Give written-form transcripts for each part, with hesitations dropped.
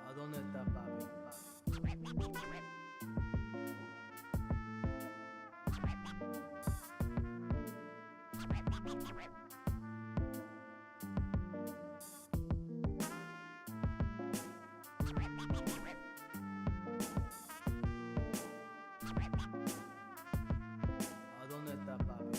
¿A dónde está papi? ¿A dónde está papi?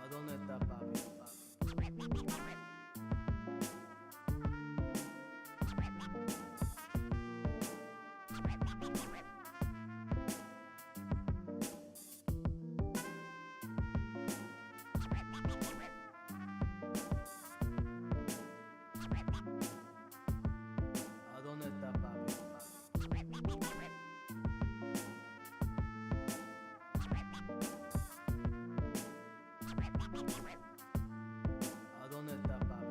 ¿A dónde está papi? ¿A dónde está papi? ¿A dónde está papi? ¿A dónde está papi?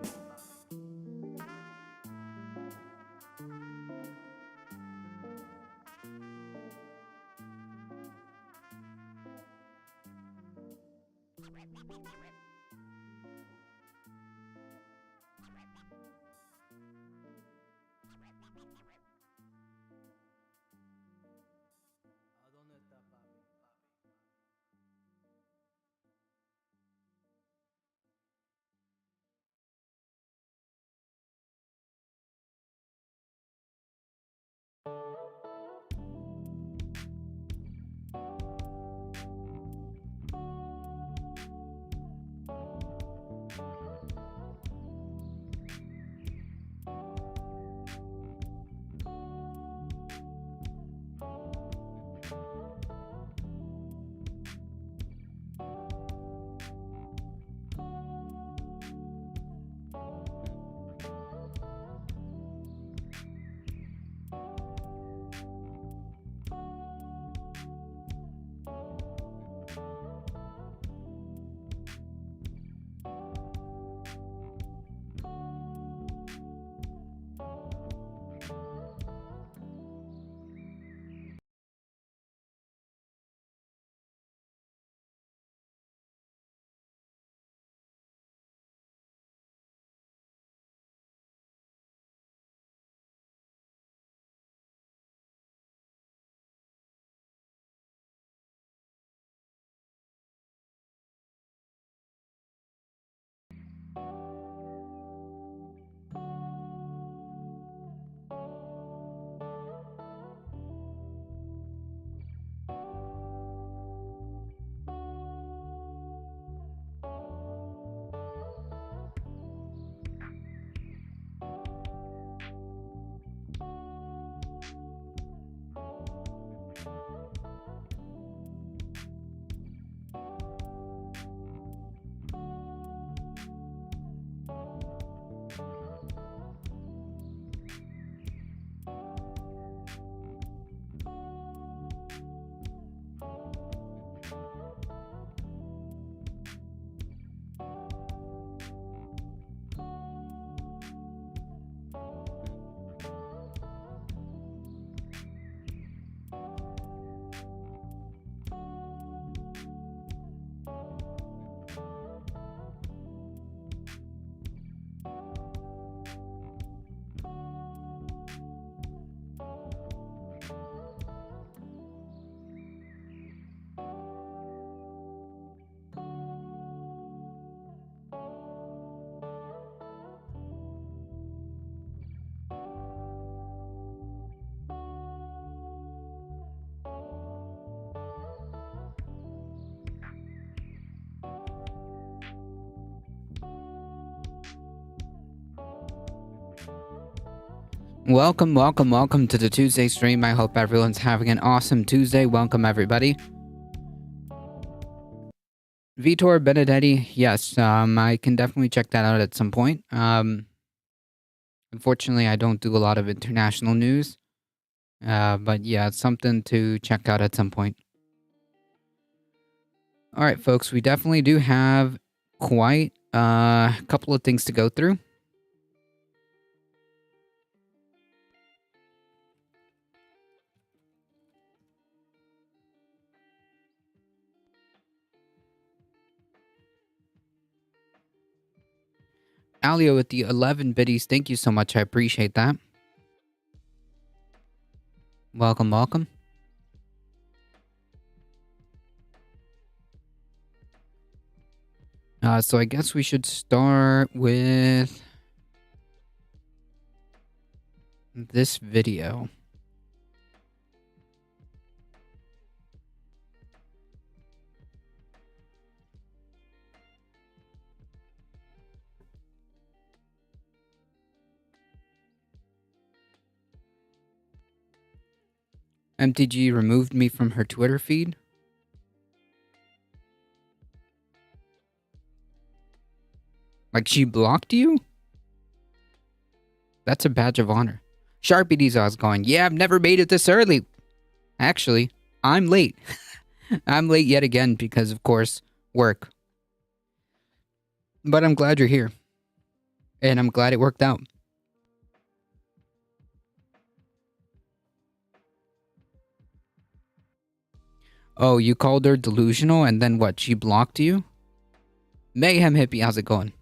Welcome to the Tuesday stream. I hope everyone's having an awesome Tuesday. Welcome, everybody. Vitor Benedetti, yes, I can definitely check that out at some point. Unfortunately, I don't do a lot of international news, but yeah, it's something to check out at some point. All right, folks, we definitely do have quite a couple of things to go through. Alio with the 11 biddies, thank you so much. I appreciate that. Welcome, welcome. So I guess we should start with this video. MTG removed me from her Twitter feed. Like she blocked you? That's a badge of honor. Sharpie D's going, yeah, I've never made it this early. Actually, I'm late. I'm late yet again because, of course, work. But I'm glad you're here. And I'm glad it worked out. Oh, you called her delusional and then what? She blocked you? Mayhem Hippie, how's it going?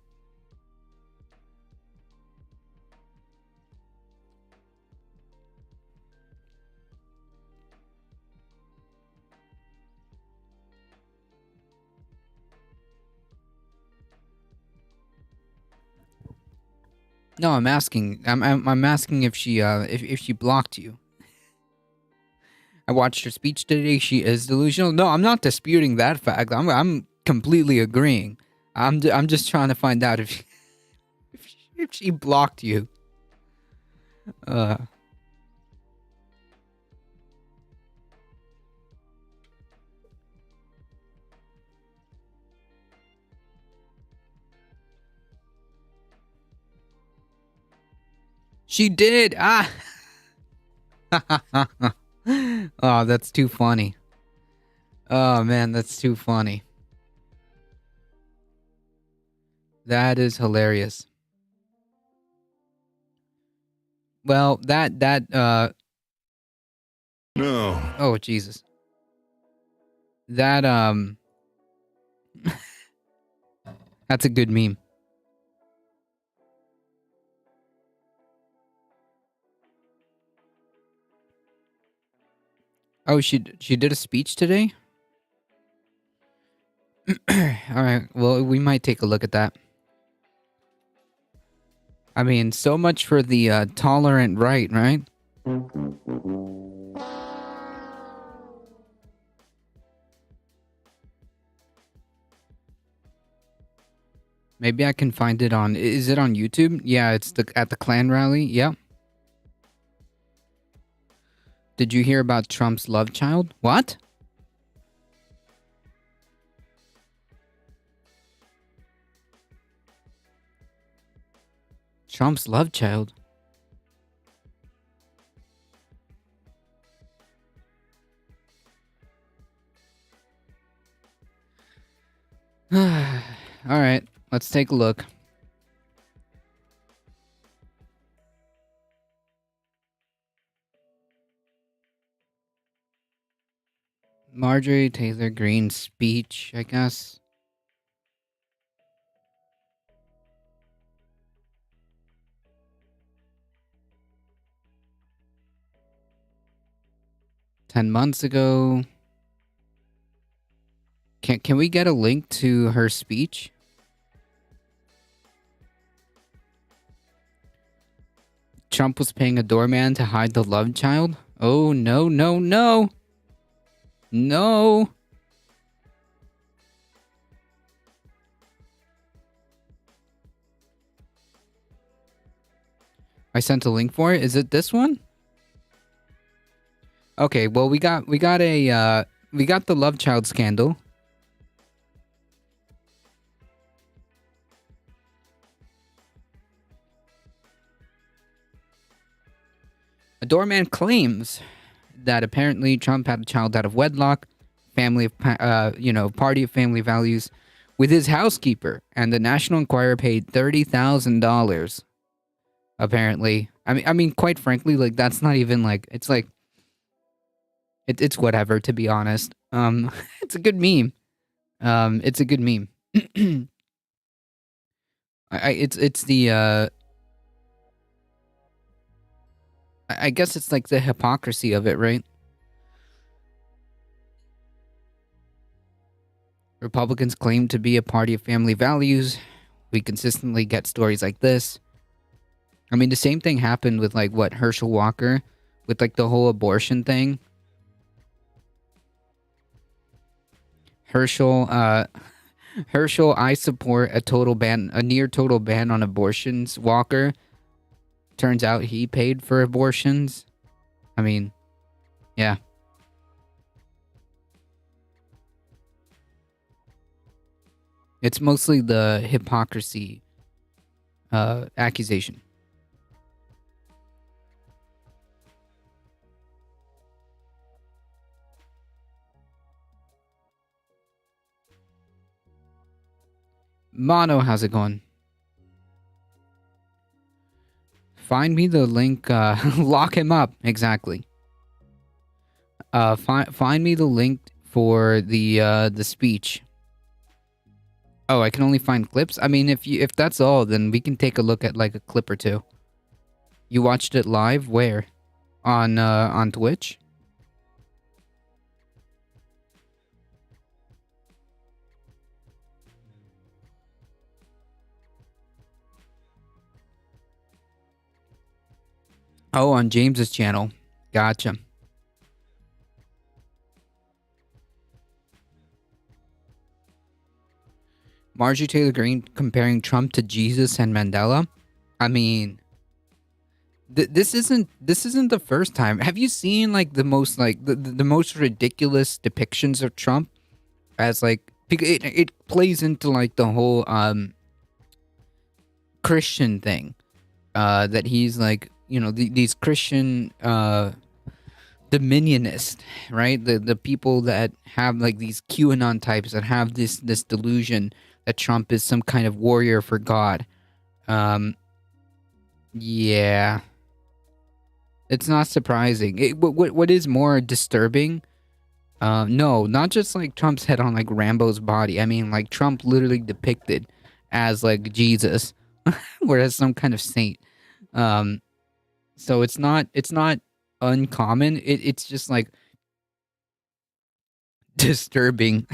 No, I'm asking. I'm asking if she if she blocked you. I watched her speech today. She is delusional. No, I'm not disputing that fact. I'm completely agreeing. I'm just trying to find out if she blocked you. She did. Ah. Oh, that's too funny. Oh man, that's too funny. That is hilarious. Well, that No. oh Jesus. That that's a good meme. Oh, she did a speech today? All right. Well, we might take a look at that. I mean, so much for the tolerant right? Maybe I can find it on. Is it on YouTube? Yeah, it's at the Klan rally. Yeah. Did you hear about Trump's love child? What? Trump's love child? All right, let's take a look. Marjorie Taylor Greene's speech, I guess. $10 ago. Can we get a link to her speech? Trump was paying a doorman to hide the love child? Oh, no, no, no. No. I sent a link for it. Is it this one? Okay, well we got the love child scandal. doorman claims that apparently Trump had a child out of wedlock, party of family values, with his housekeeper, and the National Enquirer paid $30,000. Apparently, I mean, quite frankly, like that's not even like it's like it's whatever, to be honest. It's a good meme. It's a good meme. It's the I guess it's like the hypocrisy of it, right? Republicans claim to be a party of family values. We consistently get stories like this. I mean, the same thing happened with like what Herschel Walker with like the whole abortion thing. Herschel, I support a near total ban on abortions. Walker, turns out he paid for abortions. I mean, yeah. It's mostly the hypocrisy accusation. Mono, how's it going? Find me the link. Lock him up. Exactly. Find me the link for the speech. Oh, I can only find clips. I mean, if that's all, then we can take a look at like a clip or two. You watched it live? Where? On Twitch? Oh, on James's channel. Gotcha. Marjorie Taylor Greene comparing Trump to Jesus and Mandela. I mean, this isn't the first time. Have you seen like the most ridiculous depictions of Trump as like it plays into like the whole Christian thing that he's like, these Christian dominionists, right? The people that have like these QAnon types that have this delusion that Trump is some kind of warrior for God. Yeah. It's not surprising. What is more disturbing? No, not just like Trump's head on like Rambo's body. I mean, like Trump literally depicted as like Jesus, or as some kind of saint. So it's not uncommon. It's just like disturbing.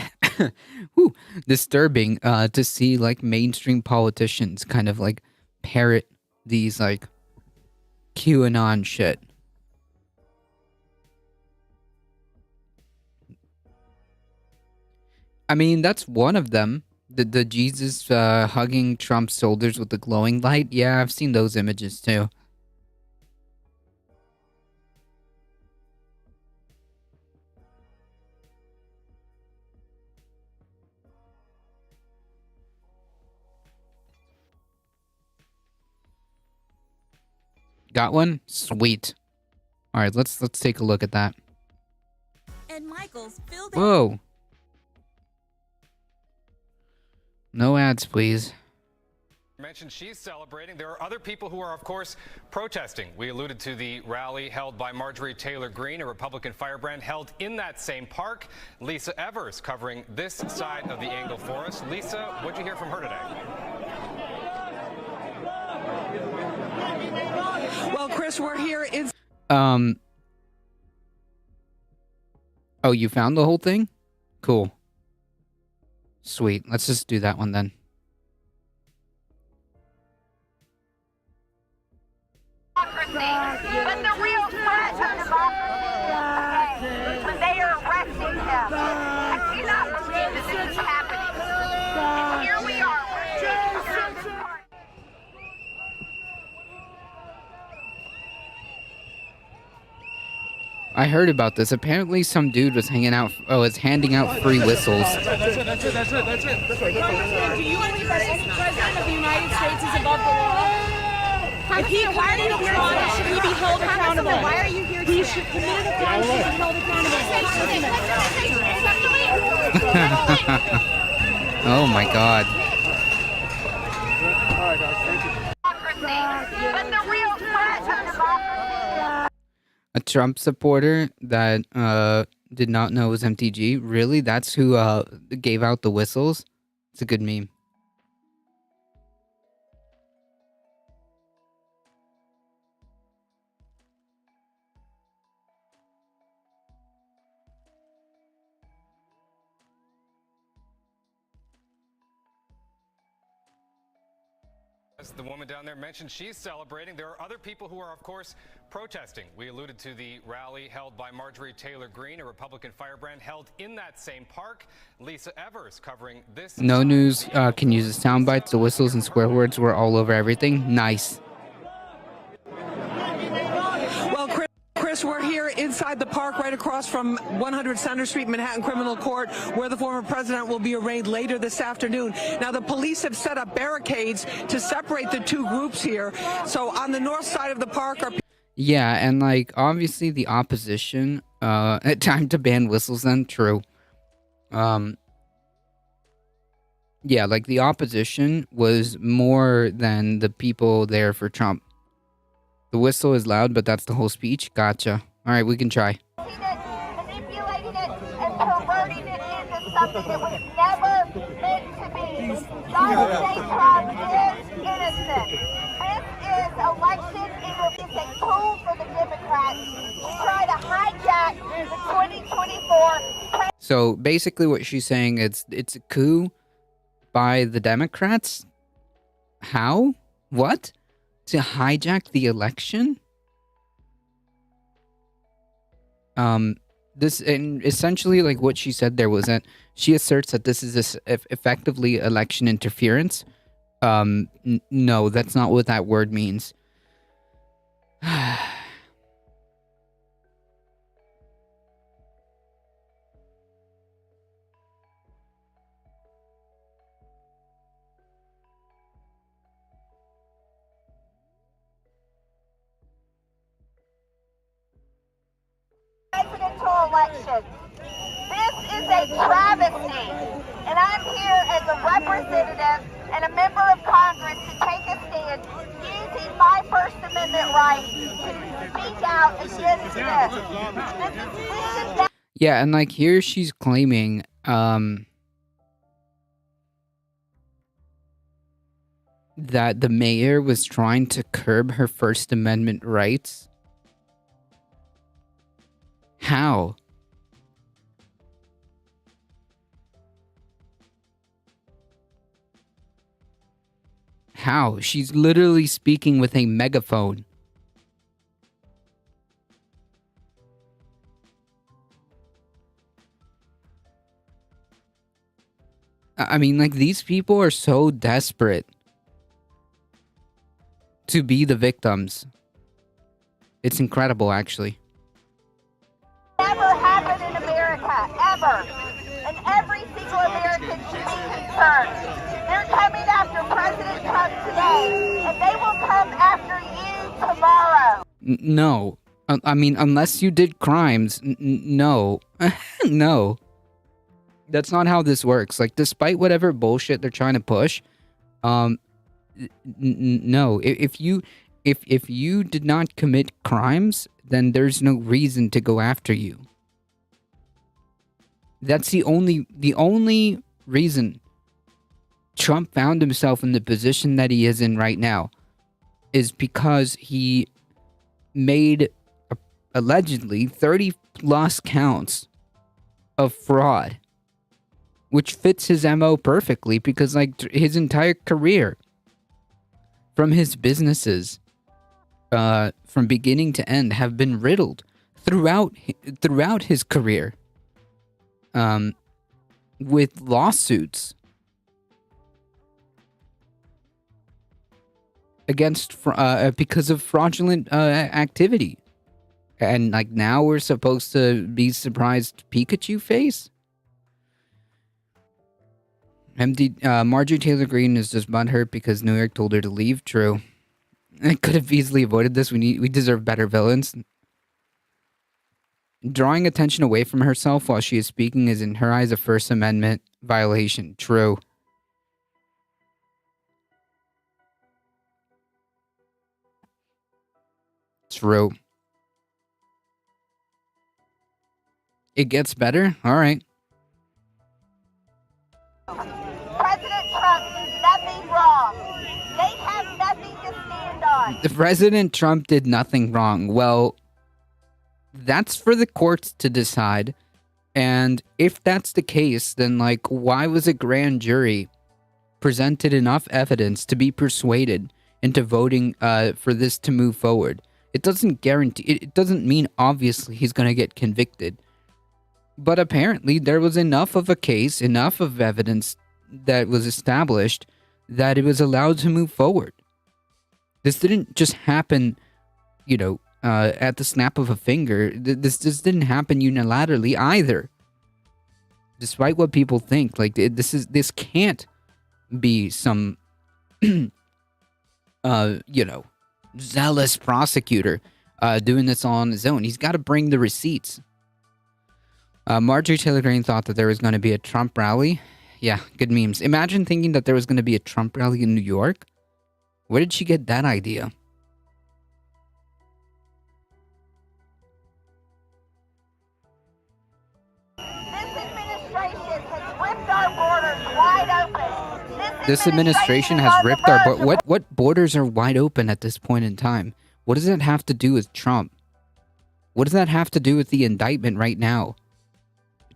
Disturbing to see like mainstream politicians kind of like parrot these like QAnon shit. I mean, that's one of them. The Jesus hugging Trump's shoulders with the glowing light. Yeah, I've seen those images too. Got one? Sweet. All right, let's take a look at that. And Michael's filled. Whoa. No ads, please. Mentioned she's celebrating. There are other people who are, of course, protesting. We alluded to the rally held by Marjorie Taylor Greene, a Republican firebrand, held in that same park. Lisa Evers covering this side of the angle for us. Lisa, what'd you hear from her today? Well, Chris, we're here in... Oh, you found the whole thing? Cool. Sweet. Let's just do that one then. But the real threat to democracy when they are arresting him. I cannot believe that this is happening. And here we are. I heard about this. Apparently some dude was handing out free whistles. That's it. Do you believe that any president of the United States is above the law? Why are you here today? Should he be held accountable? Why are you here today? He should committed a crime. Should be held accountable. Oh my god. But the real threat to democracy. A Trump supporter that did not know it was MTG. Really? That's who gave out the whistles? It's a good meme. As the woman down there mentioned, she's celebrating. There are other people who are, of course, protesting. We alluded to the rally held by Marjorie Taylor Greene, a Republican firebrand, held in that same park. Lisa Evers covering this. No News can use the sound bites, the whistles, and swear words were all over everything. Nice. Well, Chris, we're here inside the park right across from 100 Center Street, Manhattan Criminal Court, where the former president will be arraigned later this afternoon. Now, the police have set up barricades to separate the two groups here. So on the north side of the park are... Yeah, and like obviously the opposition time to ban whistles then, true. Yeah, like the opposition was more than the people there for Trump. The whistle is loud, but that's the whole speech. Gotcha. All right, we can try. Manipulating it and perverting it into something that was never meant to be. Donald J. Trump is innocent. This is election is a tool for the Democrats to try to hijack the 2024. So basically what she's saying is it's a coup by the Democrats. How? What? To hijack the election? This and essentially like what she said there was that she asserts that this is effectively election interference. No, that's not what that word means. Presidential election. This is a travesty, and I'm here as a representative and a member of Congress to take a stand using my First Amendment right to speak out against this. Yeah, and like here she's claiming that the mayor was trying to curb her First Amendment rights. How? How? She's literally speaking with a megaphone. I mean, like, these people are so desperate to be the victims. It's incredible, actually. Never happened in America, ever. And every single American should be concerned. They're coming after President Trump today, and they will come after you tomorrow. No. I mean, unless you did crimes, no. No. That's not how this works. Like, despite whatever bullshit they're trying to push, no. If you did not commit crimes, then there's no reason to go after you. That's the only reason Trump found himself in the position that he is in right now is because he made allegedly 30 plus counts of fraud, which fits his MO perfectly because like his entire career from his businesses from beginning to end have been riddled throughout his career with lawsuits against because of fraudulent activity. And like now we're supposed to be surprised Pikachu face? Marjorie Taylor Greene is just butthurt because New York told her to leave. True. I could have easily avoided this. We deserve better villains. Drawing attention away from herself while she is speaking is, in her eyes, a First Amendment violation. True. True. It gets better? Alright. President Trump did nothing wrong. They have nothing to stand on. President Trump did nothing wrong. Well, that's for the courts to decide. And if that's the case, then, like, why was a grand jury presented enough evidence to be persuaded into voting for this to move forward? It doesn't guarantee, it doesn't mean obviously he's going to get convicted. But apparently there was enough of a case, enough of evidence that was established that it was allowed to move forward. This didn't just happen, you know, at the snap of a finger. This didn't happen unilaterally either. Despite what people think, like, this can't be some, you know, zealous prosecutor doing this all on his own. He's got to bring the receipts. Marjorie Taylor Greene thought that there was going to be a Trump rally. Yeah, good memes. Imagine thinking that there was going to be a Trump rally in New York. Where did she get that idea? This administration has ripped our borders wide open. This administration has ripped our what borders are wide open at this point in time? What does that have to do with Trump? What does that have to do with the indictment right now?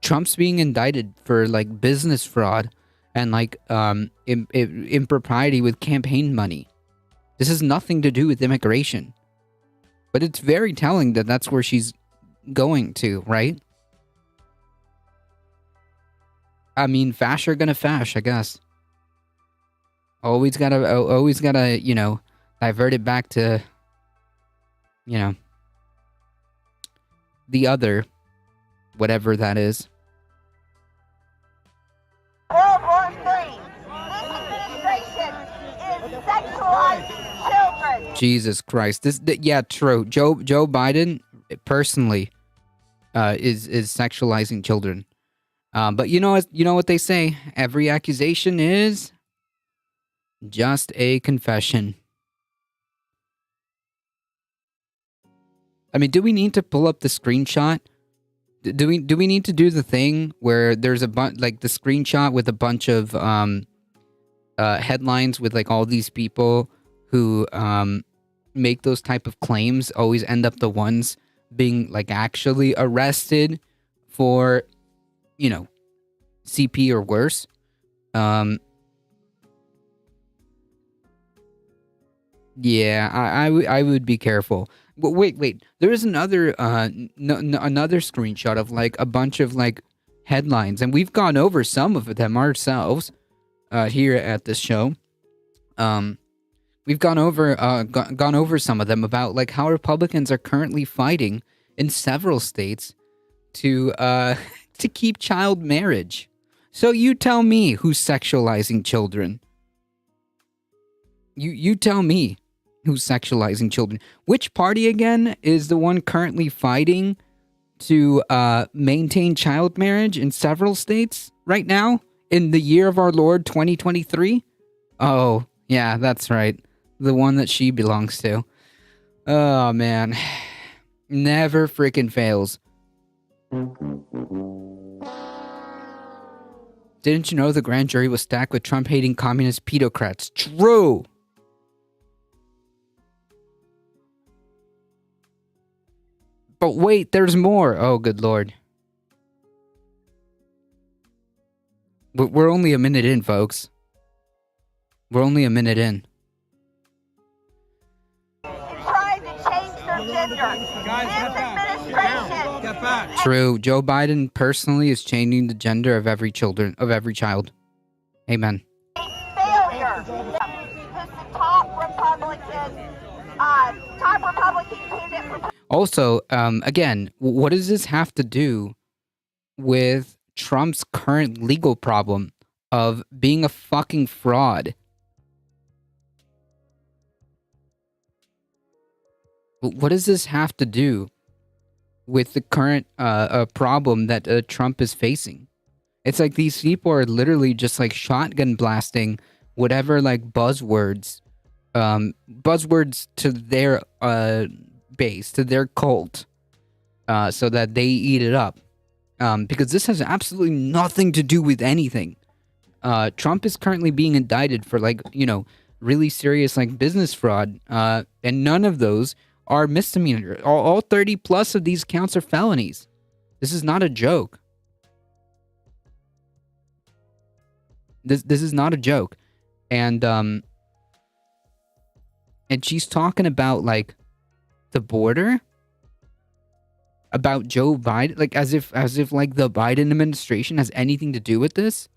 Trump's being indicted for, like, business fraud and, like, impropriety with campaign money. This has nothing to do with immigration. But it's very telling that that's where she's going to, right? I mean, fash are gonna fash, I guess. Always gotta, you know, divert it back to, you know, the other, whatever that is. World War III. This administration is sexualizing children. Jesus Christ! Yeah, true. Joe Biden personally is sexualizing children. But you know what they say. Every accusation is just a confession. I mean, do we need to pull up the screenshot? Do we need to do the thing where there's like the screenshot with a bunch of headlines with, like, all these people who make those type of claims always end up the ones being, like, actually arrested for, you know, CP or worse. Yeah, I would be careful. But wait. There is another another screenshot of, like, a bunch of, like, headlines, and we've gone over some of them ourselves here at this show. We've gone over some of them about, like, how Republicans are currently fighting in several states to to keep child marriage. So you tell me who's sexualizing children. You tell me who's sexualizing children. Which party again is the one currently fighting to maintain child marriage in several states right now in the year of our Lord 2023? Oh, yeah, that's right. The one that she belongs to. Oh, man. Never freaking fails. Didn't you know the grand jury was stacked with Trump-hating communist pedocrats? True! But wait, there's more. Oh, good lord. We're only a minute in, folks. We're only a minute in. Trying to change their gender. This administration. Get back. True. Joe Biden personally is changing the gender of every child. Amen. Failure. Who's the top Republican candidate for Also, again, what does this have to do with Trump's current legal problem of being a fucking fraud? What does this have to do with the current problem that Trump is facing? It's like these people are literally just like shotgun blasting whatever like buzzwords to their base, to their cult, so that they eat it up. Because this has absolutely nothing to do with anything. Trump is currently being indicted for like, really serious like business fraud, and none of those are misdemeanor. All 30 plus of these counts are felonies. This is not a joke. This is not a joke. And she's talking about like the border, about Joe Biden, like as if like the Biden administration has anything to do with this.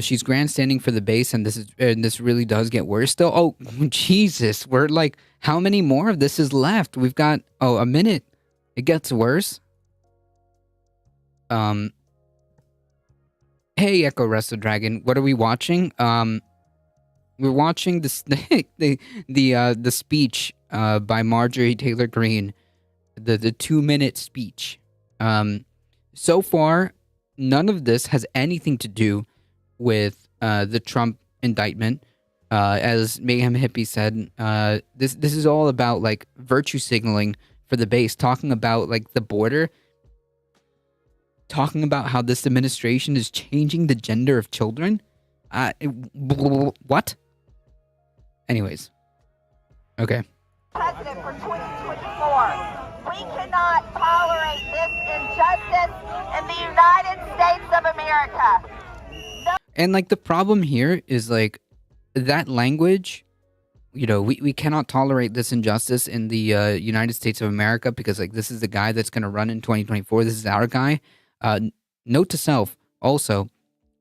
She's grandstanding for the base, and this really does get worse still. Oh, Jesus, we're like, how many more of this is left? We've got a minute. It gets worse. Hey, Echo Wrestle Dragon, what are we watching? We're watching the speech by Marjorie Taylor Greene, the 2-minute speech. So far, none of this has anything to do with the Trump indictment. As Mayhem Hippie said, this is all about like virtue signaling for the base, talking about like the border, talking about how this administration is changing the gender of children. What? Anyways. Okay. President for 2024. We cannot tolerate this injustice in the United States of America. And like the problem here is like that language, we cannot tolerate this injustice in the United States of America because like this is the guy that's going to run in 2024. This is our guy. Note to self, also,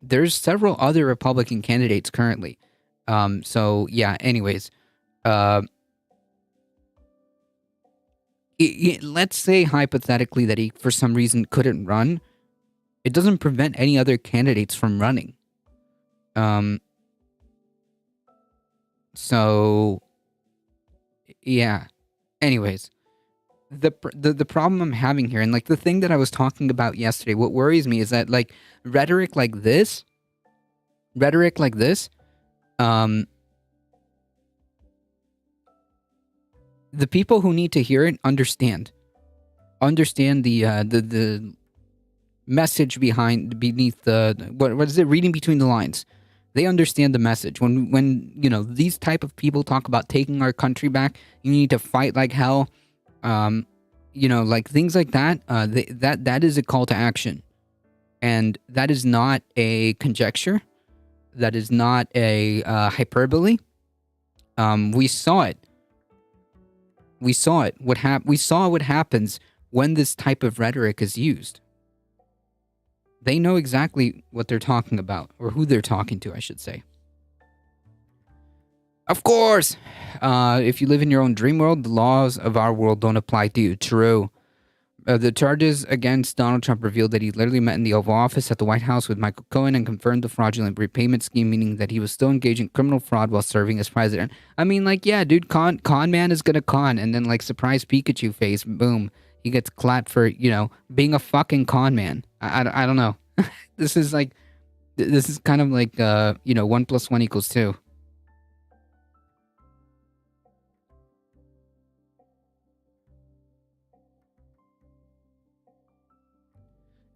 there's several other Republican candidates currently. So yeah, anyways, let's say hypothetically that he for some reason couldn't run. It doesn't prevent any other candidates from running. So yeah, anyways, the problem I'm having here, and like the thing that I was talking about yesterday, what worries me is that like rhetoric like this, the people who need to hear it understand the message beneath the what is it, reading between the lines. They understand the message. When these type of people talk about taking our country back, you need to fight like hell, like things like that, that is a call to action. And that is not a conjecture. That is not a hyperbole. We saw it. We saw what happens when this type of rhetoric is used. They know exactly what they're talking about, or who they're talking to, I should say. Of course, if you live in your own dream world, the laws of our world don't apply to you. True. The charges against Donald Trump revealed that he literally met in the Oval Office at the White House with Michael Cohen and confirmed the fraudulent repayment scheme, meaning that he was still engaged in criminal fraud while serving as president. I mean, like, yeah, dude, con man is gonna con, and then, like, surprise Pikachu face, boom, he gets clapped for, being a fucking con man. I don't know. This is kind of like, 1 + 1 = 2.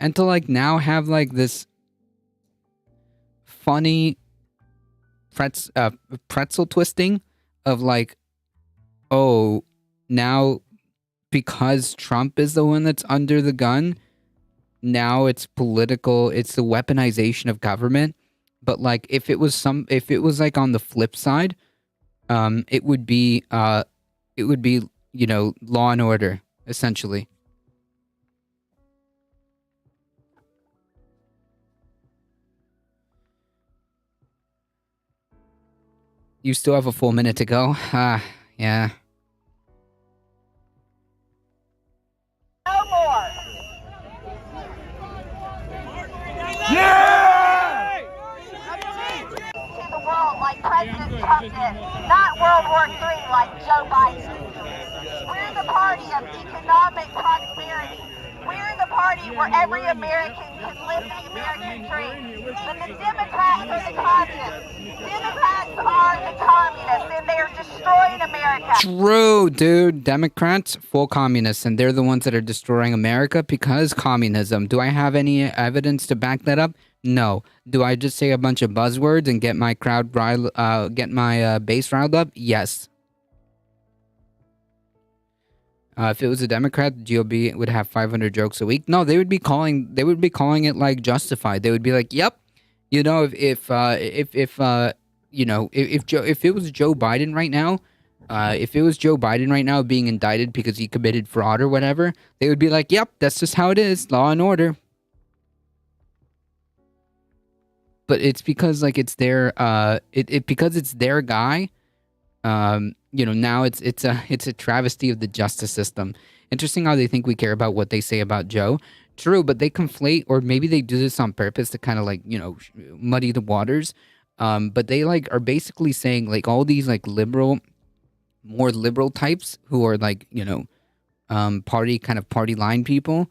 And to like now have like this funny pretzel twisting of like, oh, now because Trump is the one that's under the gun, now it's political, it's the weaponization of government. But like if it was like on the flip side, it would be Law and Order, essentially. You still have a full minute to go. Yeah. No more. Yeah! To the world like president comes in, not World War III like Joe Biden. We're the party of economic prosperity. We're the party where every American can live the American dream. But the Democrats are the communists. Democrats are the communists, and they are destroying America. True, dude. Democrats, full communists, and they're the ones that are destroying America because communism. Do I have any evidence to back that up? No. Do I just say a bunch of buzzwords and get my crowd get my base riled up? Yes. If it was a Democrat, the GOP would have 500 jokes a week. No, they would be calling it like justified. They would be like, "Yep, you know, if you know, if it was Joe Biden right now, if it was Joe Biden right now being indicted because he committed fraud or whatever, they would be like, "Yep, that's just how it is, law and order." But it's because like it's their because it's their guy. You know, now it's a travesty of the justice system. Interesting how they think we care about what they say about Joe. True, but they conflate, or maybe they do this on purpose to kind of like, you know, muddy the waters. But they like are basically saying like all these like more liberal types who are like, you know, party line people.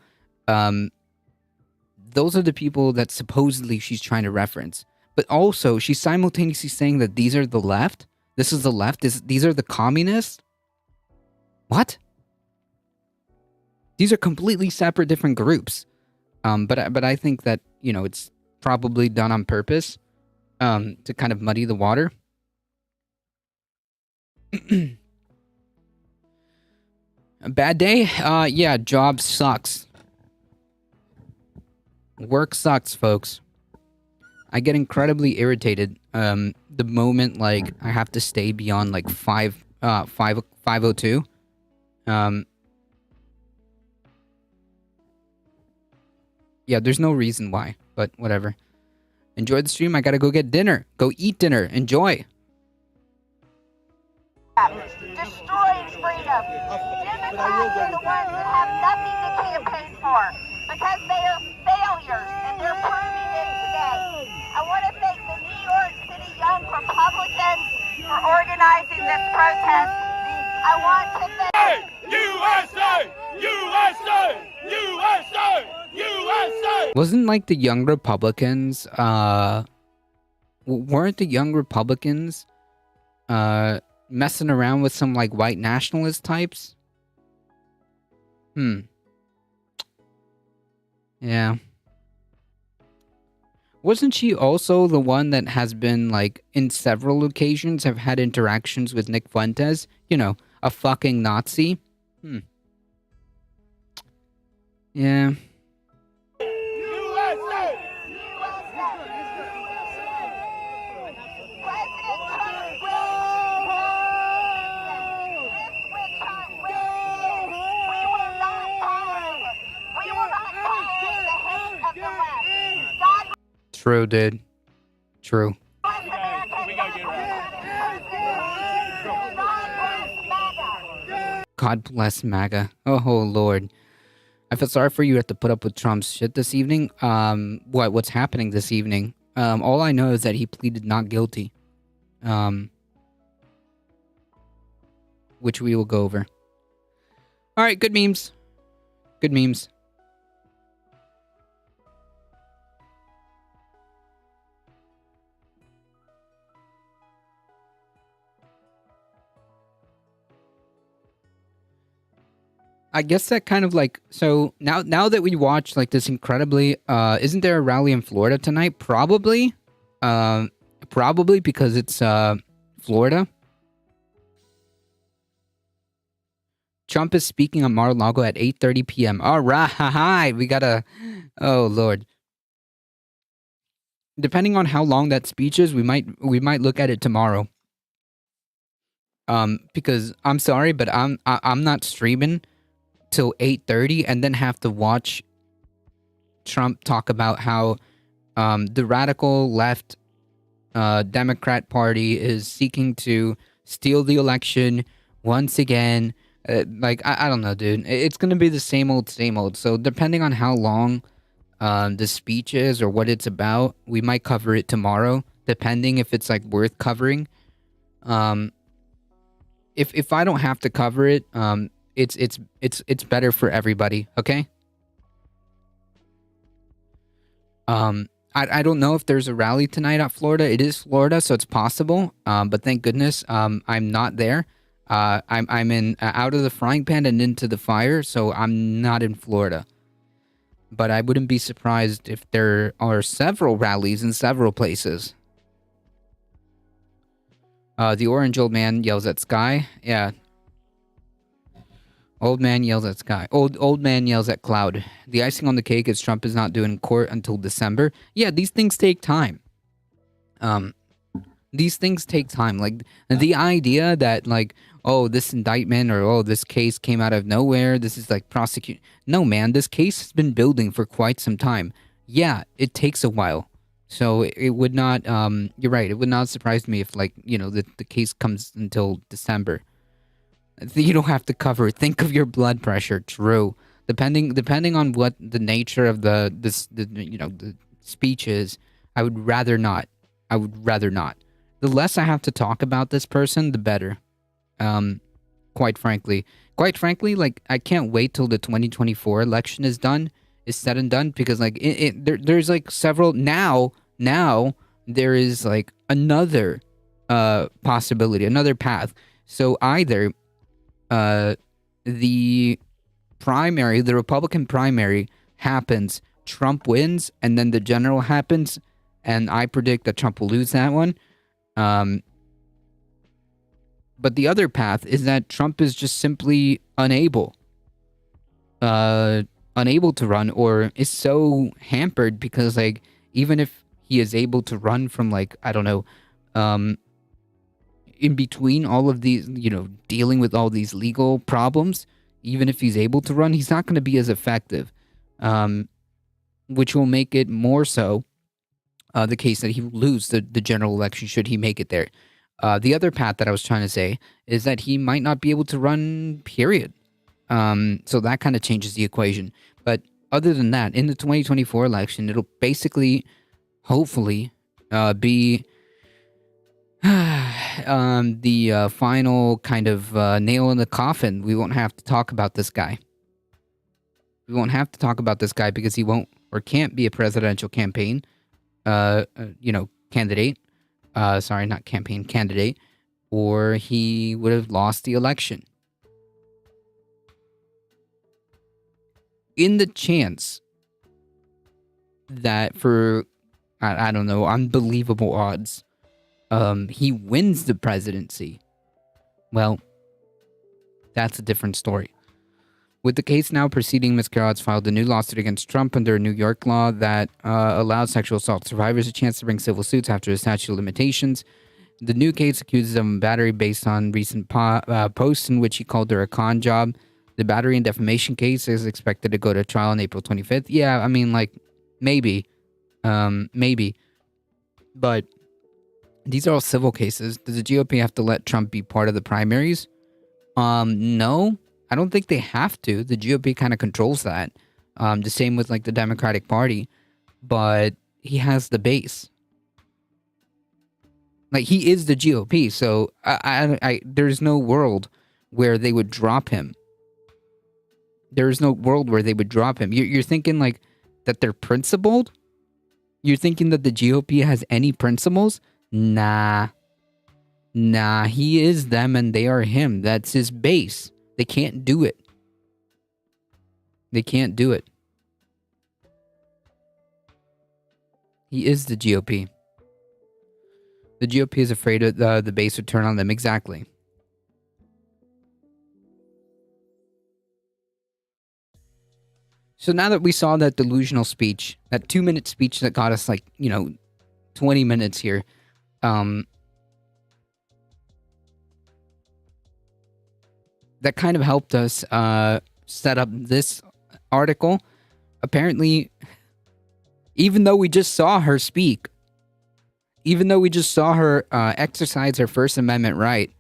Those are the people that supposedly she's trying to reference. But also she's simultaneously saying that these are the left. This is the left. These are the communists. What? These are completely separate, different groups. But I think that, you know, it's probably done on purpose, to kind of muddy the water. A bad day? Yeah, job sucks. Work sucks, folks. I get incredibly irritated the moment like I have to stay beyond like 5:02. Yeah, there's no reason why, but whatever. Enjoy the stream. I gotta go get dinner. Go eat dinner. Enjoy. Destroying freedom. Democrats are the ones that have nothing to campaign for because they are failures, and they're proving it today. I want to thank the New York City Young Republicans for organizing this protest. I want to thank USA! USA! USA! USA! Wasn't like the Young Republicans, weren't the Young Republicans, messing around with some like white nationalist types? Yeah. Wasn't she also the one that has been like in several occasions have had interactions with Nick Fuentes? You know, a fucking Nazi? Yeah. True, dude. True. God bless MAGA. Oh, Lord. I feel sorry for you have to put up with Trump's shit this evening. What's happening this evening? All I know is that he pleaded not guilty. Which we will go over. Alright, good memes. Good memes. I guess that kind of like, so now that we watch like this incredibly, isn't there a rally in Florida tonight? Probably. Probably because it's Florida. Trump is speaking on Mar-a-Lago at 8:30 p.m. All right, we gotta, oh Lord. Depending on how long that speech is, we might look at it tomorrow. Because I'm sorry, but I'm not streaming till 8:30 and then have to watch Trump talk about how the radical left Democrat Party is seeking to steal the election once again. Like, I don't know, dude. It's going to be the same old, same old. So depending on how long the speech is or what it's about, we might cover it tomorrow depending if it's like worth covering. If I don't have to cover it, it's better for everybody. Okay. I don't know if there's a rally tonight at Florida. It is Florida, so it's possible. But thank goodness, I'm not there. I'm in out of the frying pan and into the fire, so I'm not in Florida. But I wouldn't be surprised if there are several rallies in several places. The orange old man yells at sky. Yeah. Old man yells at sky. Old man yells at cloud. The icing on the cake is Trump is not due in court until December. Yeah, these things take time. These things take time. Like, the idea that, like, oh, this indictment or, oh, this case came out of nowhere. This is, like, prosecute. No, man, this case has been building for quite some time. Yeah, it takes a while. So it would not, you're right, it would not surprise me if, like, you know, the case comes until December. You don't have to cover it. Think of your blood pressure. True. Depending on what the nature of the speech is, I would rather not. The less I have to talk about this person, the better. Quite frankly, like, I can't wait till the 2024 election is said and done, because, like, there's like several now there is like another possibility, another path. So either the Republican primary happens, Trump wins, and then the general happens, and I predict that Trump will lose that one. But the other path is that Trump is just simply unable to run, or is so hampered because, like, even if he is able to run from, like, I don't know, in between all of these, you know, dealing with all these legal problems, even if he's able to run, he's not going to be as effective, which will make it more so the case that he will lose the general election should he make it there. The other path that I was trying to say is that he might not be able to run, period. So that kind of changes the equation. But other than that, in the 2024 election, it'll basically, hopefully, be the final kind of nail in the coffin. We won't have to talk about this guy. Because he won't or can't be a presidential campaign, candidate. Sorry, not campaign, candidate. Or he would have lost the election. In the chance that for, I don't know, unbelievable odds, he wins the presidency, well, that's a different story. With the case now proceeding, Ms. Carrots filed a new lawsuit against Trump under a New York law that allows sexual assault survivors a chance to bring civil suits after the statute of limitations. The new case accuses him of battery based on recent posts in which he called her a con job. The battery and defamation case is expected to go to trial on April 25th. Yeah, I mean, like, maybe. But these are all civil cases. Does the GOP have to let Trump be part of the primaries? No. I don't think they have to. The GOP kind of controls that. The same with, like, the Democratic Party. But he has the base. Like, he is the GOP, so there's no world where they would drop him. You're thinking, like, that they're principled? You're thinking that the GOP has any principles? Nah, he is them and they are him. That's his base. They can't do it. He is the GOP. The GOP is afraid of the base would turn on them. Exactly. So now that we saw that delusional speech, that 2-minute speech that got us, like, 20 minutes here, that kind of helped us set up this article. Apparently, even though we just saw her speak, even though we just saw her exercise her First Amendment right,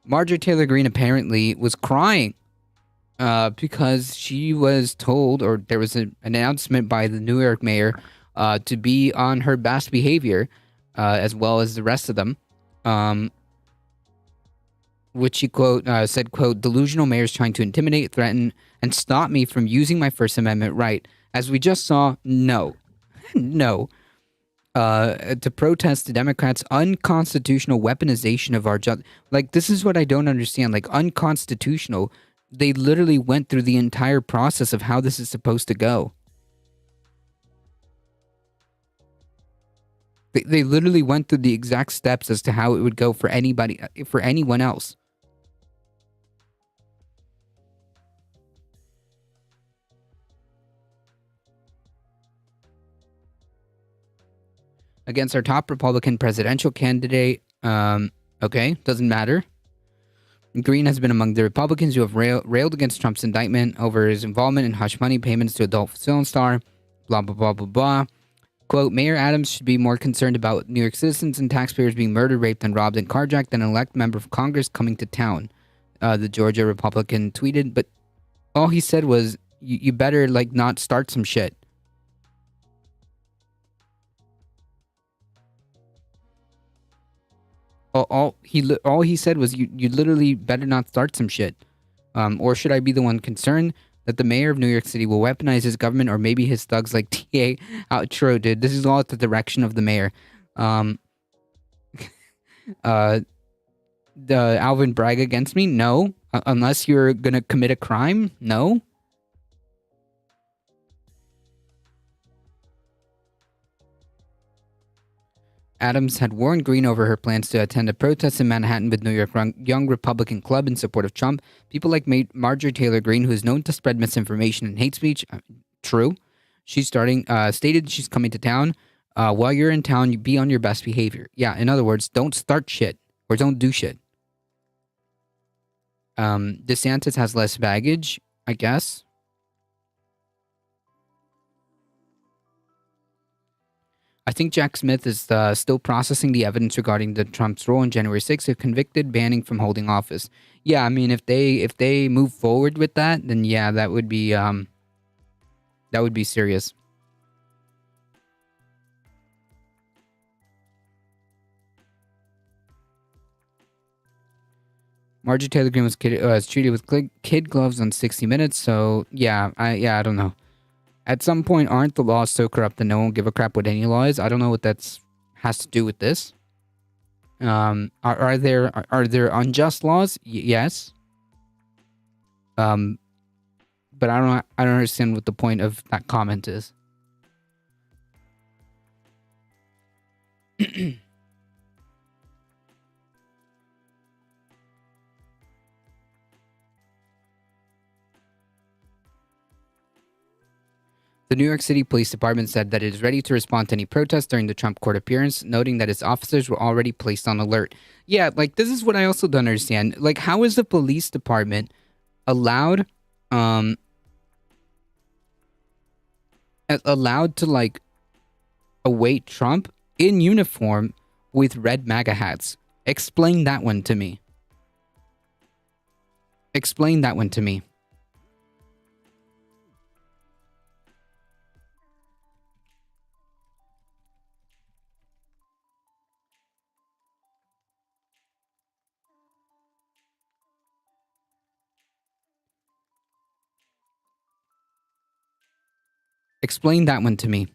Marjorie Taylor Greene apparently was crying because she was told, or there was an announcement by the New York mayor to be on her best behavior as well as the rest of them. Which she said, quote, delusional mayors trying to intimidate, threaten, and stop me from using my First Amendment right. As we just saw, no. No. To protest the Democrats' unconstitutional weaponization of our like, this is what I don't understand. Like, unconstitutional. They literally went through the entire process of how this is supposed to go. They literally went through the exact steps as to how it would go for anybody, for anyone else. Against our top Republican presidential candidate, okay, doesn't matter. Green has been among the Republicans who have railed against Trump's indictment over his involvement in hush money payments to adult film star, blah, blah, blah, blah, blah. Quote, Mayor Adams should be more concerned about New York citizens and taxpayers being murdered, raped, and robbed and carjacked than an elected member of Congress coming to town, the Georgia Republican tweeted. But all he said was, you better, like, not start some shit. All he said was, you literally better not start some shit. Or should I be the one concerned that the mayor of New York City will weaponize his government, or maybe his thugs like TA outro did? This is all at the direction of the mayor. The Alvin Bragg against me? No. Unless you're gonna commit a crime? No. Adams had warned Green over her plans to attend a protest in Manhattan with New York Young Republican Club in support of Trump. People like Marjorie Taylor Greene, who is known to spread misinformation and hate speech. True. She's stated she's coming to town. While you're in town, you be on your best behavior. Yeah, in other words, don't start shit or don't do shit. DeSantis has less baggage, I guess. I think Jack Smith is still processing the evidence regarding the Trump's role in January 6th, if convicted, banning from holding office. Yeah, I mean, if they move forward with that, then yeah, that would be serious. Marjorie Taylor Greene was treated with kid gloves on 60 Minutes, so yeah, I don't know. At some point, aren't the laws so corrupt that no one will give a crap what any law is? I don't know what has to do with this. Are there unjust laws? Yes. But I don't understand what the point of that comment is. The New York City Police Department said that it is ready to respond to any protests during the Trump court appearance, noting that its officers were already placed on alert. Yeah, like, this is what I also don't understand. Like, how is the police department allowed to, like, await Trump in uniform with red MAGA hats? Explain that one to me. Explain that one to me. Explain that one to me.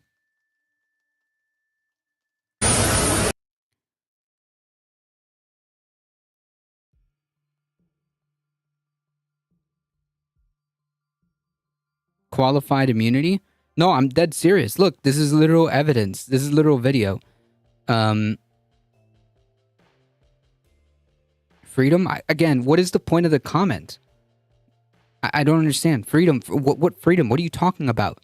Qualified immunity? No, I'm dead serious. Look, this is literal evidence. This is literal video. Freedom? Again, what is the point of the comment? I don't understand. Freedom? What freedom? What are you talking about?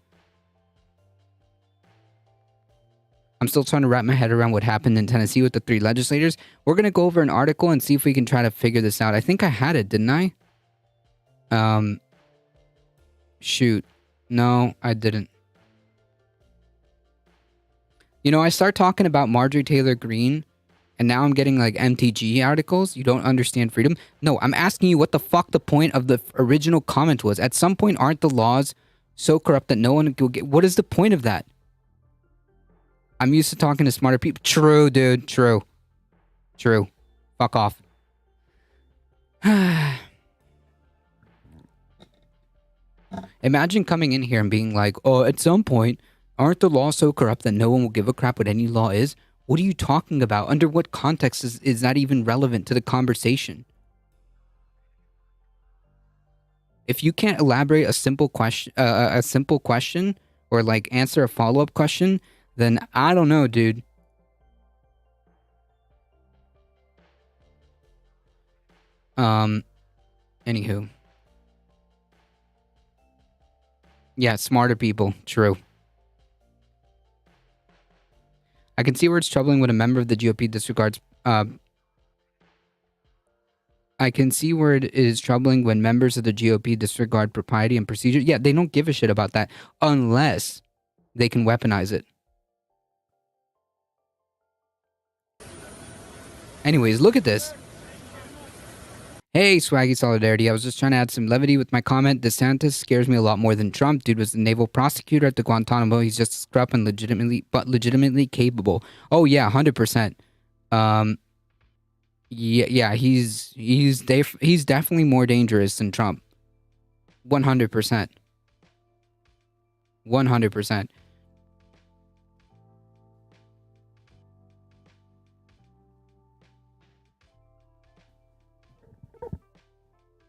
I'm still trying to wrap my head around what happened in Tennessee with the 3 legislators. We're going to go over an article and see if we can try to figure this out. I think I had it, didn't I? Shoot. No, I didn't. You know, I start talking about Marjorie Taylor Greene, and now I'm getting, like, MTG articles. You don't understand freedom? No, I'm asking you what the fuck the point of the original comment was. At some point, aren't the laws so corrupt that no one will get... What is the point of that? I'm used to talking to smarter people. True, dude. True. True. Fuck off. Imagine coming in here and being like, oh, at some point, aren't the laws so corrupt that no one will give a crap what any law is? What are you talking about? Under what context is that even relevant to the conversation? If you can't elaborate a simple question, or like answer a follow-up question, then I don't know, dude. Anywho. Yeah, smarter people. True. I can see where it's troubling when a member of the GOP disregards... I can see where it is troubling when members of the GOP disregard propriety and procedure. Yeah, they don't give a shit about that unless they can weaponize it. Anyways, look at this. Hey, Swaggy Solidarity. I was just trying to add some levity with my comment. DeSantis scares me a lot more than Trump. Dude was the naval prosecutor at the Guantanamo. He's just a scrub and legitimately capable. Oh yeah, 100%. Yeah, he's definitely more dangerous than Trump. 100%. 100%.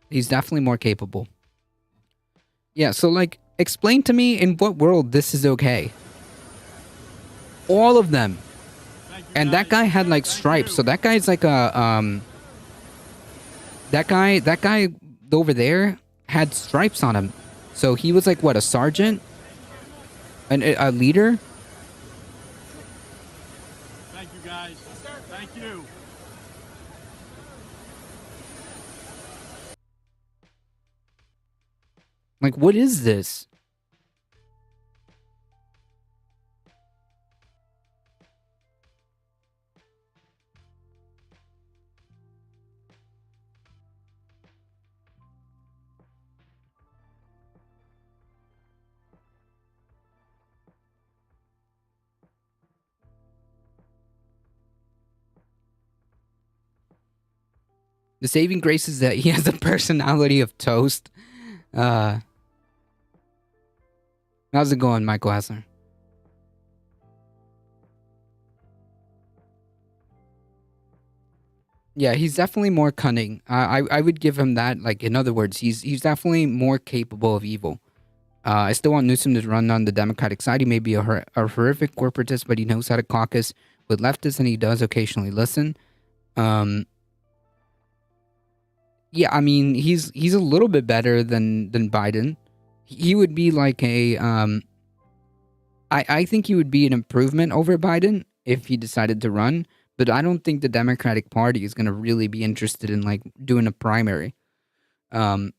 He's definitely more capable. Yeah, so like, explain to me in what world this is okay. All of them. And that guy had like stripes, so that guy's like a that guy over there had stripes on him. So he was like what, a sergeant? A leader? Thank you, guys. Thank you. Like, what is this? The saving grace is that he has the personality of toast. How's it going, Michael Hassler? Yeah, he's definitely more cunning. I would give him that. Like, in other words, he's definitely more capable of evil. I still want Newsom to run on the Democratic side. He may be a horrific corporatist, but he knows how to caucus with leftists, and he does occasionally listen. Yeah, I mean, he's a little bit better than Biden. He would be like a I think he would be an improvement over Biden if he decided to run, but I don't think the Democratic Party is going to really be interested in like doing a primary. I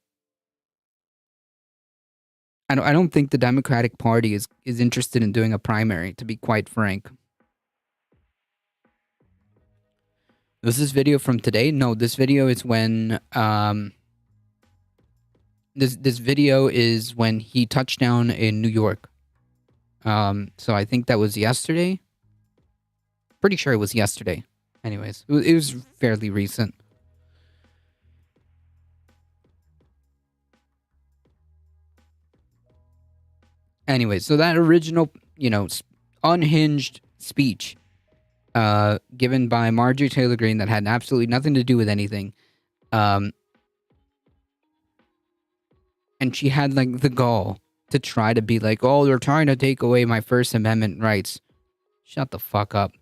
don't think the Democratic Party is interested in doing a primary, to be quite frank. Was this video from today? No, this video is when this video is when he touched down in New York. So I think that was yesterday. Pretty sure it was yesterday. Anyways, it was fairly recent. Anyways, so that original, unhinged speech given by Marjorie Taylor Greene that had absolutely nothing to do with anything. And she had like the gall to try to be like, oh, they're trying to take away my First Amendment rights. Shut the fuck up.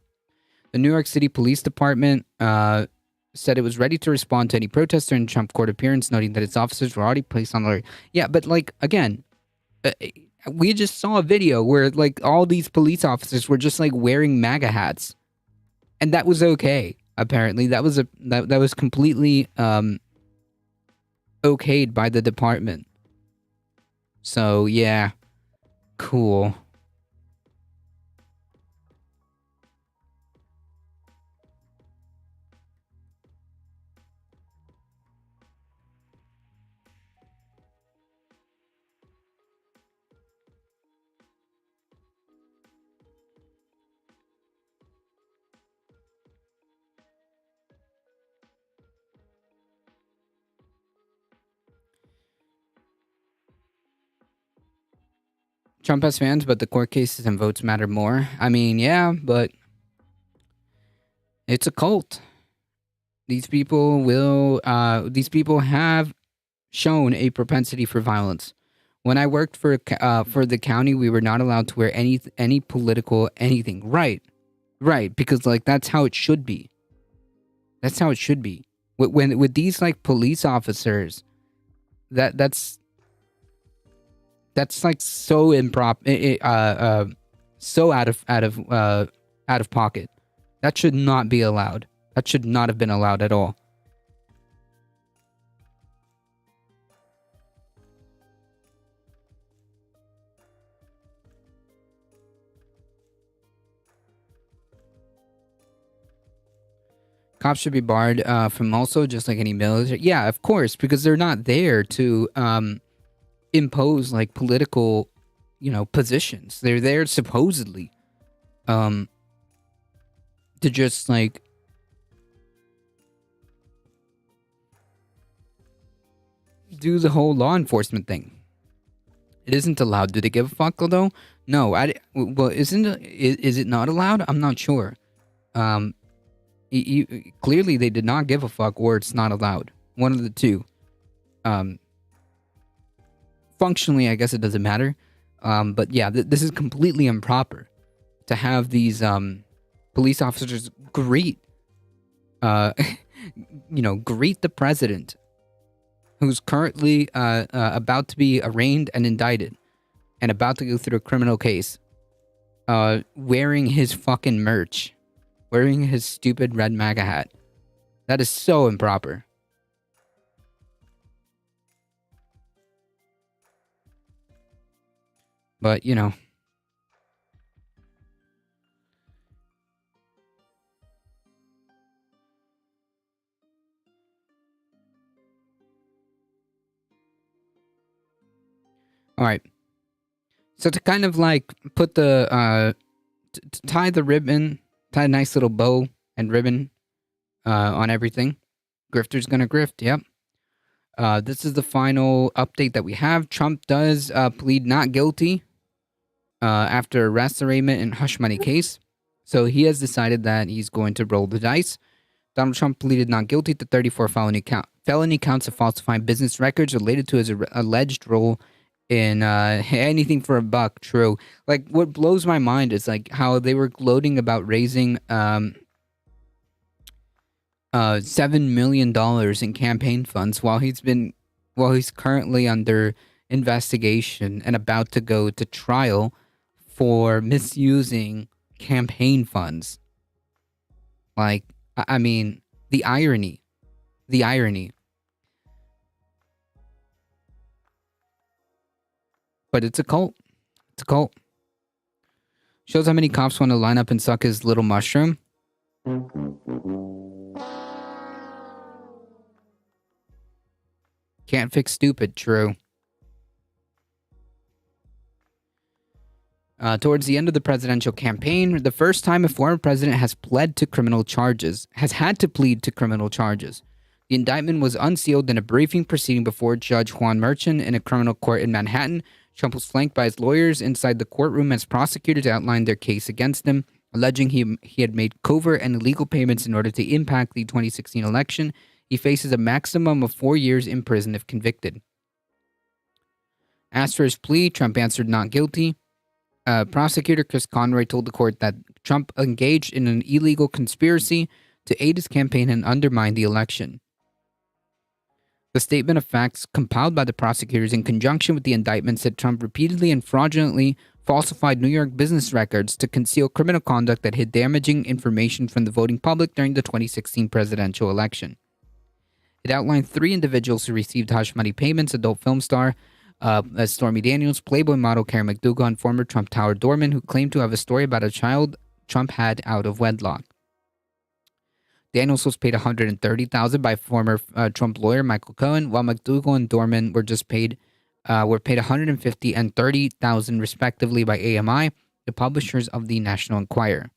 The New York City Police Department said it was ready to respond to any protest during Trump court appearance, noting that its officers were already placed on alert. Yeah, but like, again, we just saw a video where like all these police officers were just like wearing MAGA hats. And that was okay. Apparently, that was that was completely okayed by the department. So yeah, cool. Trump has fans, but the court cases and votes matter more. I mean, yeah, but it's a cult. These people have shown a propensity for violence. When I worked for the county, we were not allowed to wear any political anything. Right, because like that's how it should be. That's how it should be. With these like police officers, that's like so improper, so out of pocket. That should not be allowed. That should not have been allowed at all. Cops should be barred from also just like any military. Yeah, of course, because they're not there to impose like political, positions. They're there supposedly to just like do the whole law enforcement thing. It isn't allowed. Do they give a fuck though? No. Well, is it not allowed? I'm not sure. Clearly they did not give a fuck, or it's not allowed. One of the two. Functionally, I guess it doesn't matter. But yeah, this is completely improper to have these police officers greet the president, who's currently about to be arraigned and indicted and about to go through a criminal case, wearing his fucking merch. Wearing his stupid red MAGA hat. That is so improper. But, Alright. So to kind of like put the, to tie the ribbon, tie a nice little bow and ribbon on everything. Grifter's gonna grift, yep. This is the final update that we have. Trump does plead not guilty after arrest, arraignment, and hush money case. So he has decided that he's going to roll the dice. Donald Trump pleaded not guilty to 34 felony counts of falsifying business records related to his alleged role in anything for a buck. True. Like, what blows my mind is like how they were gloating about raising $7 million in campaign funds while he's currently under investigation and about to go to trial for misusing campaign funds. Like, I mean, the irony. But it's a cult. Shows how many cops want to line up and suck his little mushroom. Can't fix stupid, true. Towards the end of the presidential campaign, the first time a former president has had to plead to criminal charges. The indictment was unsealed in a briefing proceeding before Judge Juan Merchan in a criminal court in Manhattan. Trump was flanked by his lawyers inside the courtroom as prosecutors outlined their case against him, alleging he had made covert and illegal payments in order to impact the 2016 election. He faces a maximum of 4 years in prison if convicted. Asked for his plea, Trump answered not guilty. Prosecutor Chris Conroy told the court that Trump engaged in an illegal conspiracy to aid his campaign and undermine the election. The statement of facts compiled by the prosecutors in conjunction with the indictment said Trump repeatedly and fraudulently falsified New York business records to conceal criminal conduct that hid damaging information from the voting public during the 2016 presidential election. It outlined 3 individuals who received hush money payments: adult film star Stormy Daniels, Playboy model Karen McDougal, and former Trump Tower doorman who claimed to have a story about a child Trump had out of wedlock. Daniels was paid $130,000 by former Trump lawyer Michael Cohen, while McDougal and Dorman were paid $150,000 and $30,000 respectively by AMI, the publishers of the National Enquirer.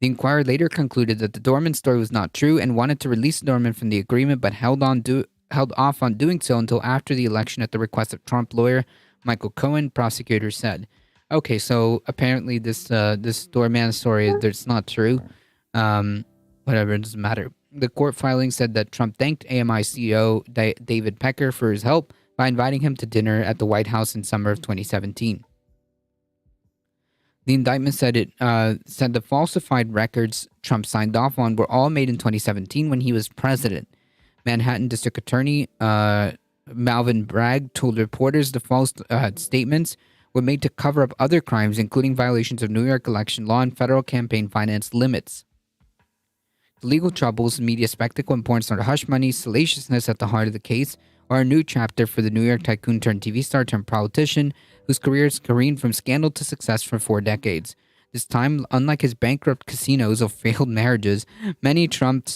The Enquirer later concluded that the Dorman story was not true and wanted to release Dorman from the agreement, but held off on doing so until after the election at the request of Trump lawyer Michael Cohen, prosecutor, said. Okay, so apparently this doorman story, that's not true. Whatever, it doesn't matter. The court filing said that Trump thanked AMI CEO David Pecker for his help by inviting him to dinner at the White House in summer of 2017. The indictment said said the falsified records Trump signed off on were all made in 2017 when he was president. Manhattan District Attorney Melvin Bragg told reporters the false statements were made to cover up other crimes, including violations of New York election law and federal campaign finance limits. The legal troubles, media spectacle, and porn star hush money, salaciousness at the heart of the case are a new chapter for the New York tycoon turned TV star turned politician whose career has careened from scandal to success for 4 decades. This time, unlike his bankrupt casinos or failed marriages, many Trump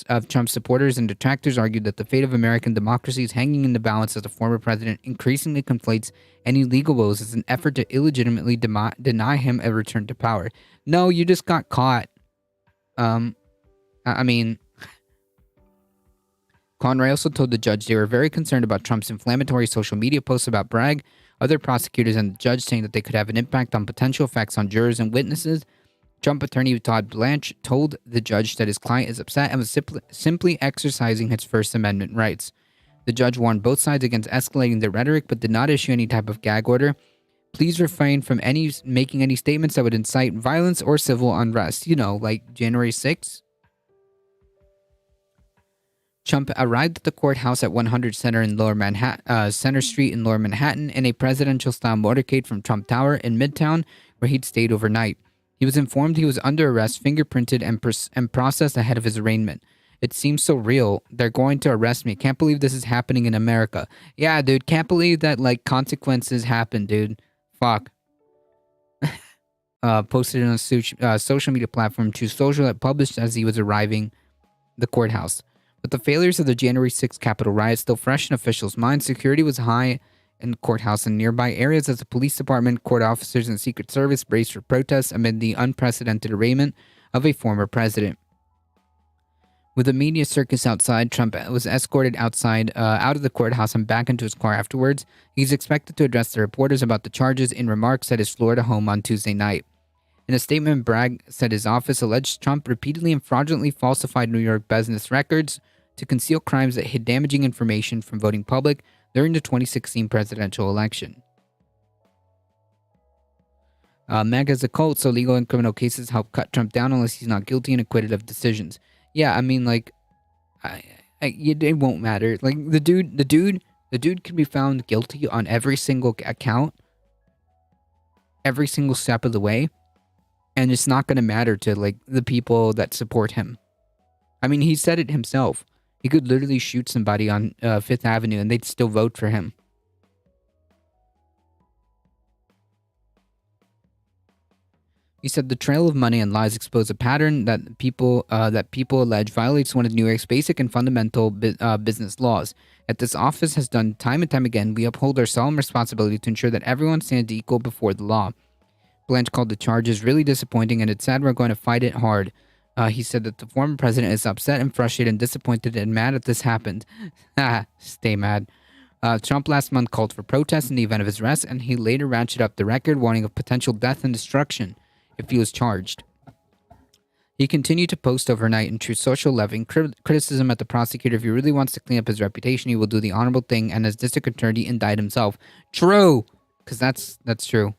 supporters and detractors argued that the fate of American democracy is hanging in the balance as the former president increasingly conflates any legal woes as an effort to illegitimately deny him a return to power. No, you just got caught. I mean, Conroy also told the judge they were very concerned about Trump's inflammatory social media posts about Bragg, other prosecutors, and the judge saying that they could have an impact on potential effects on jurors and witnesses. Trump attorney Todd Blanche told the judge that his client is upset and was simply exercising his First Amendment rights. The judge warned both sides against escalating their rhetoric but did not issue any type of gag order. Please refrain from making any statements that would incite violence or civil unrest. You know, like January 6th. Trump arrived at the courthouse at 100 Center Street in Lower Manhattan in a presidential-style motorcade from Trump Tower in Midtown, where he'd stayed overnight. He was informed he was under arrest, fingerprinted, and processed ahead of his arraignment. It seems so real. They're going to arrest me. Can't believe this is happening in America. Yeah, dude. Can't believe that, like, consequences happen, dude. Fuck. Posted on a social media platform, Truth Social, that published as he was arriving the courthouse. With the failures of the January 6th Capitol riot still fresh in officials' minds, security was high in the courthouse and nearby areas as the police department, court officers, and Secret Service braced for protests amid the unprecedented arraignment of a former president. With a media circus outside, Trump was escorted out of the courthouse and back into his car afterwards. He's expected to address the reporters about the charges in remarks at his Florida home on Tuesday night. In a statement, Bragg said his office alleged Trump repeatedly and fraudulently falsified New York business records to conceal crimes that hid damaging information from voting public during the 2016 presidential election. MAGA is a cult, so legal and criminal cases help cut Trump down unless he's not guilty and acquitted of decisions. Yeah, I mean, like, it won't matter. Like, the dude can be found guilty on every single account, every single step of the way, and it's not going to matter to, like, the people that support him. I mean, he said it himself. He could literally shoot somebody on Fifth Avenue and they'd still vote for him. He said the trail of money and lies expose a pattern that people allege violates one of New York's basic and fundamental business laws. As this office has done time and time again, we uphold our solemn responsibility to ensure that everyone stands equal before the law. Blanche called the charges really disappointing, and it's sad we're going to fight it hard. He said that the former president is upset and frustrated and disappointed and mad that this happened. Stay mad. Trump last month called for protests in the event of his arrest, and he later ratcheted up the record, warning of potential death and destruction if he was charged. He continued to post overnight in Truth Social, levying criticism at the prosecutor. If he really wants to clean up his reputation, he will do the honorable thing and as district attorney indict himself. True! Because that's true.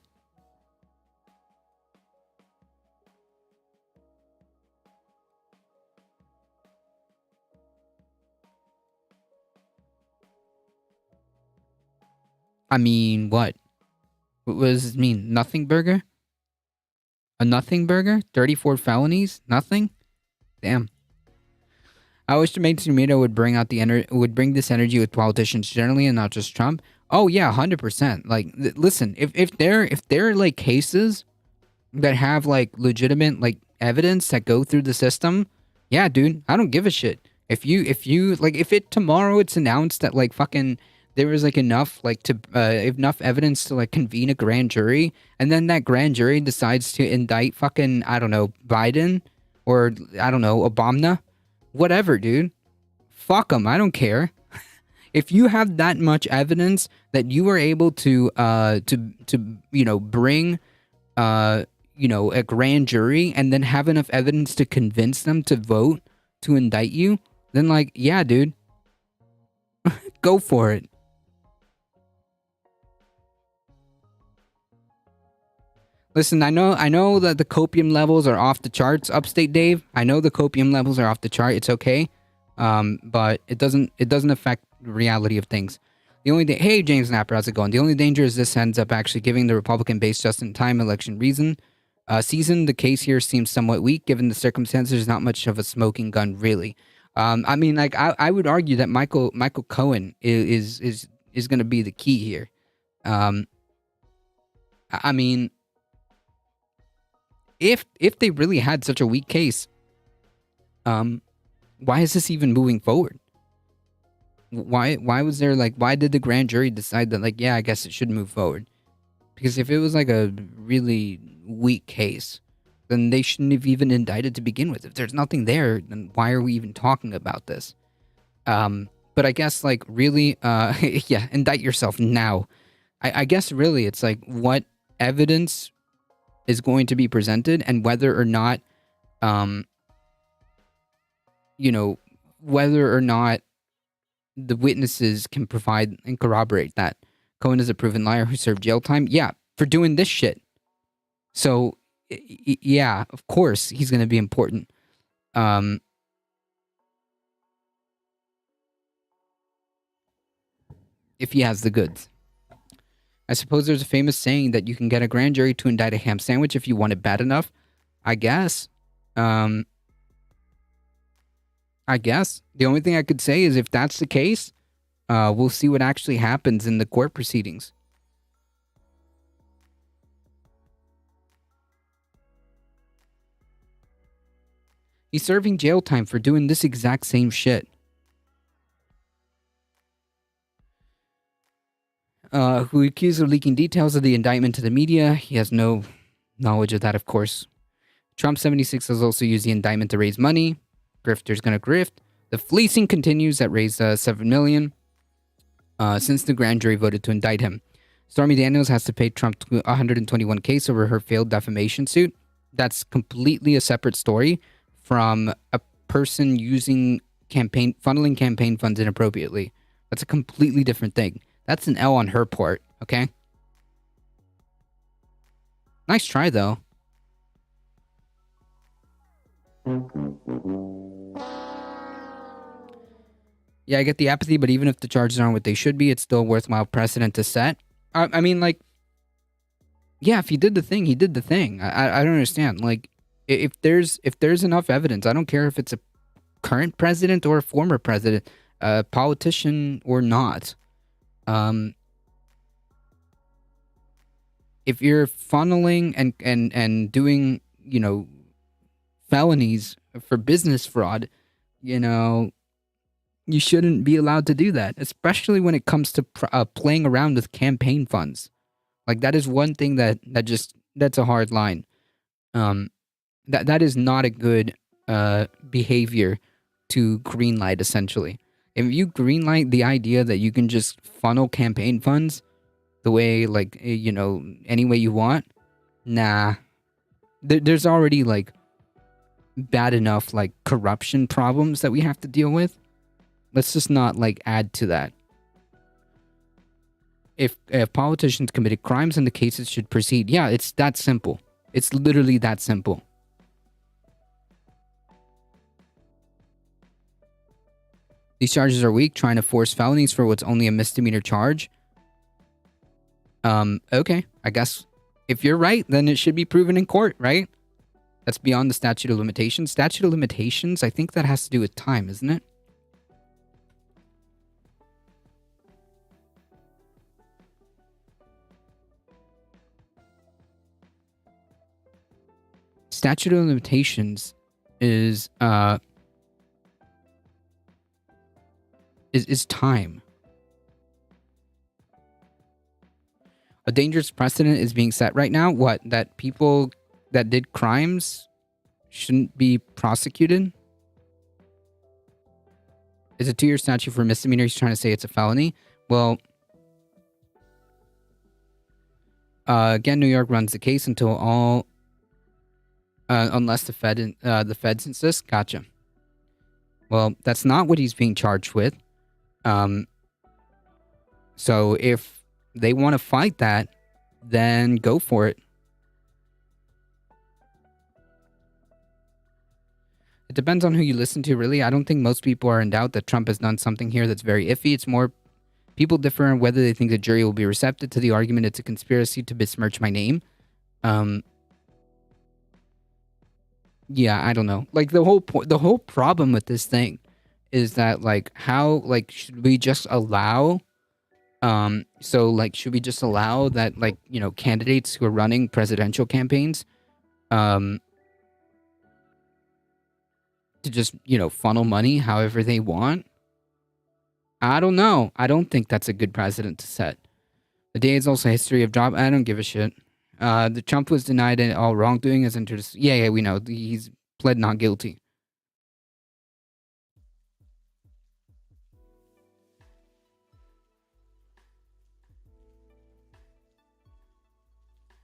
I mean, what? What does this mean? Nothing burger? A nothing burger? 34 felonies? Nothing? Damn. I wish the mainstream media would bring this energy with politicians generally and not just Trump. Oh yeah, 100%. Like, listen, if there are like cases that have like legitimate like evidence that go through the system, yeah, dude, I don't give a shit. If tomorrow it's announced that like fucking there was like enough evidence to like convene a grand jury, and then that grand jury decides to indict fucking, I don't know, Biden or I don't know, Obama, whatever, dude. Fuck them. I don't care. If you have that much evidence that you were able to bring a grand jury and then have enough evidence to convince them to vote to indict you, then like, yeah, dude, go for it. Listen, I know that the copium levels are off the charts, Upstate Dave. I know the copium levels are off the chart. It's okay, but it doesn't affect the reality of things. The only hey, James Napper, how's it going? The only danger is this ends up actually giving the Republican base just-in-time election season. The case here seems somewhat weak given the circumstances. There's not much of a smoking gun, really. I mean, like I would argue that Michael Cohen is going to be the key here. I mean, if they really had such a weak case, why is this even moving forward? Why was there why did the grand jury decide that yeah, I guess it should move forward? Because if it was like a really weak case, then they shouldn't have even indicted to begin with. If there's nothing there, then why are we even talking about this? But I guess really, yeah, indict yourself now. I guess really it's what evidence is going to be presented and whether or not, whether or not the witnesses can provide and corroborate that Cohen is a proven liar who served jail time. Yeah, for doing this shit. So, yeah, of course he's going to be important. If he has the goods. I suppose there's a famous saying that you can get a grand jury to indict a ham sandwich if you want it bad enough. I guess. I guess. The only thing I could say is if that's the case, we'll see what actually happens in the court proceedings. He's serving jail time for doing this exact same shit. Who accused of leaking details of the indictment to the media. He has no knowledge of that, of course. Trump 76 has also used the indictment to raise money. Grifter's gonna grift. The fleecing continues that raised $7 million since the grand jury voted to indict him. Stormy Daniels has to pay Trump a $121,000 case over her failed defamation suit. That's completely a separate story from a person funneling campaign funds inappropriately. That's a completely different thing. That's an L on her part, okay? Nice try, though. Yeah, I get the apathy, but even if the charges aren't what they should be, it's still a worthwhile precedent to set. I mean, yeah, if he did the thing, he did the thing. I don't understand. If there's enough evidence, I don't care if it's a current president or a former president, a politician or not. If you're funneling and doing, felonies for business fraud, you shouldn't be allowed to do that, especially when it comes to playing around with campaign funds. That is one thing that's a hard line. That is not a good behavior to greenlight, essentially. If you greenlight the idea that you can just funnel campaign funds the way, any way you want, nah. There's already, bad enough, corruption problems that we have to deal with. Let's just not, add to that. If politicians committed crimes, then the cases should proceed. Yeah, it's that simple. It's literally that simple. These charges are weak, trying to force felonies for what's only a misdemeanor charge. Okay, I guess if you're right, then it should be proven in court, right? That's beyond the statute of limitations. Statute of limitations, I think that has to do with time, isn't it? Statute of limitations is time. A dangerous precedent is being set right now. What? That people that did crimes shouldn't be prosecuted? It's a 2-year statute for misdemeanor. He's trying to say it's a felony. Well, again, New York runs the case until all, unless the feds insist. Gotcha. Well, that's not what he's being charged with. So if they want to fight that, then go for it. It depends on who you listen to, really. I don't think most people are in doubt that Trump has done something here that's very iffy. It's more people differ on whether they think the jury will be receptive to the argument it's a conspiracy to besmirch my name. Yeah, I don't know. Like, the whole problem with this thing is that, like, how, like, should we just allow, should we just allow that, like, you know, candidates who are running presidential campaigns, to just, you know, funnel money however they want? I don't know. I don't think that's a good precedent to set. The day is also a history of job. I don't give a shit. The Trump was denied all wrongdoing as entered. Yeah, we know. He's pled not guilty.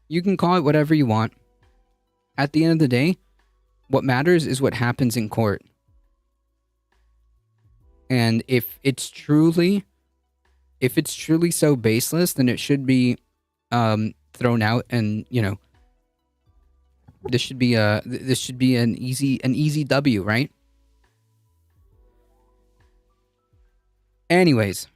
You can call it whatever you want. At the end of the day, what matters is what happens in court. And if it's truly so baseless, then it should be thrown out, and, you know, this should be an easy W, right? Anyways,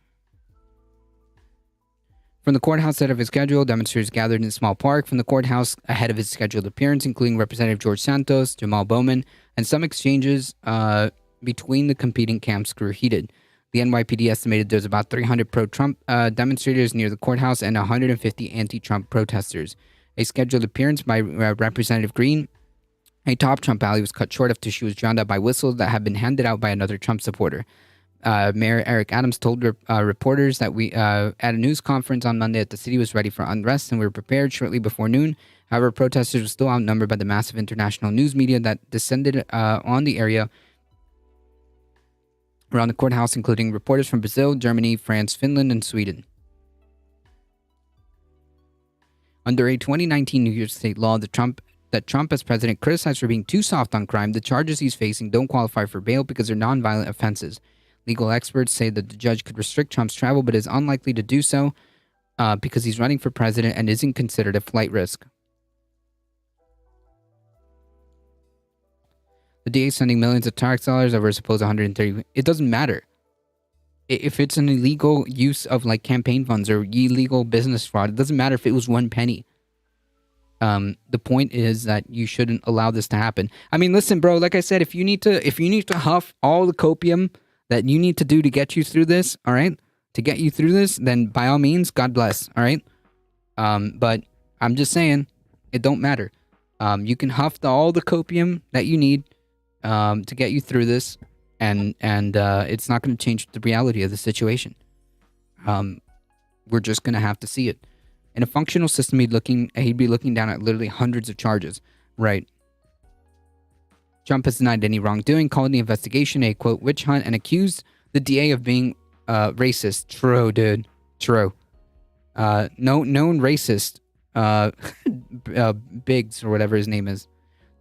from the courthouse ahead of his schedule, demonstrators gathered in a small park from the courthouse ahead of his scheduled appearance, including Representative George Santos, Jamal Bowman, and some exchanges between the competing camps grew heated. The NYPD estimated there's about 300 pro-Trump demonstrators near the courthouse and 150 anti-Trump protesters. A scheduled appearance by Representative Green, a top Trump ally, was cut short after she was drowned out by whistles that had been handed out by another Trump supporter. Mayor Eric Adams told reporters that at a news conference on Monday that the city was ready for unrest and we were prepared shortly before noon. However, protesters were still outnumbered by the massive international news media that descended on the area around the courthouse, including reporters from Brazil, Germany, France, Finland, and Sweden. Under a 2019 New York State law that Trump as president criticized for being too soft on crime, the charges he's facing don't qualify for bail because they're nonviolent offenses. Legal experts say that the judge could restrict Trump's travel, but is unlikely to do so because he's running for president and isn't considered a flight risk. The DA is sending millions of tax dollars over a supposed 130. It doesn't matter. If it's an illegal use of, like, campaign funds or illegal business fraud, it doesn't matter if it was 1 penny. The point is that you shouldn't allow this to happen. I mean, listen, bro, like I said, if you need to huff all the copium that you need to do to get you through this, all right? To get you through this, then by all means, God bless, all right? But I'm just saying, it don't matter. You can huff all the copium that you need to get you through this, and it's not going to change the reality of the situation. We're just going to have to see it. In a functional system, he'd be looking down at literally hundreds of charges, right? Trump has denied any wrongdoing, called the investigation a, quote, witch hunt, and accused the DA of being racist. True, dude. True. Known racist, Biggs, or whatever his name is.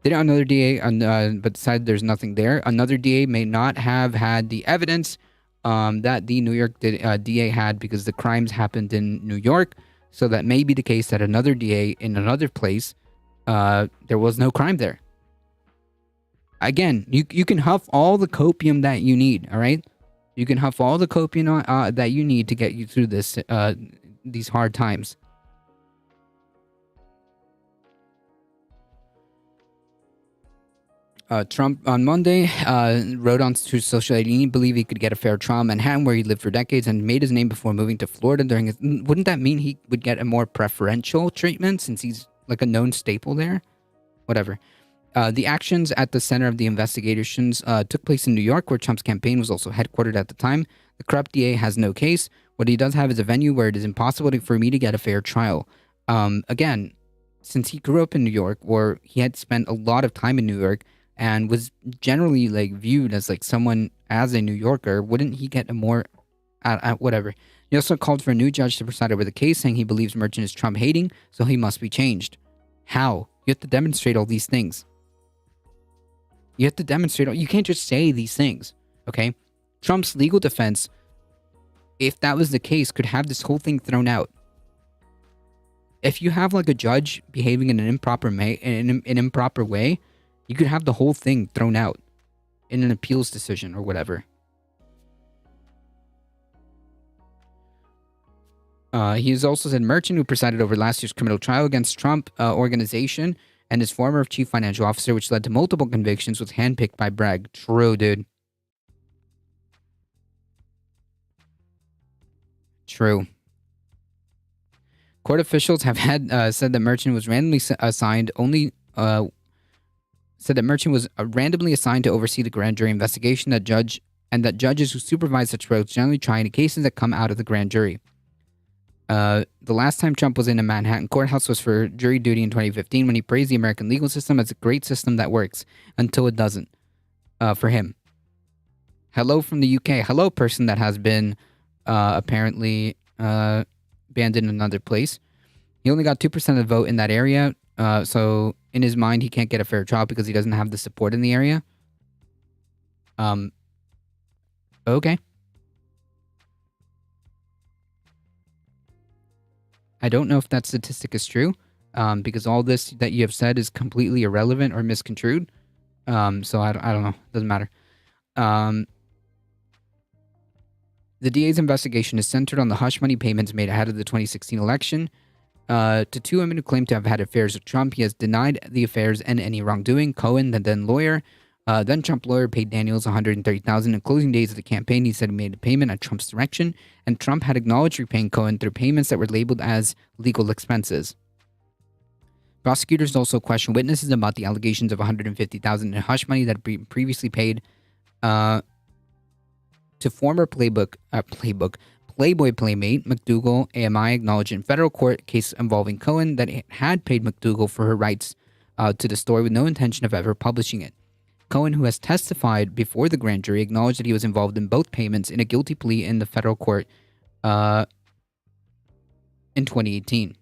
Did another DA, but decided there's nothing there. Another DA may not have had the evidence that the New York DA had because the crimes happened in New York. So that may be the case that another DA in another place, there was no crime there. Again, you can huff all the copium that you need, all right? You can huff all the copium that you need to get you through these hard times. Trump on Monday wrote on to social media he believed he could get a fair trial in Manhattan, where he lived for decades, and made his name before moving to Florida. Wouldn't that mean he would get a more preferential treatment since he's like a known staple there? Whatever. The actions at the center of the investigations took place in New York, where Trump's campaign was also headquartered at the time. The corrupt DA has no case. What he does have is a venue where it is impossible for me to get a fair trial. Again, since he grew up in New York, or he had spent a lot of time in New York, and was generally like viewed as like someone as a New Yorker, wouldn't he get a more whatever? He also called for a new judge to preside over the case, saying he believes Merchant is Trump hating, so he must be changed. How? You have to demonstrate all these things. You have to demonstrate. You can't just say these things, okay? Trump's legal defense, if that was the case, could have this whole thing thrown out. If you have like a judge behaving in an improper way, you could have the whole thing thrown out in an appeals decision or whatever. He has also said Merchant, who presided over last year's criminal trial against Trump organization and his former chief financial officer, which led to multiple convictions, was handpicked by Bragg. True, dude. True. Court officials have said that Merchant was randomly assigned randomly assigned to oversee the grand jury investigation, that judges who supervise such roles generally try any cases that come out of the grand jury. The last time Trump was in a Manhattan courthouse was for jury duty in 2015, when he praised the American legal system as a great system that works until it doesn't. For him. Hello from the UK. Hello, person that has been apparently banned in another place. He only got 2% of the vote in that area, so in his mind he can't get a fair trial because he doesn't have the support in the area. Okay. I don't know if that statistic is true, because all this that you have said is completely irrelevant or misconstrued. So I don't know. Doesn't matter. The DA's investigation is centered on the hush money payments made ahead of the 2016 election to two women who claim to have had affairs with Trump. He has denied the affairs and any wrongdoing. Cohen, the then lawyer, then Trump lawyer, paid Daniels $130,000 in closing days of the campaign. He said he made a payment at Trump's direction, and Trump had acknowledged repaying Cohen through payments that were labeled as legal expenses. Prosecutors also questioned witnesses about the allegations of $150,000 in hush money that had been previously paid to former Playboy playmate McDougal. AMI acknowledged in federal court case involving Cohen that it had paid McDougal for her rights to the story with no intention of ever publishing it. Cohen, who has testified before the grand jury, acknowledged that he was involved in both payments in a guilty plea in the federal court in 2018.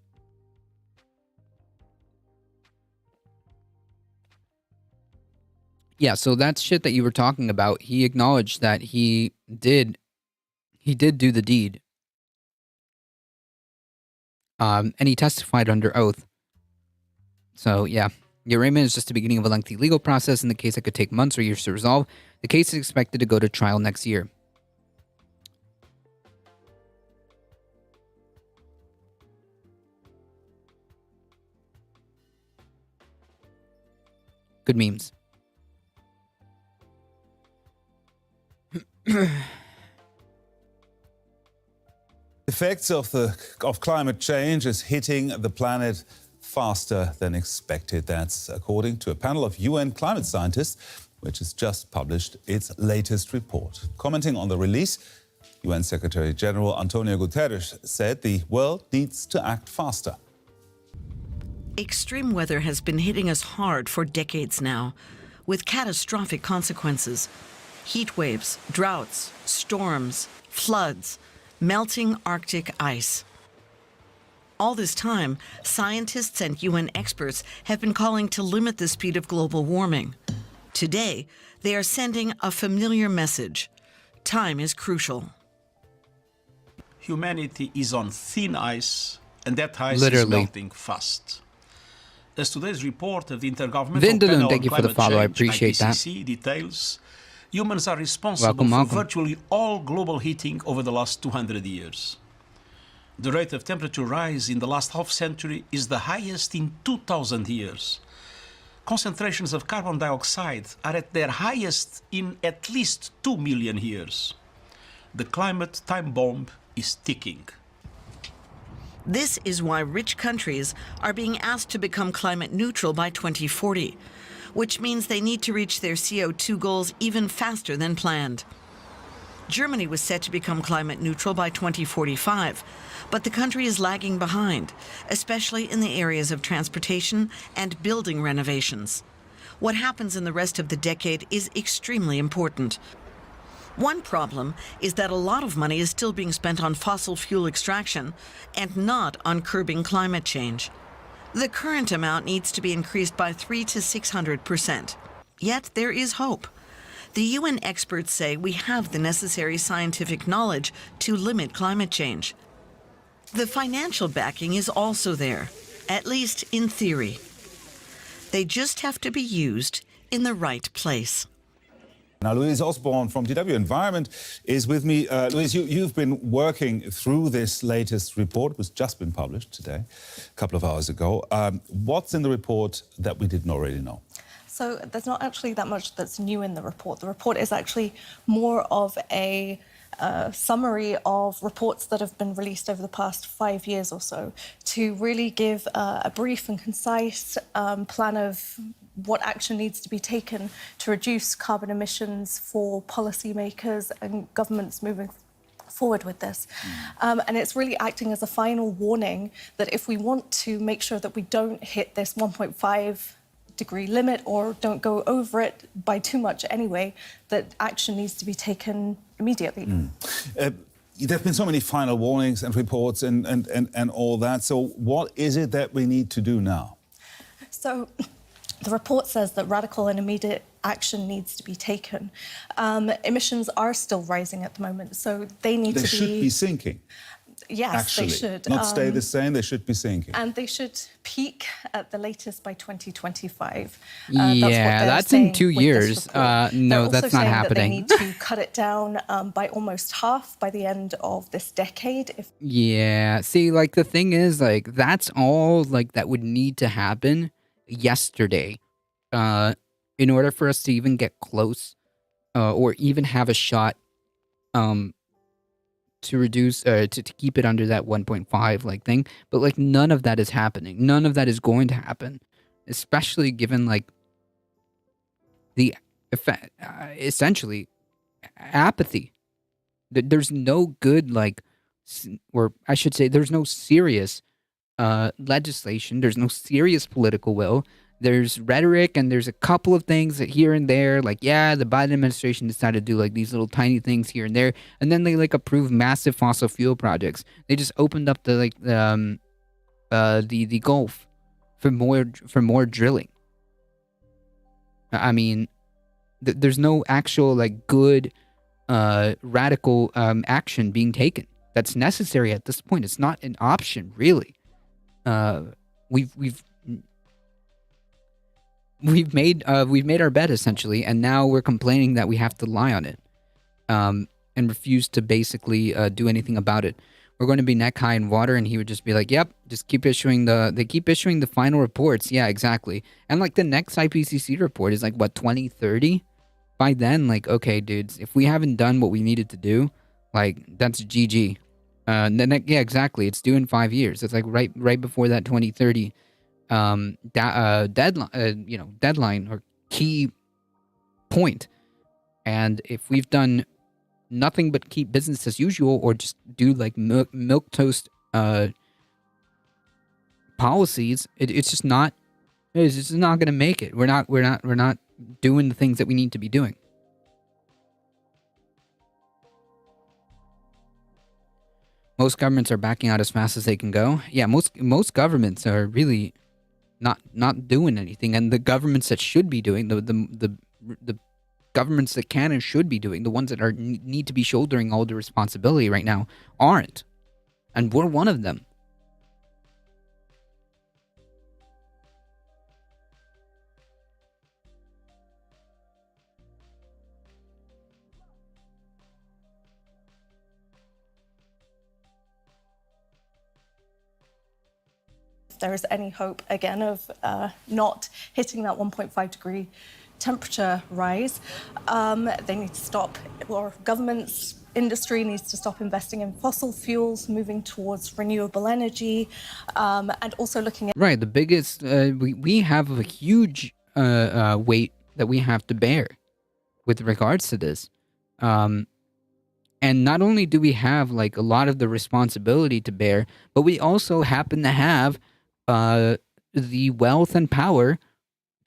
Yeah, so that shit that you were talking about, he acknowledged that he did do the deed. And he testified under oath. So, yeah. The arraignment is just the beginning of a lengthy legal process in the case that could take months or years to resolve. The case is expected to go to trial next year. Good memes. Effects of climate change is hitting the planet faster than expected. That's according to a panel of UN climate scientists, which has just published its latest report. Commenting on the release, UN Secretary General Antonio Guterres said the world needs to act faster. Extreme weather has been hitting us hard for decades now, with catastrophic consequences. Heat waves, droughts, storms, floods, melting Arctic ice. All this time, scientists and UN experts have been calling to limit the speed of global warming. Today, they are sending a familiar message. Time is crucial. Humanity is on thin ice, and that ice Literally. is melting fast. As today's report of the Intergovernmental Vindaloo, Panel thank on you for the Climate follow. I Change, appreciate that. IPCC, details, humans are responsible Welcome. for virtually all global heating over the last 200 years. The rate of temperature rise in the last half century is the highest in 2,000 years. Concentrations of carbon dioxide are at their highest in at least 2 million years. The climate time bomb is ticking. This is why rich countries are being asked to become climate neutral by 2040, which means they need to reach their CO2 goals even faster than planned. Germany was set to become climate neutral by 2045, but the country is lagging behind, especially in the areas of transportation and building renovations. what happens in the rest of the decade is extremely important. One problem is that a lot of money is still being spent on fossil fuel extraction and not on curbing climate change. The current amount needs to be increased by 300 to 600%. Yet there is hope. The UN experts say we have the necessary scientific knowledge to limit climate change. The financial backing is also there, at least in theory. They just have to be used in the right place. Now, Louise Osborne from DW Environment is with me. Louise, you've been working through this latest report. It was just been published today, a couple of hours ago. What's in the report that we didn't already know? So there's not actually that much that's new in the report. The report is actually more of a summary of reports that have been released over the past 5 years or so to really give a brief and concise plan of what action needs to be taken to reduce carbon emissions for policymakers and governments moving forward with this. And it's really acting as a final warning that if we want to make sure that we don't hit this 1.5-degree limit or don't go over it by too much anyway, that action needs to be taken immediately. There have been so many final warnings and reports and all that. So what is it that we need to do now? So the report says that radical and immediate action needs to be taken. Emissions are still rising at the moment, so they need to be... They should be sinking. Yes, Actually, they should. Not stay the same, they should be sinking. And they should peak at the latest by 2025. That's in 2 years. No, that's not happening. They need to cut it down by almost half by the end of this decade. Yeah, see, like, the thing is, like, that's all, like, that would need to happen yesterday in order for us to even get close or even have a shot to reduce to keep it under that 1.5 like thing. But like none of that is happening. None of that is going to happen, especially given like the essentially apathy. There's no good like, or I should say there's no serious legislation. There's no serious political will. There's rhetoric and there's a couple of things that here and there, like, yeah, the Biden administration decided to do like these little tiny things here and there. And then they like approve massive fossil fuel projects. They just opened up the like the Gulf for more drilling. I mean, there's no actual like good radical action being taken that's necessary at this point. It's not an option, really. We've made our bed essentially, and now we're complaining that we have to lie on it, and refuse to basically do anything about it. We're going to be neck high in water, and he would just be like, "Yep, just keep issuing they keep issuing the final reports." Yeah, exactly. And like the next IPCC report is like what 2030. By then, like, okay, dudes, if we haven't done what we needed to do, like that's GG. Yeah, exactly. It's due in 5 years. It's like right before that 2030. Deadline or key point. And if we've done nothing but keep business as usual or just do like milk toast policies, it's just not going to make it. We're not doing the things that we need to be doing. Most governments are backing out as fast as they can go. Yeah, most governments are really not doing anything, and the governments that should be doing, the governments that can and should be doing, the ones that need to be shouldering all the responsibility right now, aren't, and we're one of them. There is any hope, again, of not hitting that 1.5 degree temperature rise, they need to stop, or governments, industry needs to stop investing in fossil fuels, moving towards renewable energy, and also looking at... Right, the biggest, we have a huge weight that we have to bear with regards to this. And not only do we have like a lot of the responsibility to bear, but we also happen to have the wealth and power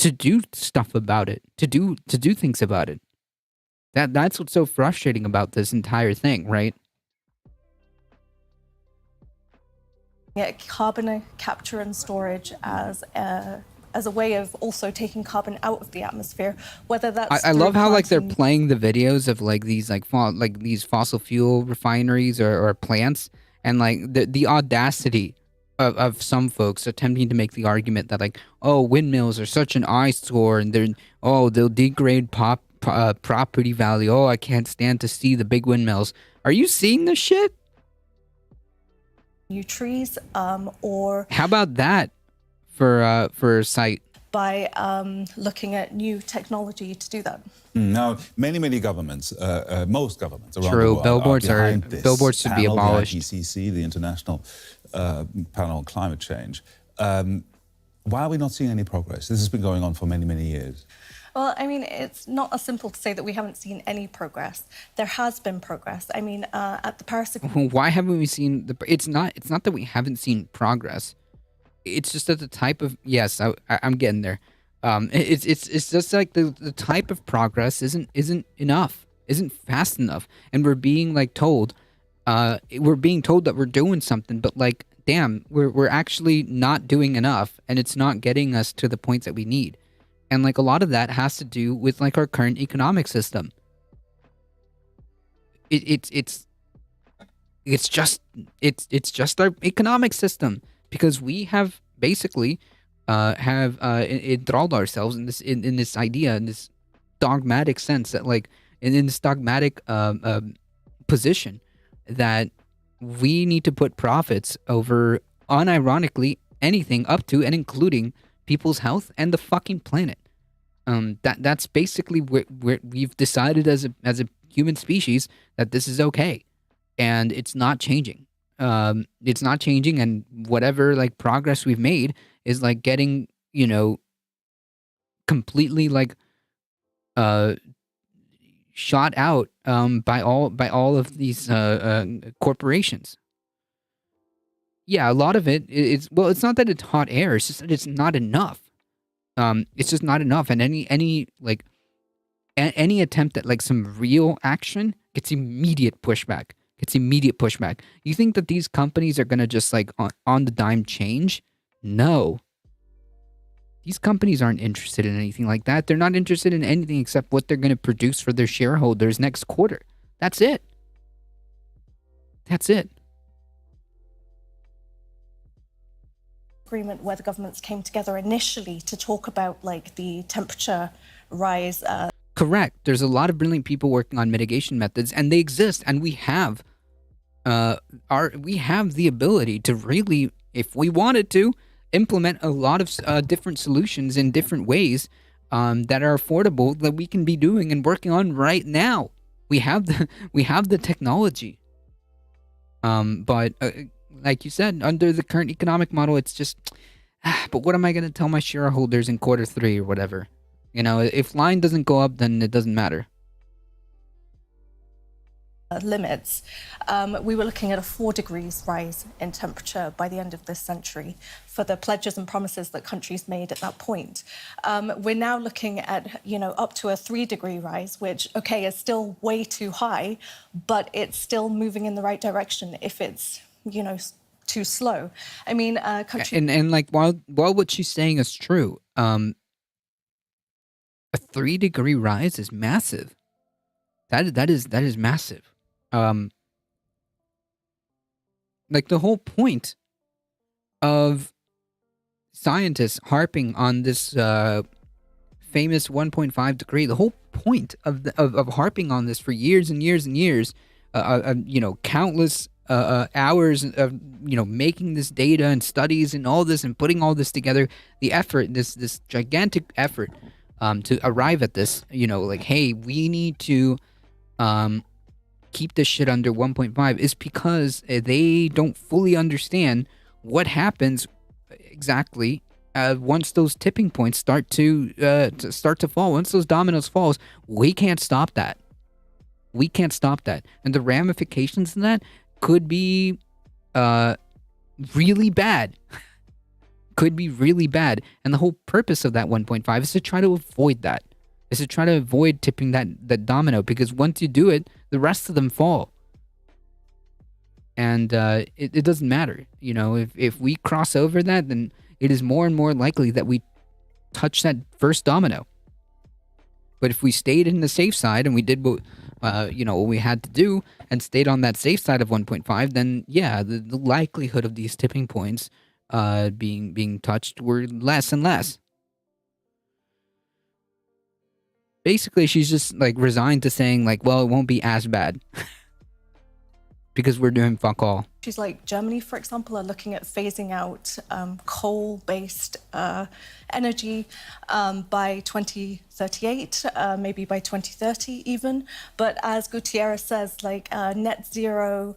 to do stuff about it, to do things about it. That's what's so frustrating about this entire thing, right? Yeah, carbon capture and storage as a way of also taking carbon out of the atmosphere, whether that's I love how like they're planting- playing the videos of like these these fossil fuel refineries or plants, and like the audacity of some folks attempting to make the argument that like, oh, windmills are such an eyesore and they'll degrade property value. Oh, I can't stand to see the big windmills. Are you seeing this shit? new trees, or How about that for a site? by looking at new technology to do that. Now, many governments, most governments around True. the world Billboards are are- behind this billboards should be panel, abolished. The IPCC, the International Panel on Climate Change. Why are we not seeing any progress? This has been going on for many years. Well, I mean, it's not as simple to say that we haven't seen any progress. There has been progress. I mean, at the Paris Agreement, Why haven't we seen the? It's not that we haven't seen progress. It's just that the type of I'm getting there. It's just like the type of progress isn't enough, isn't fast enough, and we're being like told, that we're doing something, but like, damn, we're actually not doing enough, and it's not getting us to the points that we need, and like a lot of that has to do with like our current economic system. It's just our economic system, because we have basically enthralled ourselves in this idea, in this dogmatic sense, that like in this dogmatic position that we need to put profits over, unironically, anything up to and including people's health and the fucking planet. That's basically where we've decided as a human species that this is okay, and it's not changing. It's not changing, and whatever like progress we've made is like getting, completely like shot out by all of these corporations. Yeah, a lot of it's not that it's hot air, it's just that it's not enough. It's just not enough, and any attempt at like some real action gets immediate pushback. You think that these companies are gonna just like on the dime change? No. These companies aren't interested in anything like that. They're not interested in anything except what they're gonna produce for their shareholders next quarter. That's it. agreement where the governments came together initially to talk about like the temperature rise. Correct. There's a lot of brilliant people working on mitigation methods, and they exist, and we have the ability to really, if we wanted to, implement a lot of different solutions in different ways that are affordable, that we can be doing and working on right now. We have the technology. But like you said, under the current economic model, it's just, but what am I going to tell my shareholders in quarter 3 or whatever? If line doesn't go up, then it doesn't matter. Limits. We were looking at a 4 degrees rise in temperature by the end of this century for the pledges and promises that countries made at that point. We're now looking at, up to a 3-degree rise, which, okay, is still way too high, but it's still moving in the right direction if it's, too slow. I mean, and like while what she's saying is true, a 3-degree rise is massive. That is massive. Like the whole point of scientists harping on this famous 1.5 degree, the whole point of harping on this for years and years and years, countless hours of making this data and studies and all this and putting all this together, the effort, this gigantic effort to arrive at this, like, hey, we need to keep this shit under 1.5, is because they don't fully understand what happens exactly once those tipping points start to fall. Once those dominoes falls, we can't stop that. And the ramifications of that could be really bad. could be really bad. And the whole purpose of that 1.5 is to try to avoid that. Is to try to avoid tipping that domino, because once you do it, the rest of them fall. And it doesn't matter. You know, if we cross over that, then it is more and more likely that we touch that first domino. But if we stayed in the safe side and we did what we had to do and stayed on that safe side of 1.5, then yeah, the likelihood of these tipping points being touched were less and less. Basically, she's just like resigned to saying like, well, it won't be as bad because we're doing fuck all. Countries like Germany, for example, are looking at phasing out coal-based energy by 2038, maybe by 2030 even. But as Gutierrez says, like net zero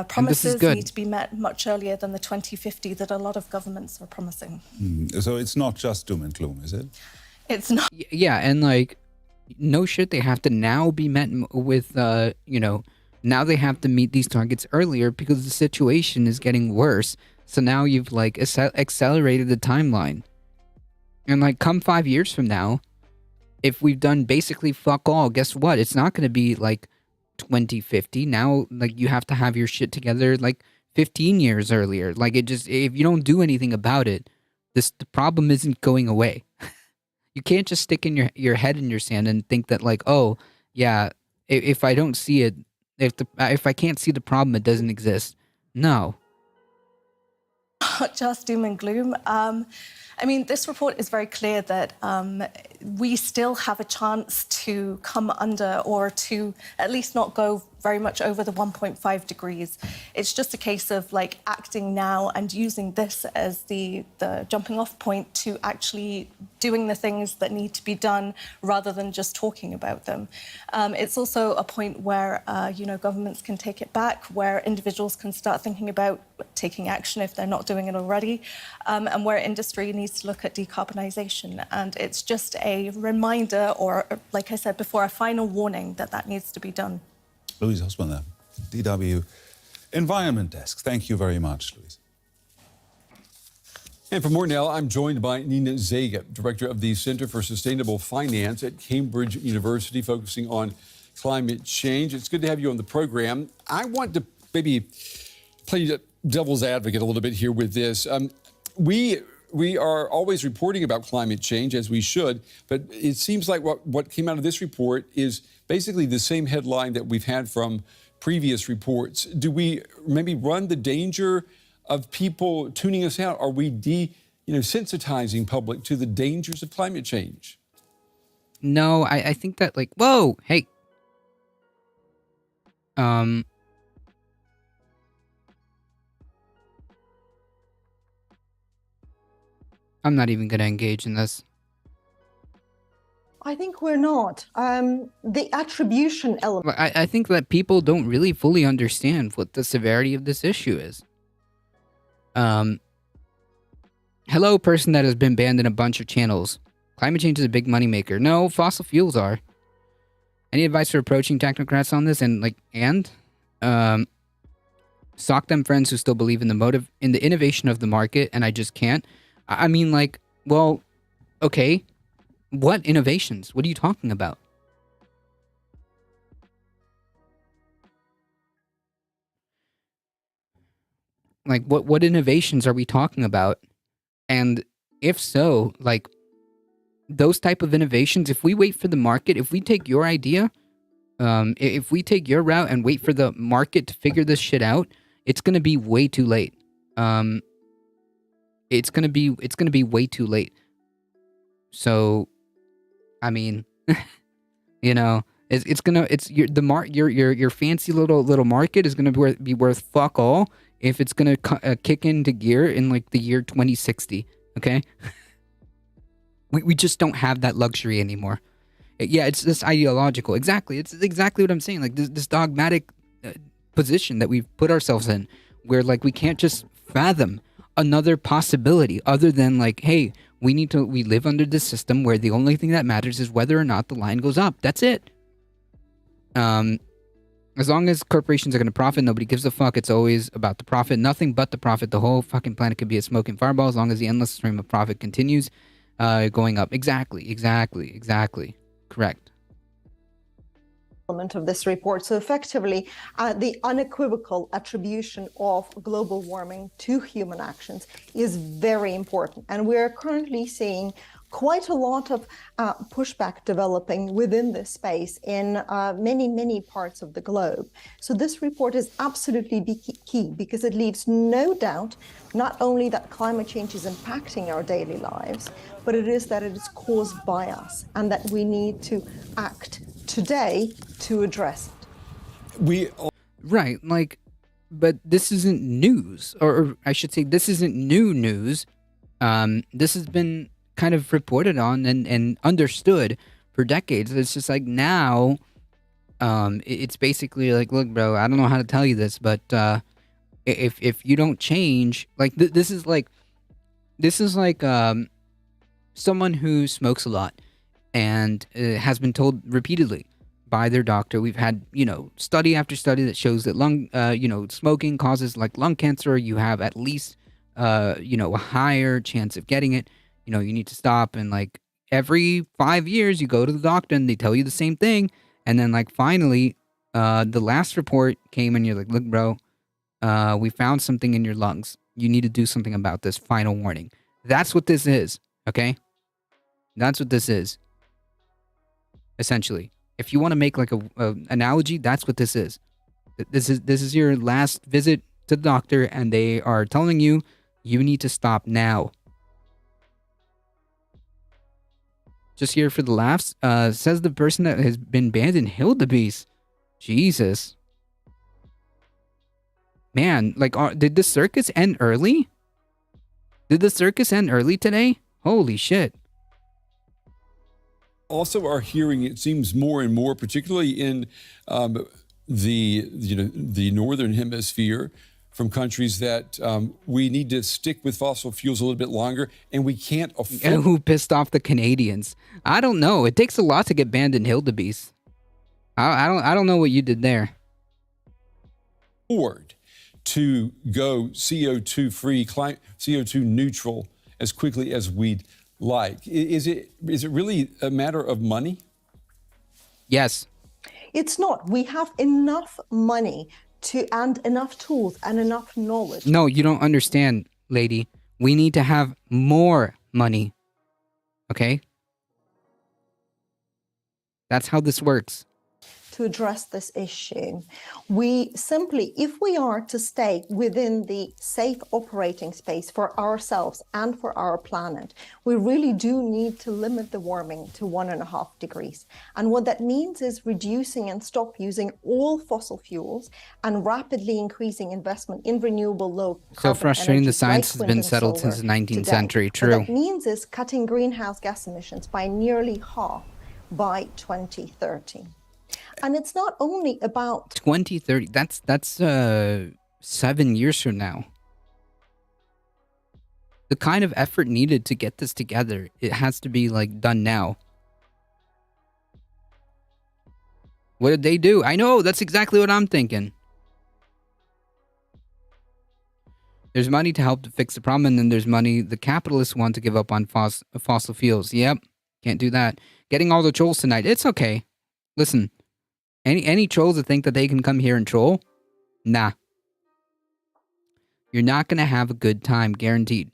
promises need to be met much earlier than the 2050 that a lot of governments are promising. So it's not just doom and gloom, is it? It's not. Yeah, and like, no shit, they have to now be met with, now they have to meet these targets earlier because the situation is getting worse. So now you've like accelerated the timeline. And like, come 5 years from now, if we've done basically fuck all, guess what? It's not going to be like 2050. Now, like, you have to have your shit together like 15 years earlier. Like, it just, if you don't do anything about it, the problem isn't going away. You can't just stick in your head in your sand and think that like, oh yeah, if I don't see it, if I can't see the problem, it doesn't exist. No. Not just doom and gloom. I mean, this report is very clear that we still have a chance to come under, or to at least not go very much over the 1.5 degrees. It's just a case of like acting now and using this as the jumping off point to actually doing the things that need to be done rather than just talking about them. It's also a point where, governments can take it back, where individuals can start thinking about taking action if they're not doing it already, and where industry needs to look at decarbonisation. And it's just a reminder, or like I said before, a final warning that needs to be done. Louise Hosman there, DW Environment Desk. Thank you very much, Louise. And for more now, I'm joined by Nina Zega, Director of the Center for Sustainable Finance at Cambridge University, focusing on climate change. It's good to have you on the program. I want to maybe play devil's advocate a little bit here with this. We are always reporting about climate change, as we should, but it seems like what came out of this report is basically the same headline that we've had from previous reports. Do we maybe run the danger of people tuning us out? Are we sensitizing public to the dangers of climate change? No, I think that like, whoa, hey. I'm not even going to engage in this. I think we're not. The attribution element. I think that people don't really fully understand what the severity of this issue is. Hello, person that has been banned in a bunch of channels. Climate change is a big moneymaker. No, fossil fuels are. Any advice for approaching technocrats on this? Sock them friends who still believe in the innovation of the market, and I just can't. I mean, like, well, okay. What innovations? What are you talking about? Like, what innovations are we talking about? And if so, like, those type of innovations, if we wait for the market, if we take your idea, if we take your route and wait for the market to figure this shit out, it's going to be way too late. It's going to be way too late. So, I mean, your fancy little market is gonna be worth fuck all if it's gonna kick into gear in like the year 2060. Okay, we just don't have that luxury anymore. Yeah, it's this ideological. Exactly, it's exactly what I'm saying. Like this dogmatic position that we've put ourselves in, where like we can't just fathom another possibility other than like, hey, we live under this system where the only thing that matters is whether or not the line goes up. That's it. As long as corporations are going to profit, nobody gives a fuck. It's always about the profit. Nothing but the profit. The whole fucking planet could be a smoking fireball as long as the endless stream of profit continues going up. Exactly. Correct. Element of this report. So effectively, the unequivocal attribution of global warming to human actions is very important. And we're currently seeing quite a lot of pushback developing within this space in many parts of the globe. So this report is absolutely key because it leaves no doubt not only that climate change is impacting our daily lives, but it is that it is caused by us and that we need to act today to address it. Right, like, but this isn't news, or I should say this isn't new news. This has been kind of reported on and understood for decades. It's just like now, it's basically like, look, bro, I don't know how to tell you this, but if you don't change, like this is like someone who smokes a lot and has been told repeatedly by their doctor. We've had, study after study that shows that smoking causes like lung cancer. You have at least, a higher chance of getting it. You need to stop. And like every 5 years you go to the doctor and they tell you the same thing. And then like finally, the last report came and you're like, look, bro, we found something in your lungs. You need to do something about this. Final warning. That's what this is. Okay. That's what this is. Essentially, if you want to make like a analogy, that's what this is. This is your last visit to the doctor, and they are telling you you need to stop now. Just here for the laughs. Says the person that has been banned in Hildebeest. Jesus, man, like, did the circus end early? Did the circus end early today? Holy shit. Also are hearing, it seems more and more, particularly in the northern hemisphere, from countries that we need to stick with fossil fuels a little bit longer, and we can't afford. Who pissed off the Canadians? I don't know. It takes a lot to get banned in Hildebeest. I don't know what you did there. Afford to go CO2 free, CO2 neutral as quickly as we'd like. Is it really a matter of money? Yes. It's not. We have enough money and enough tools and enough knowledge. No, you don't understand, lady. We need to have more money. Okay? That's how this works. To address this issue, we simply, if we are to stay within the safe operating space for ourselves and for our planet, we really do need to limit the warming to 1.5 degrees. And what that means is reducing and stop using all fossil fuels and rapidly increasing investment in renewable low carbon So frustrating, energy the science like has wind been and settled solar since the 19th today. century. What True. that means is cutting greenhouse gas emissions by nearly half by 2030. And it's not only about 2030. That's 7 years from now. The kind of effort needed to get this together, it has to be like done now. What did they do? I know, that's exactly what I'm thinking. There's money to help to fix the problem, and then there's money the capitalists want to give up on fossil fuels. Yep, can't do that. Getting all the trolls tonight. It's okay. Listen, any trolls that think that they can come here and troll, nah. You're not going to have a good time, guaranteed.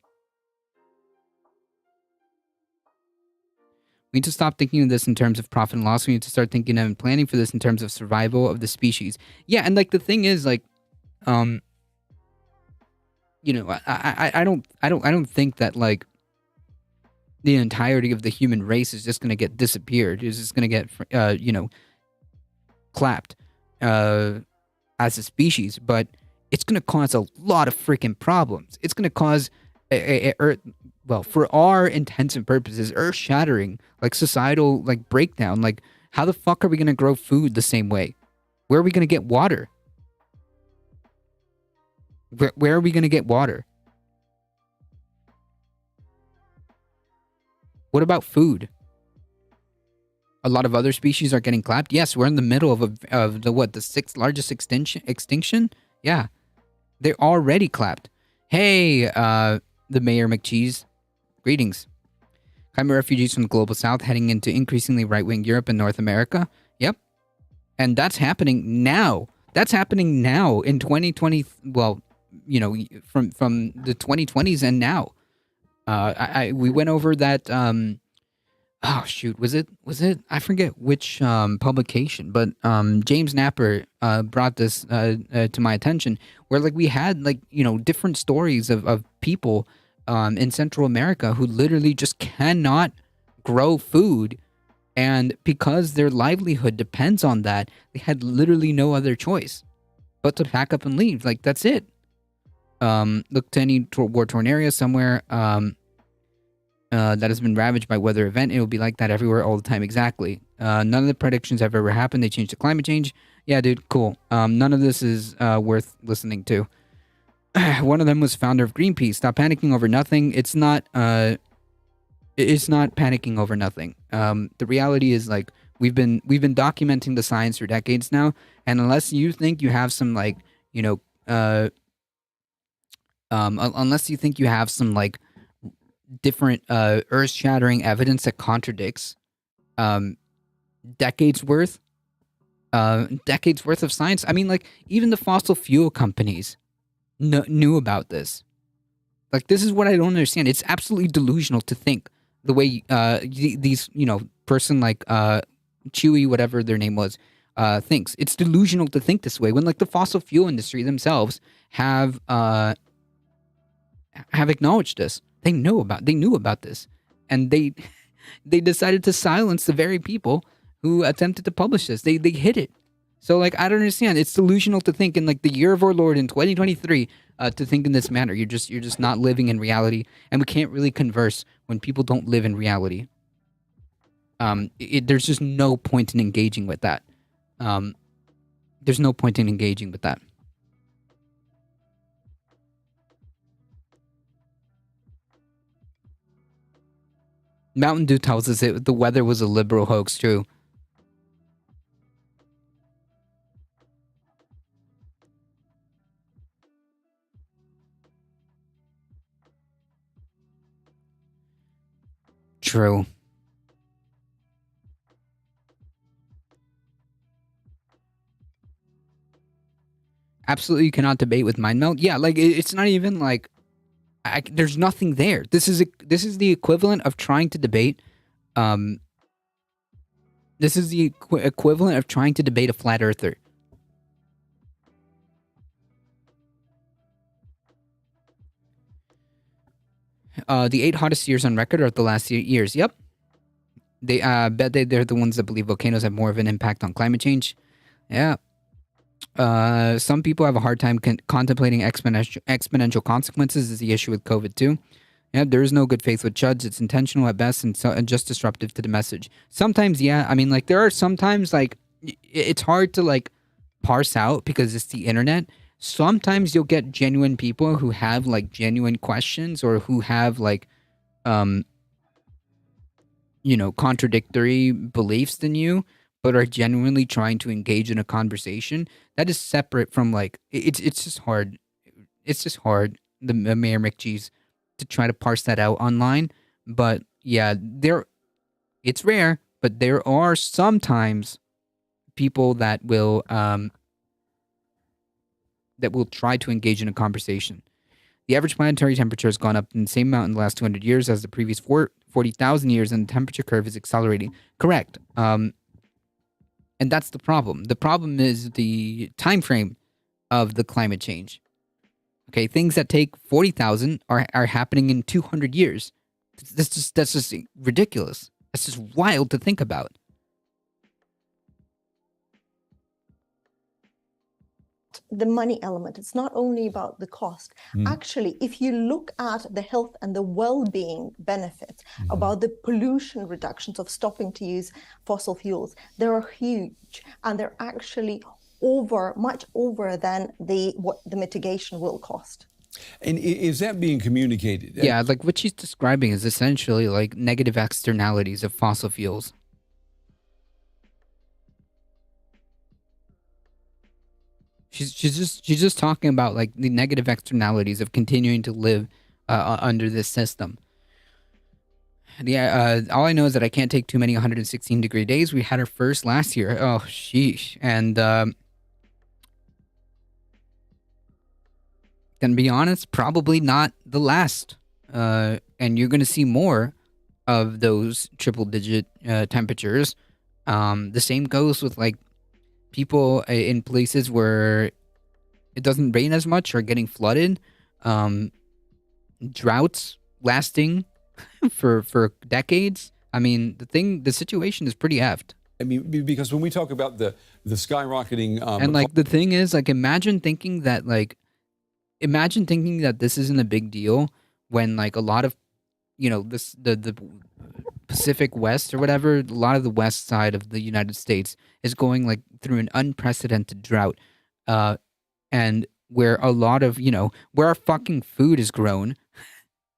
We need to stop thinking of this in terms of profit and loss. We need to start thinking and planning for this in terms of survival of the species. Yeah, and like the thing is, like, I don't think that like the entirety of the human race is just going to get disappeared. It's just going to get clapped as a species, but it's going to cause a lot of freaking problems. It's going to cause for our intents and purposes, earth-shattering, like societal like breakdown. Like, how the fuck are we going to grow food the same way? Where are we going to get water? Where are we going to get water? What about food? A lot of other species are getting clapped. Yes, we're in the middle of the sixth largest extinction. Yeah, they're already clapped. Hey, the Mayor McCheese, greetings. Climate refugees from the global south heading into increasingly right-wing Europe and North America. Yep, and that's happening now. That's happening now in 2020. Well, you know, from the 2020s and now. We went over that. Oh shoot, was it? I forget which publication, but James Napper brought this to my attention, where like we had like, you know, different stories of people in Central America who literally just cannot grow food, and because their livelihood depends on that, they had literally no other choice but to pack up and leave. Like that's it. Look to any war-torn area somewhere that has been ravaged by weather event. It will be like that everywhere all the time. Exactly. None of the predictions have ever happened. They changed to climate change. Yeah, dude, cool. None of this is worth listening to. One of them was founder of Greenpeace. Stop panicking over nothing. It's not panicking over nothing. The reality is like we've been documenting the science for decades now, and unless you think you have some like, you know, unless you think you have some like different earth-shattering evidence that contradicts decades worth of science. I mean, like even the fossil fuel companies knew about this. Like this is what I don't understand. It's absolutely delusional to think the way these, you know, person like Chewy, whatever their name was, thinks. It's delusional to think this way when like the fossil fuel industry themselves have acknowledged this. They knew about this, and they decided to silence the very people who attempted to publish this. They hid it. So like I don't understand. It's delusional to think in like the year of our Lord in 2023 to think in this manner. You're just not living in reality, and we can't really converse when people don't live in reality. There's just no point in engaging with that. There's no point in engaging with that. Mountain Dew tells us the weather was a liberal hoax, too. True. Absolutely, you cannot debate with mind melt. Yeah, like it's not even like there's nothing there. This is the equivalent of trying to debate. This is the equivalent of trying to debate a flat earther. The 8 hottest years on record are the last years. Yep. They bet they're the ones that believe volcanoes have more of an impact on climate change. Yeah. Some people have a hard time contemplating exponential consequences. Is the issue with COVID too? Yeah, there is no good faith with chuds. It's intentional at best and just disruptive to the message. Sometimes, yeah. I mean, like there are sometimes like it's hard to like parse out because it's the internet. Sometimes you'll get genuine people who have like genuine questions or who have like, you know, contradictory beliefs than you, but are genuinely trying to engage in a conversation. That is separate from like, it's just hard. It's just hard, the Mayor McCheese, to try to parse that out online. But yeah, it's rare, but there are sometimes people that will try to engage in a conversation. The average planetary temperature has gone up in the same amount in the last 200 years as the previous 40,000 years, and the temperature curve is accelerating. Correct. And that's the problem. The problem is the time frame of the climate change. Okay, things that take 40,000 are happening in 200 years. That's just ridiculous. That's just wild to think about. The money element. It's not only about the cost. Actually, if you look at the health and the well-being benefits about the pollution reductions of stopping to use fossil fuels, they are huge, and they're actually much over than what the mitigation will cost. And is that being communicated? Yeah, like what she's describing is essentially like negative externalities of fossil fuels. she's just talking about like the negative externalities of continuing to live under this system. Yeah, all I know is that I can't take too many 116-degree days. We had our first last year. Oh, sheesh. And gonna be honest, probably not the last. And you're gonna see more of those triple-digit temperatures. The same goes with like people in places where it doesn't rain as much or getting flooded. Droughts lasting for decades. I mean, the situation is pretty effed. I mean, because when we talk about the skyrocketing, and like the thing is, like, imagine thinking that this isn't a big deal when like a lot of, you know, the Pacific West or whatever, a lot of the west side of the United States is going like through an unprecedented drought, and where a lot of, you know, where our fucking food is grown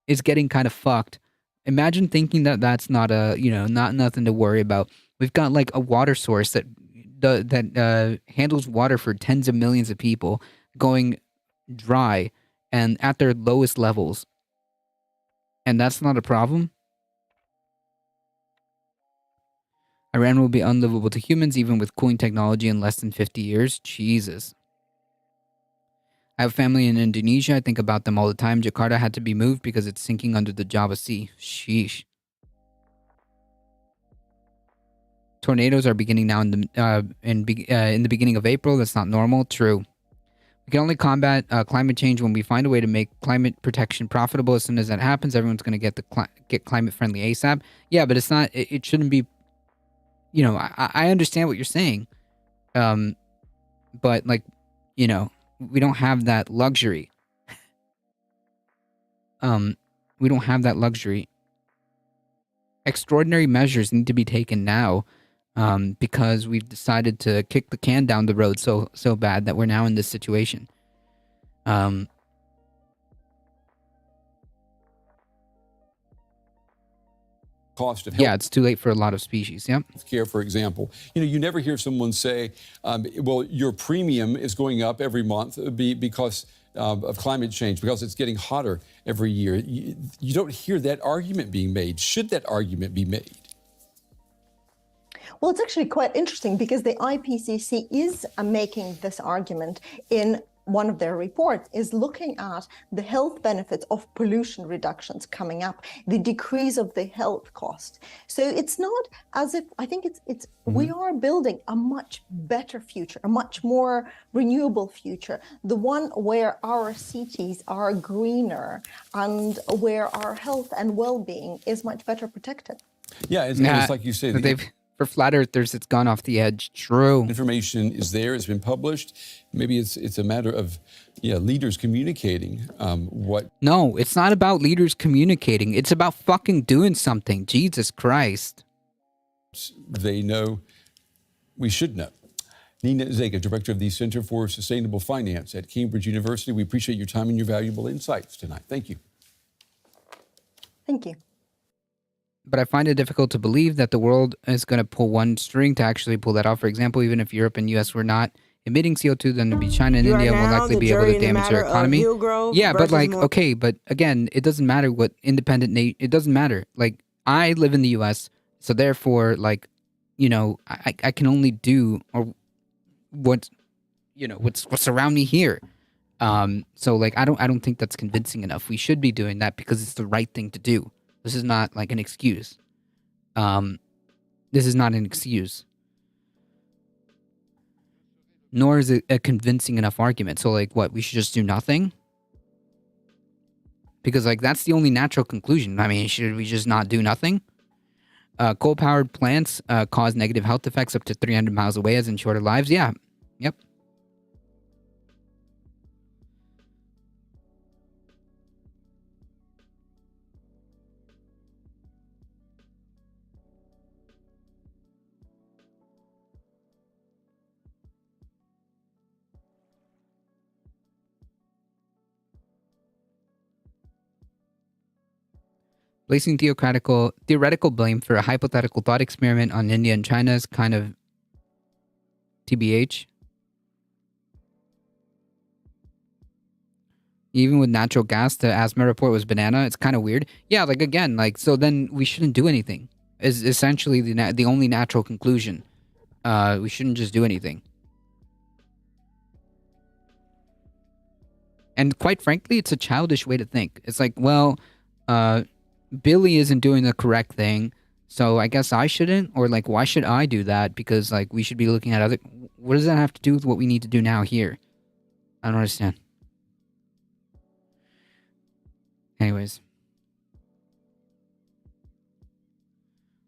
is getting kind of fucked. Imagine thinking that that's not nothing to worry about. We've got like a water source that handles water for tens of millions of people going dry and at their lowest levels. And that's not a problem. Iran will be unlivable to humans even with cooling technology in less than 50 years. Jesus. I have family in Indonesia. I think about them all the time. Jakarta had to be moved because it's sinking under the Java Sea. Sheesh. Tornadoes are beginning now in the beginning of April. That's not normal. True. We can only combat climate change when we find a way to make climate protection profitable. As soon as that happens, everyone's going to get climate friendly ASAP. Yeah, but it's not. It shouldn't be. You know, I understand what you're saying, but like, you know, we don't have that luxury. We don't have that luxury. Extraordinary measures need to be taken now, because we've decided to kick the can down the road so bad that we're now in this situation. Cost of health. Yeah, it's too late for a lot of species. Yep. Care, for example, you know, you never hear someone say, "Well, your premium is going up every month because of climate change, because it's getting hotter every year." You don't hear that argument being made. Should that argument be made? Well, it's actually quite interesting because the IPCC is making this argument in one of their reports, is looking at the health benefits of pollution reductions coming up, the decrease of the health cost. So it's not as if, I think it's we are building a much better future, a much more renewable future, the one where our cities are greener and where our health and well-being is much better protected. Yeah, it's like you say. For flat earthers, it's gone off the edge. True. Information is there. It's been published. Maybe it's a matter of leaders communicating what. No, it's not about leaders communicating. It's about fucking doing something. Jesus Christ. They know. We should know. Nina Zega, director of the Center for Sustainable Finance at Cambridge University. We appreciate your time and your valuable insights tonight. Thank you. Thank you. But I find it difficult to believe that the world is going to pull one string to actually pull that off. For example, even if Europe and U.S. were not emitting CO2, then it'd be China and India will likely be able to damage their economy. Yeah, but like, okay, but again, it doesn't matter what it doesn't matter. Like, I live in the U.S., so therefore, like, you know, I can only do what's around me here. So like, I don't think that's convincing enough. We should be doing that because it's the right thing to do. This is not like an excuse. This is not an excuse. Nor is it a convincing enough argument. So like, what, we should just do nothing? Because like, that's the only natural conclusion. I mean, should we just not do nothing? Coal-powered plants cause negative health effects up to 300 miles away, as in shorter lives. Yeah. Yep. Placing theoretical blame for a hypothetical thought experiment on India and China is kind of TBH. Even with natural gas, the ASMA report was banana. It's kind of weird. Yeah, like again, like so then we shouldn't do anything. Is essentially the only natural conclusion. We shouldn't just do anything. And quite frankly, it's a childish way to think. It's like, well, Billy isn't doing the correct thing, so I guess I shouldn't, or like, why should I do that? Because like we should be looking at other. What does that have to do with what we need to do now here? I don't understand. Anyways.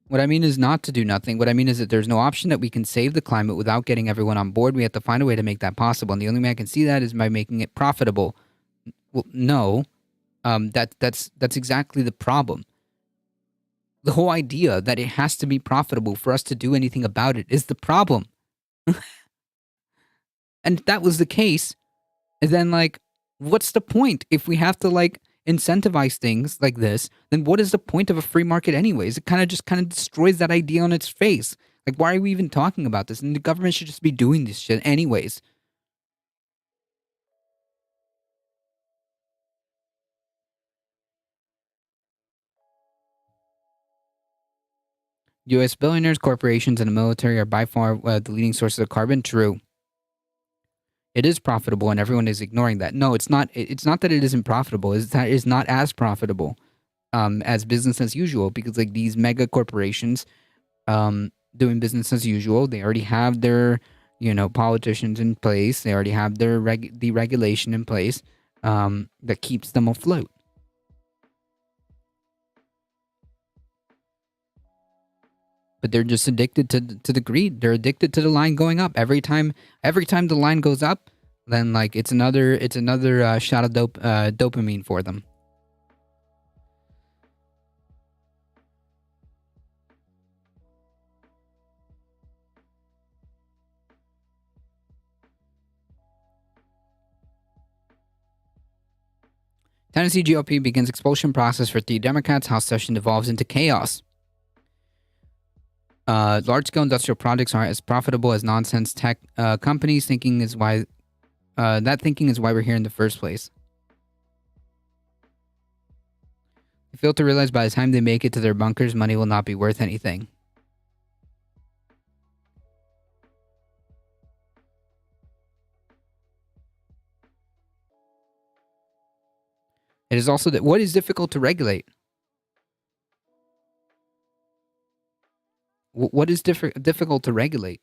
What I mean is not to do nothing. What I mean is that there's no option that we can save the climate without getting everyone on board. We have to find a way to make that possible. And the only way I can see that is by making it profitable. Well, no. That's exactly the problem. The whole idea that it has to be profitable for us to do anything about it is the problem. And if that was the case, then like, what's the point? If we have to like incentivize things like this, then what is the point of a free market anyways? It kind of destroys that idea on its face. Like, why are we even talking about this? And the government should just be doing this shit anyways. U.S. billionaires, corporations, and the military are by far the leading sources of carbon. True. It is profitable, and everyone is ignoring that. No, it's not. It's not that it isn't profitable. It's that it's not as profitable as business as usual, because like these mega corporations doing business as usual, they already have their politicians in place. They already have their the regulation in place that keeps them afloat. But they're just addicted to the greed. They're addicted to the line going up. Every time the line goes up, then like it's another shot of dopamine for them. Tennessee GOP begins expulsion process for 3 Democrats. House session devolves into chaos. Large-scale industrial projects aren't as profitable as nonsense tech companies. Thinking is why we're here in the first place. They fail to realize by the time they make it to their bunkers, money will not be worth anything. It is also that what is difficult to regulate? What is difficult to regulate?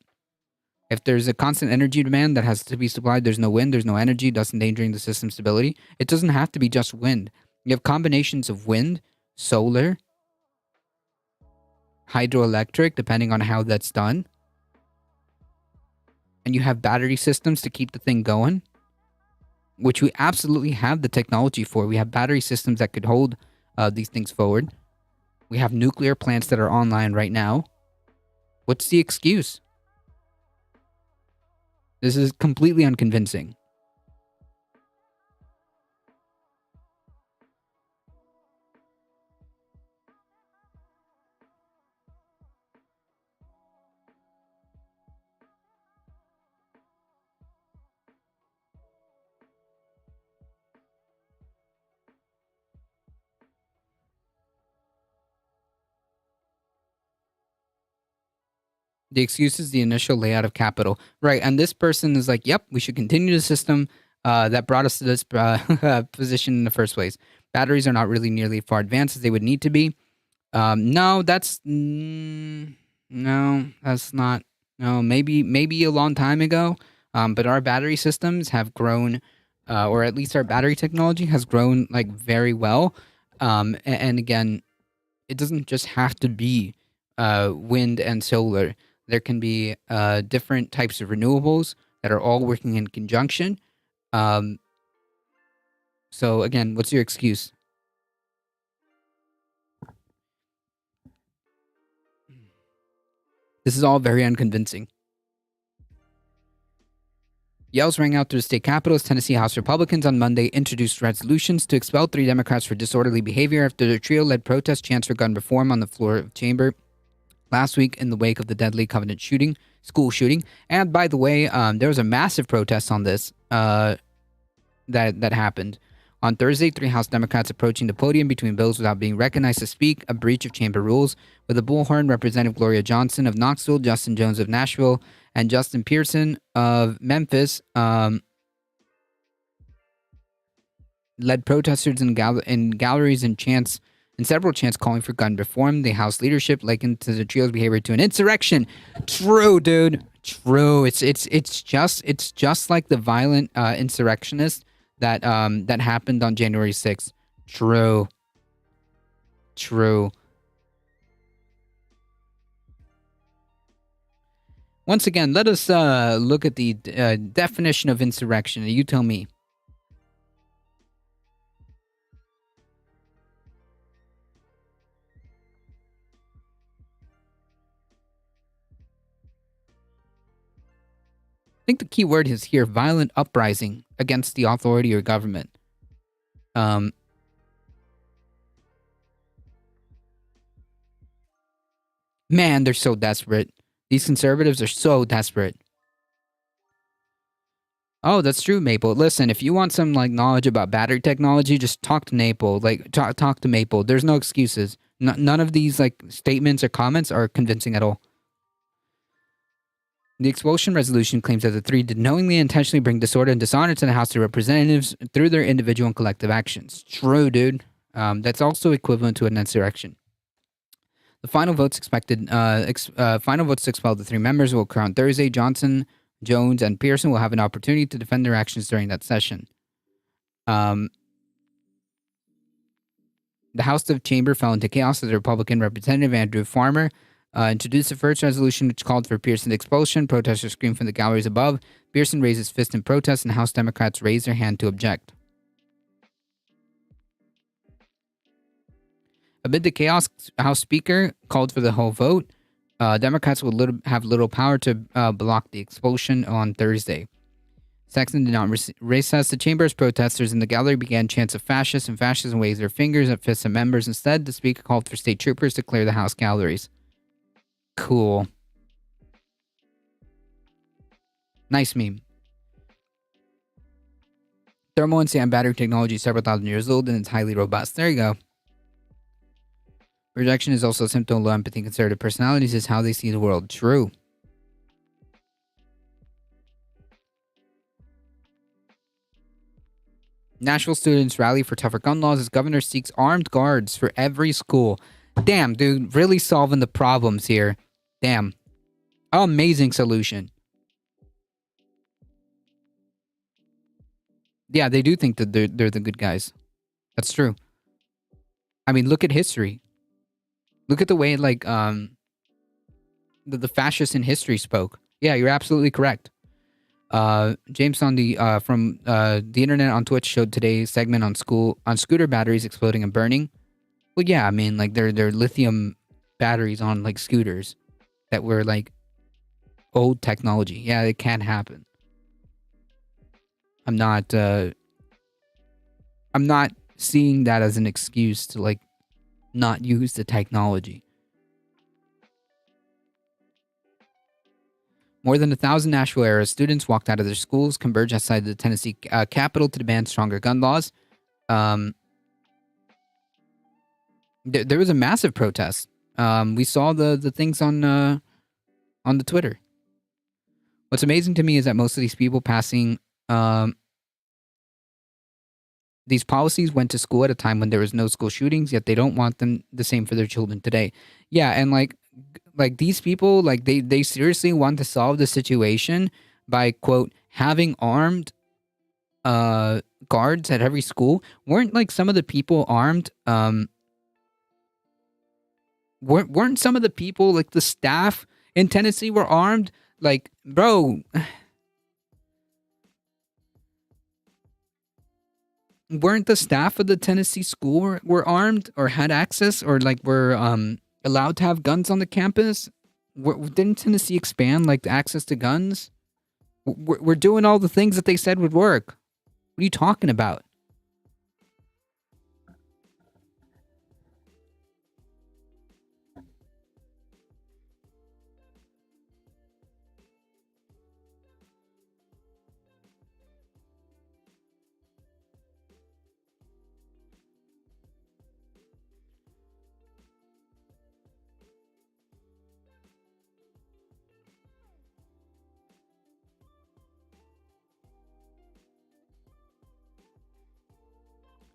If there's a constant energy demand that has to be supplied, there's no wind, there's no energy, thus endangering the system stability. It doesn't have to be just wind. You have combinations of wind, solar, hydroelectric, depending on how that's done. And you have battery systems to keep the thing going, which we absolutely have the technology for. We have battery systems that could hold these things forward. We have nuclear plants that are online right now. What's the excuse? This is completely unconvincing. The excuse is the initial layout of capital. Right, and this person is like, yep, we should continue the system that brought us to this position in the first place. Batteries are not really nearly far advanced as they would need to be. No, that's not. No, maybe a long time ago. But our battery systems have grown, or at least our battery technology has grown like very well. And again, it doesn't just have to be wind and solar. There can be different types of renewables that are all working in conjunction. So again, what's your excuse? This is all very unconvincing. Yells rang out through the state capitol as Tennessee House Republicans on Monday introduced resolutions to expel 3 Democrats for disorderly behavior after the trio led protest chants for gun reform on the floor of chamber last week in the wake of the deadly Covenant school shooting. And by the way, there was a massive protest on this that happened On Thursday, 3 House Democrats approaching the podium between bills without being recognized to speak, a breach of chamber rules, with a bullhorn. Representative Gloria Johnson of Knoxville, Justin Jones of Nashville, and Justin Pearson of Memphis led protesters in galleries and several chants calling for gun reform. The House leadership likened to the trio's behavior to an insurrection. True, dude. True. It's just like the violent insurrectionists that happened on January 6th. True. Once again, let us look at the definition of insurrection. You tell me. I think the key word is here, violent uprising against the authority or government. Man, they're so desperate. These conservatives are so desperate. Oh, that's true, Maple. Listen, if you want some knowledge about battery technology, just talk to Maple. Talk to Maple. There's no excuses. None of these statements or comments are convincing at all. The expulsion resolution claims that the three did knowingly and intentionally bring disorder and dishonor to the House of Representatives through their individual and collective actions. True, dude. That's also equivalent to an insurrection. The final votes expected. Final votes to expel the three members will occur on Thursday. Johnson, Jones, and Pearson will have an opportunity to defend their actions during that session. The House of Chamber fell into chaos as the Republican Representative Andrew Farmer introduced the first resolution, which called for Pearson's expulsion. Protesters screamed from the galleries above. Pearson raised his fist in protest, and House Democrats raised their hand to object. Amid the chaos, House Speaker called for the whole vote. Democrats will have little power to block the expulsion on Thursday. Sexton did not recess the chamber as protesters in the gallery began chants of fascists and fascism waved their fingers at fists of members. Instead, the Speaker called for state troopers to clear the House galleries. Cool. Nice meme. Thermal and sand battery technology is several thousand years old and it's highly robust. There you go. Rejection is also a symptom of low empathy and conservative personalities is how they see the world. True. Nashville students rally for tougher gun laws as governor seeks armed guards for every school. Damn, dude, really solving the problems here. Damn. Amazing solution. Yeah, they do think that they're the good guys. That's true. I mean, look at history. Look at the way the fascists in history spoke. Yeah, you're absolutely correct. James on the from the internet on Twitch showed today's segment on scooter batteries exploding and burning. Well, yeah, I mean, they're lithium batteries on scooters that were old technology. Yeah, it can happen. I'm not seeing that as an excuse to not use the technology. More than 1,000 Nashville area students walked out of their schools, converged outside the Tennessee Capitol to demand stronger gun laws. There was a massive protest. We saw the things on the Twitter. What's amazing to me is that most of these people passing these policies went to school at a time when there was no school shootings, yet they don't want them the same for their children today. Yeah, and these people, they seriously want to solve the situation by, quote, having armed guards at every school. Weren't some of the people armed? Weren't some of the people, the staff in Tennessee were armed? Bro. Weren't the staff of the Tennessee school were armed or had access or were allowed to have guns on the campus? Didn't Tennessee expand the access to guns? We're doing all the things that they said would work. What are you talking about?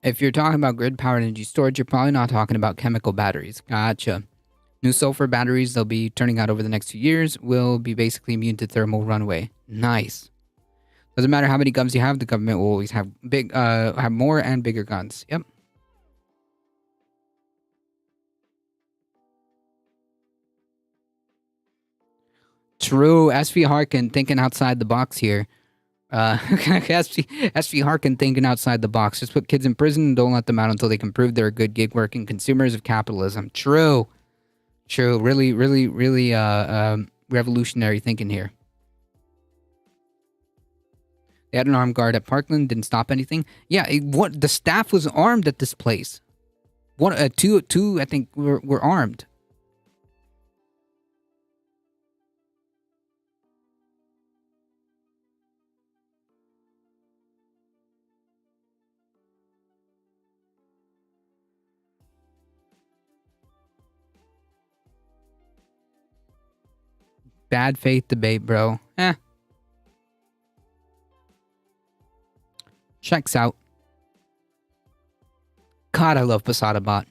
If you're talking about grid-powered energy storage, you're probably not talking about chemical batteries. Gotcha. New sulfur batteries they'll be turning out over the next few years will be basically immune to thermal runaway. Nice. Doesn't matter how many guns you have, the government will always have have more and bigger guns. Yep. True. SV Harkin thinking outside the box here. SV Harkin thinking outside the box. Just put kids in prison and don't let them out until they can prove they're good gig working consumers of capitalism. True. True. Really, really, really revolutionary thinking here. They had an armed guard at Parkland, didn't stop anything. Yeah, the staff was armed at this place. Two, I think, were armed. Bad faith debate, bro. Checks out. God, I love Posada Bot.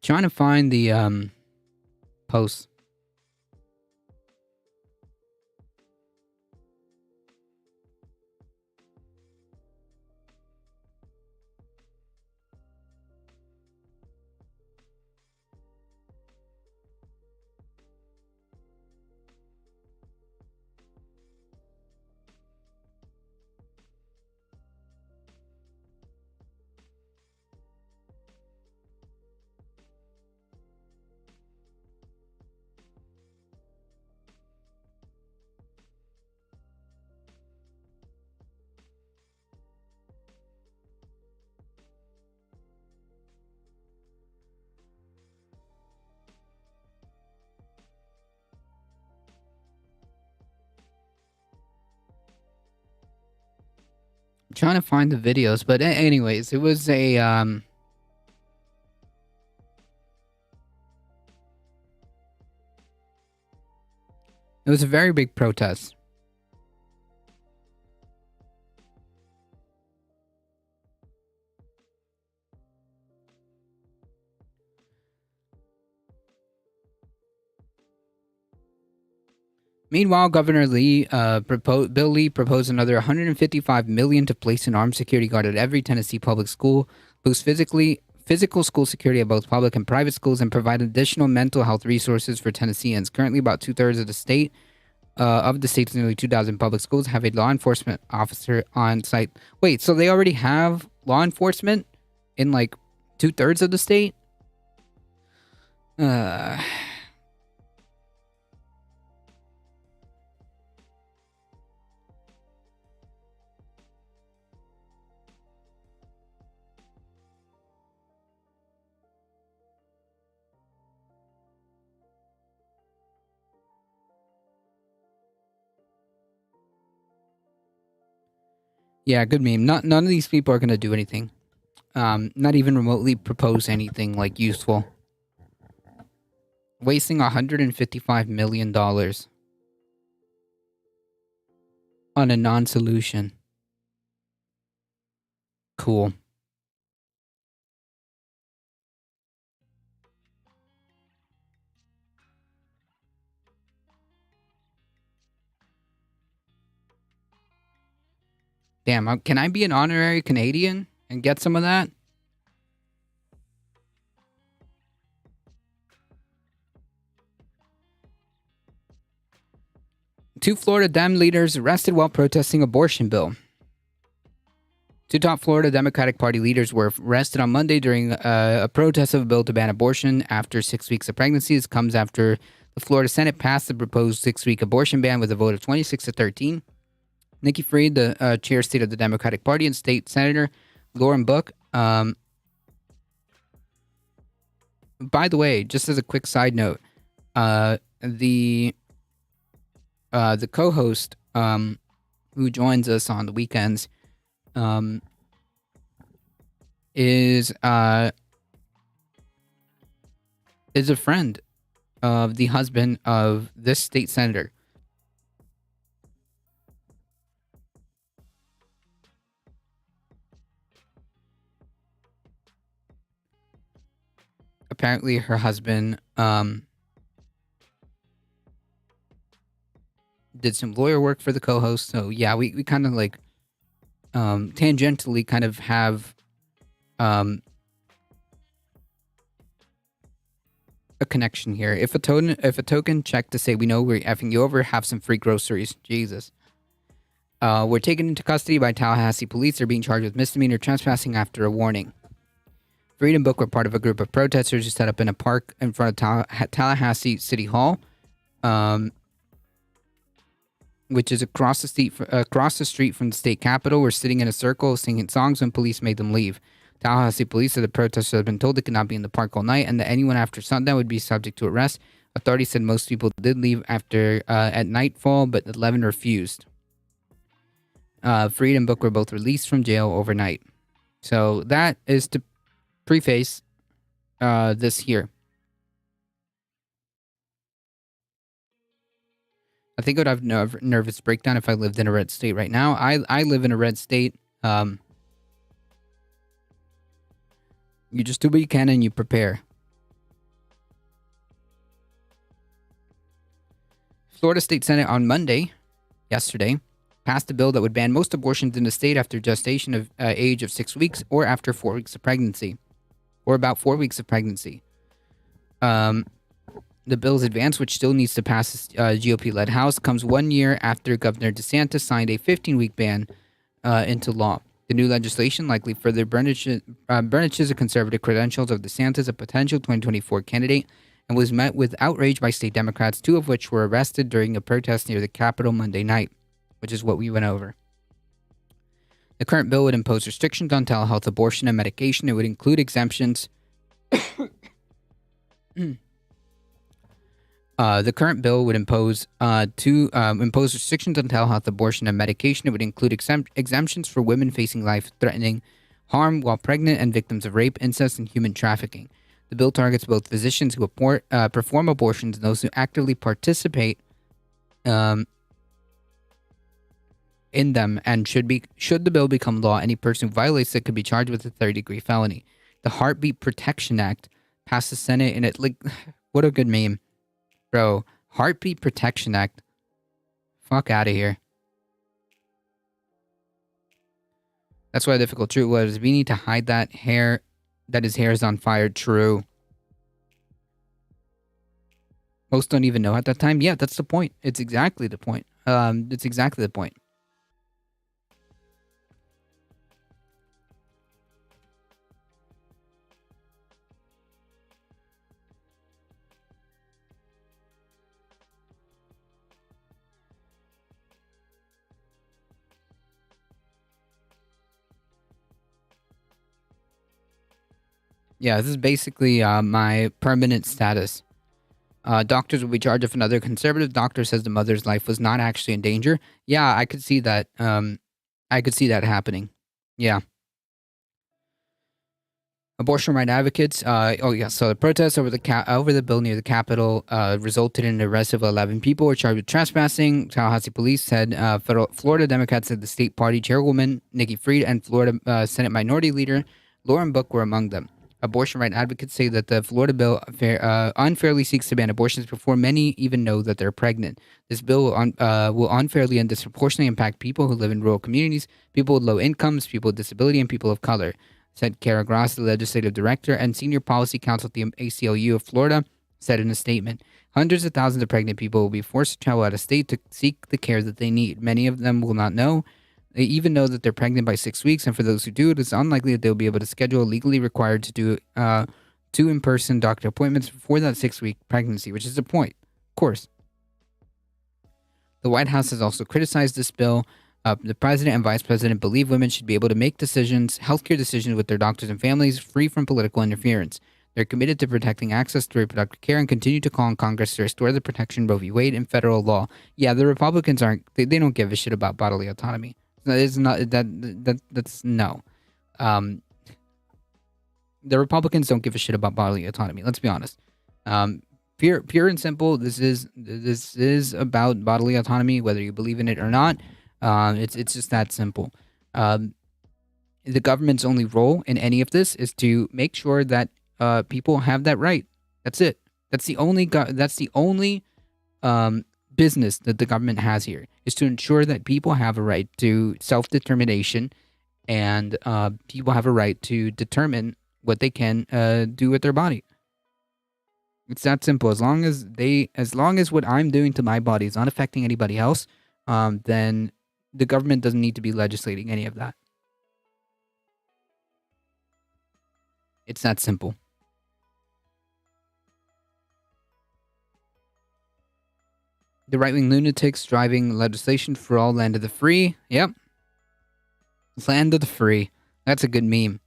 Trying to find the post. I'm trying to find the videos, but anyways, it was a it was a very big protest. Meanwhile, Governor Bill Lee proposed another $155 million to place an armed security guard at every Tennessee public school, boost physical school security at both public and private schools, and provide additional mental health resources for Tennesseans. Currently, about 2/3 of the state's nearly 2,000 public schools have a law enforcement officer on site. Wait, so they already have law enforcement in like 2/3 of the state? Yeah, good meme. None of these people are going to do anything. Not even remotely propose anything like useful. Wasting $155 million on a non-solution. Cool. Damn, can I be an honorary Canadian and get some of that? Two Florida Dem leaders arrested while protesting abortion bill. Two top Florida Democratic Party leaders were arrested on Monday during a protest of a bill to ban abortion after 6 weeks of pregnancy. This comes after The Florida Senate passed the proposed 6-week abortion ban with a vote of 26-13. Nikki Fried, the chair state of the Democratic Party, and State Senator Lauren Book. By the way, just as a quick side note, the co-host who joins us on the weekends is a friend of the husband of this state senator. Apparently her husband did some lawyer work for the co-host. So yeah, we kind of like tangentially kind of have a connection here. If a token check to say we know we're effing you over, have some free groceries. Jesus. We're taken into custody by Tallahassee police. They're being charged with misdemeanor trespassing after a warning. Freedom Book were part of a group of protesters who set up in a park in front of Tallahassee City Hall, which is across the street from the state capitol. Were sitting in a circle singing songs when police made them leave. Tallahassee police said the protesters had been told they could not be in the park all night and that anyone after sundown would be subject to arrest. Authorities said most people did leave after at nightfall, but 11 refused. Freed and Book were both released from jail overnight. So that is to preface this here. I think I would have nervous breakdown if I lived in a red state right now. I live in a red state. You just do what you can and you prepare. Florida State Senate on Monday, yesterday, passed a bill that would ban most abortions in the state after gestation of age of 6 weeks or after 4 weeks of pregnancy. Or about 4 weeks of pregnancy. The bill's advance, which still needs to pass the GOP-led House, comes 1 year after Governor DeSantis signed a 15-week ban into law. The new legislation likely further burnishes the conservative credentials of DeSantis, a potential 2024 candidate, and was met with outrage by state Democrats, 2 of which were arrested during a protest near the Capitol Monday night, which is what we went over. The current bill would impose restrictions on telehealth abortion and medication. It would include exemptions. The current bill would impose restrictions on telehealth abortion and medication. It would include exemptions for women facing life-threatening harm while pregnant and victims of rape, incest, and human trafficking. The bill targets both physicians who perform abortions and those who actively participate in them, and should the bill become law, any person who violates it could be charged with a third-degree felony. The Heartbeat Protection Act passed the Senate, and it, like, what a good meme. Bro, Heartbeat Protection Act. Fuck out of here. That's why the difficult truth was, we need to hide that hair, that his hair is on fire. True. Most don't even know at that time. Yeah, that's the point. It's exactly the point. It's exactly the point. Yeah, this is basically my permanent status. Doctors will be charged if another conservative doctor says the mother's life was not actually in danger. Yeah, I could see that. I could see that happening. Yeah. Abortion right advocates. So the protests over the bill near the Capitol resulted in the arrest of 11 people who were charged with trespassing. Tallahassee police said Florida Democrats said the state party chairwoman Nikki Fried and Florida Senate Minority Leader Lauren Book were among them. Abortion right advocates say that the Florida bill unfairly seeks to ban abortions before many even know that they're pregnant. This bill will unfairly and disproportionately impact people who live in rural communities, people with low incomes, people with disability, and people of color, said Kara Gross, the legislative director and senior policy counsel at the ACLU of Florida, said in a statement. Hundreds of thousands of pregnant people will be forced to travel out of state to seek the care that they need. Many of them will not know. They even know that they're pregnant by 6 weeks, and for those who do, it is unlikely that they'll be able to schedule legally required to do 2 in-person doctor appointments before that 6-week pregnancy, which is the point. course. The White House has also criticized this bill. The president and vice president believe women should be able to make decisions, healthcare decisions with their doctors and families, free from political interference. They're committed to protecting access to reproductive care and continue to call on Congress to restore the protection of Roe v. Wade in federal law. Yeah, the Republicans aren't. They don't give a shit about bodily autonomy. It's not that's no. The Republicans don't give a shit about bodily autonomy. Let's be honest. Pure and simple. This is about bodily autonomy, whether you believe in it or not. It's just that simple. The government's only role in any of this is to make sure that people have that right. That's it. That's the only business that the government has here, is to ensure that people have a right to self-determination, and people have a right to determine what they can do with their body. It's that simple. As long as what I'm doing to my body is not affecting anybody else, then the government doesn't need to be legislating any of that. It's that simple. The right-wing lunatics driving legislation for all land of the free. Yep. Land of the free. That's a good meme.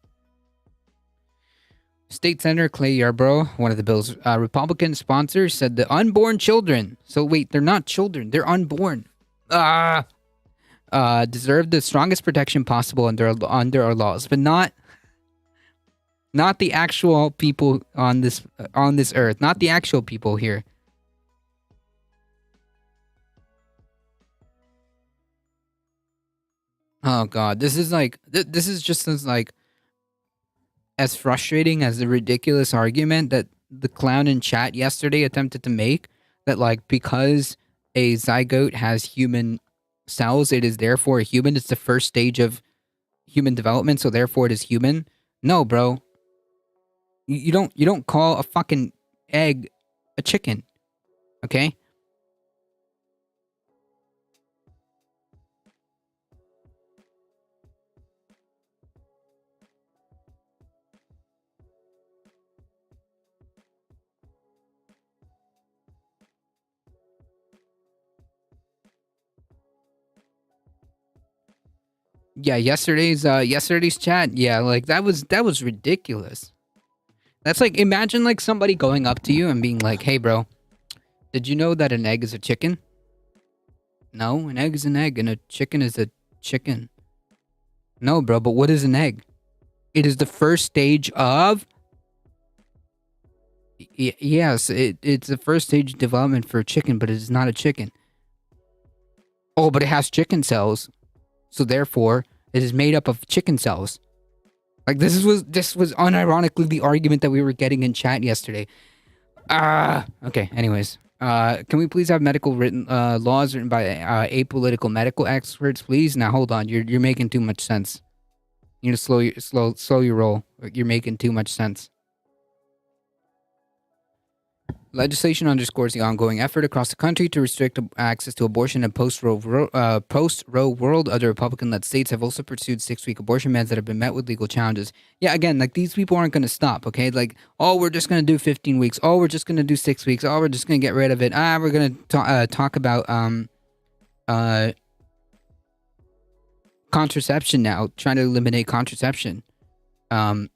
State Senator Clay Yarborough, one of the bill's Republican sponsors, said the unborn children, so wait, they're not children, they're unborn, deserve the strongest protection possible under our laws, but not the actual people on this earth, not the actual people here. Oh God, this is just as frustrating as the ridiculous argument that the clown in chat yesterday attempted to make, that like because a zygote has human cells, it is therefore a human. It's the first stage of human development, so therefore it is human. No, bro. You don't call a fucking egg a chicken. Okay? Yeah, yesterday's chat. Yeah, like that was ridiculous. That's like, imagine like somebody going up to you and being like, "Hey, bro, did you know that an egg is a chicken?" No, an egg is an egg and a chicken is a chicken. No, bro, but what is an egg? It is the first stage of... Yes, it's the first stage of development for a chicken, but it is not a chicken. Oh, but it has chicken cells. So therefore, it is made up of chicken cells. Like this was unironically the argument that we were getting in chat yesterday. Okay, anyways. Can we please have medical laws written by apolitical medical experts, please? Now hold on, you're making too much sense. You need to slow your roll. You're making too much sense. Legislation underscores the ongoing effort across the country to restrict access to abortion in post-Roe world. Other Republican-led states have also pursued 6-week abortion bans that have been met with legal challenges. Yeah, again, like these people aren't going to stop, okay? Like, oh, we're just going to do 15 weeks. Oh, we're just going to do 6 weeks. Oh, we're just going to get rid of it. We're going to talk about contraception now, trying to eliminate contraception. I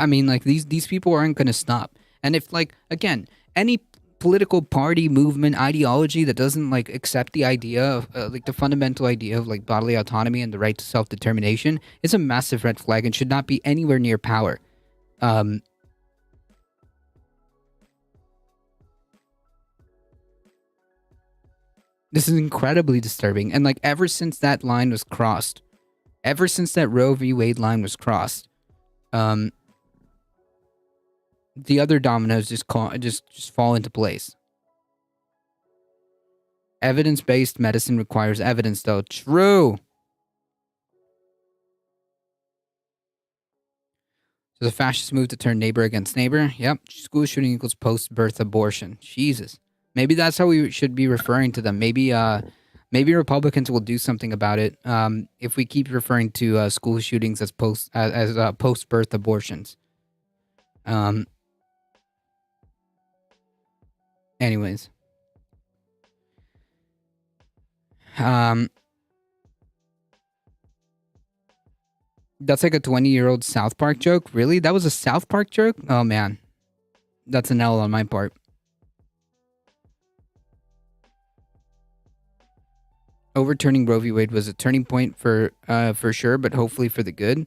mean, like these people aren't going to stop. And if, like, again, any political party, movement, ideology that doesn't, like, accept the idea of, like, the fundamental idea of, like, bodily autonomy and the right to self-determination is a massive red flag and should not be anywhere near power. This is incredibly disturbing. And, like, ever since that line was crossed, ever since that Roe v. Wade line was crossed, the other dominoes just fall into place. Evidence-based medicine requires evidence, though. True. So the fascists move to turn neighbor against neighbor. Yep. School shooting equals post-birth abortion. Jesus. Maybe that's how we should be referring to them. Maybe Republicans will do something about it. If we keep referring to school shootings as post-birth abortions. Anyways. That's like a 20-year-old South Park joke? Really? That was a South Park joke? Oh, man. That's an L on my part. Overturning Roe v. Wade was a turning point for sure, but hopefully for the good.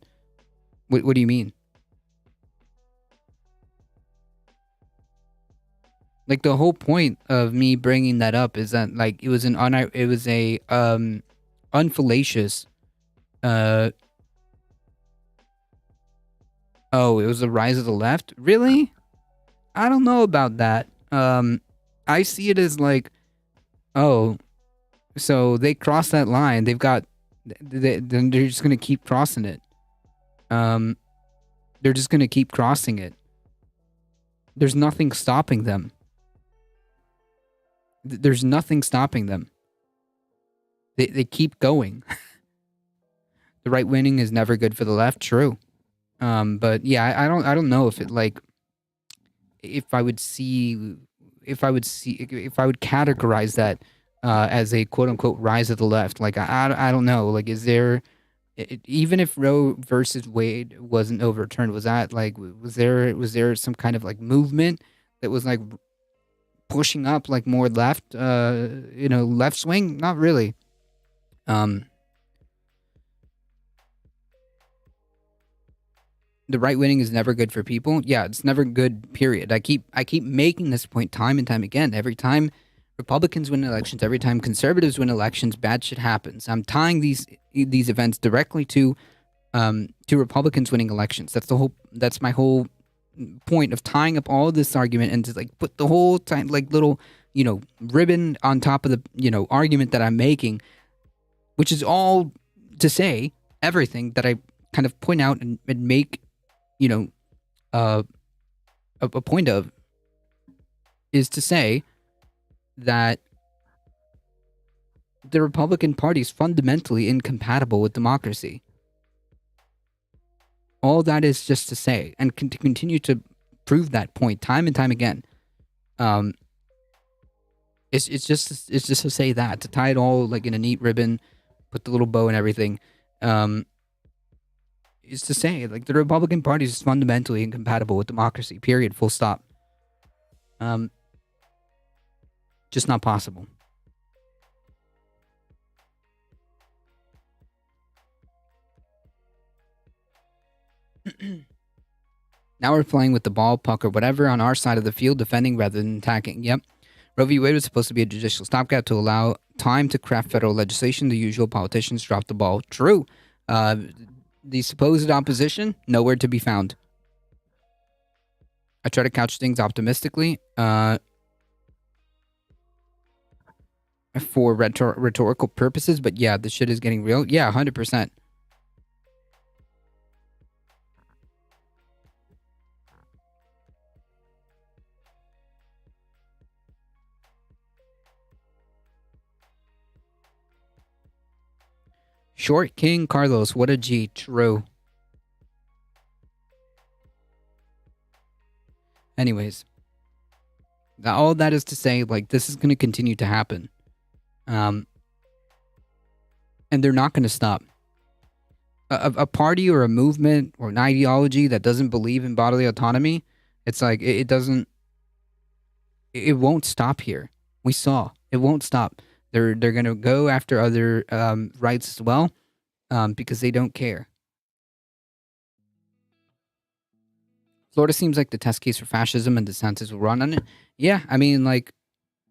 What do you mean? Like, the whole point of me bringing that up is that, like, it was a unfallacious, oh, it was the rise of the left? Really? I don't know about that. I see it as like, oh, so they crossed that line. They've got, then they're just going to keep crossing it. They're just going to keep crossing it. There's nothing stopping them. There's nothing stopping them. They keep going. The right winning is never good for the left. True. But yeah, I don't know if it like, if I would categorize that as a quote unquote rise of the left. Like, I don't know. Like, is there, even if Roe versus Wade wasn't overturned, was that like, was there some kind of like movement that was like pushing up like more left, left swing? Not really. The right winning is never good for people. Yeah, it's never good, period. I keep making this point time and time again. Every time Republicans win elections, every time conservatives win elections, bad shit happens. I'm tying these events directly to Republicans winning elections. That's my whole point of tying up all of this argument and to like put the whole time like little, ribbon on top of the, argument that I'm making, which is all to say everything that I kind of point out and make, a point of, is to say that the Republican Party is fundamentally incompatible with democracy. All that is just to say, and to continue to prove that point time and time again. It's just to say that, to tie it all like in a neat ribbon, put the little bow and everything. Is to say like the Republican Party is fundamentally incompatible with democracy. Period. Full stop. Just not possible. Now we're playing with the ball, puck, or whatever on our side of the field, defending rather than attacking. Yep. Roe v. Wade was supposed to be a judicial stopgap to allow time to craft federal legislation. The usual politicians dropped the ball. True. The supposed opposition, nowhere to be found. I try to couch things optimistically for rhetorical purposes, but yeah, the shit is getting real. Yeah, 100%. Short King Carlos, what a G. True. Anyways, all that is to say, like, this is going to continue to happen. And they're not going to stop. A party or a movement or an ideology that doesn't believe in bodily autonomy, it's like, it won't stop here. We saw. It won't stop. They're going to go after other rights as well, because they don't care. Florida seems like the test case for fascism, and DeSantis will run on it. Yeah, I mean, like,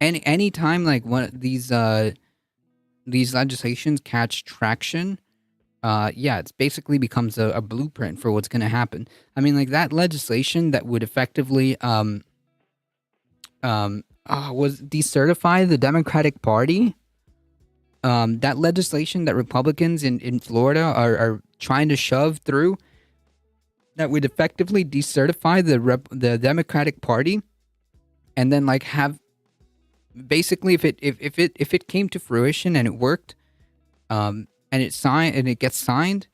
any time like one these legislations catch traction, yeah, it's basically becomes a blueprint for what's going to happen. I mean, like that legislation that would effectively was decertify the Democratic Party. That legislation that Republicans in Florida are trying to shove through, that would effectively decertify the Democratic Party, and then like have basically if it came to fruition and it worked, and it gets signed,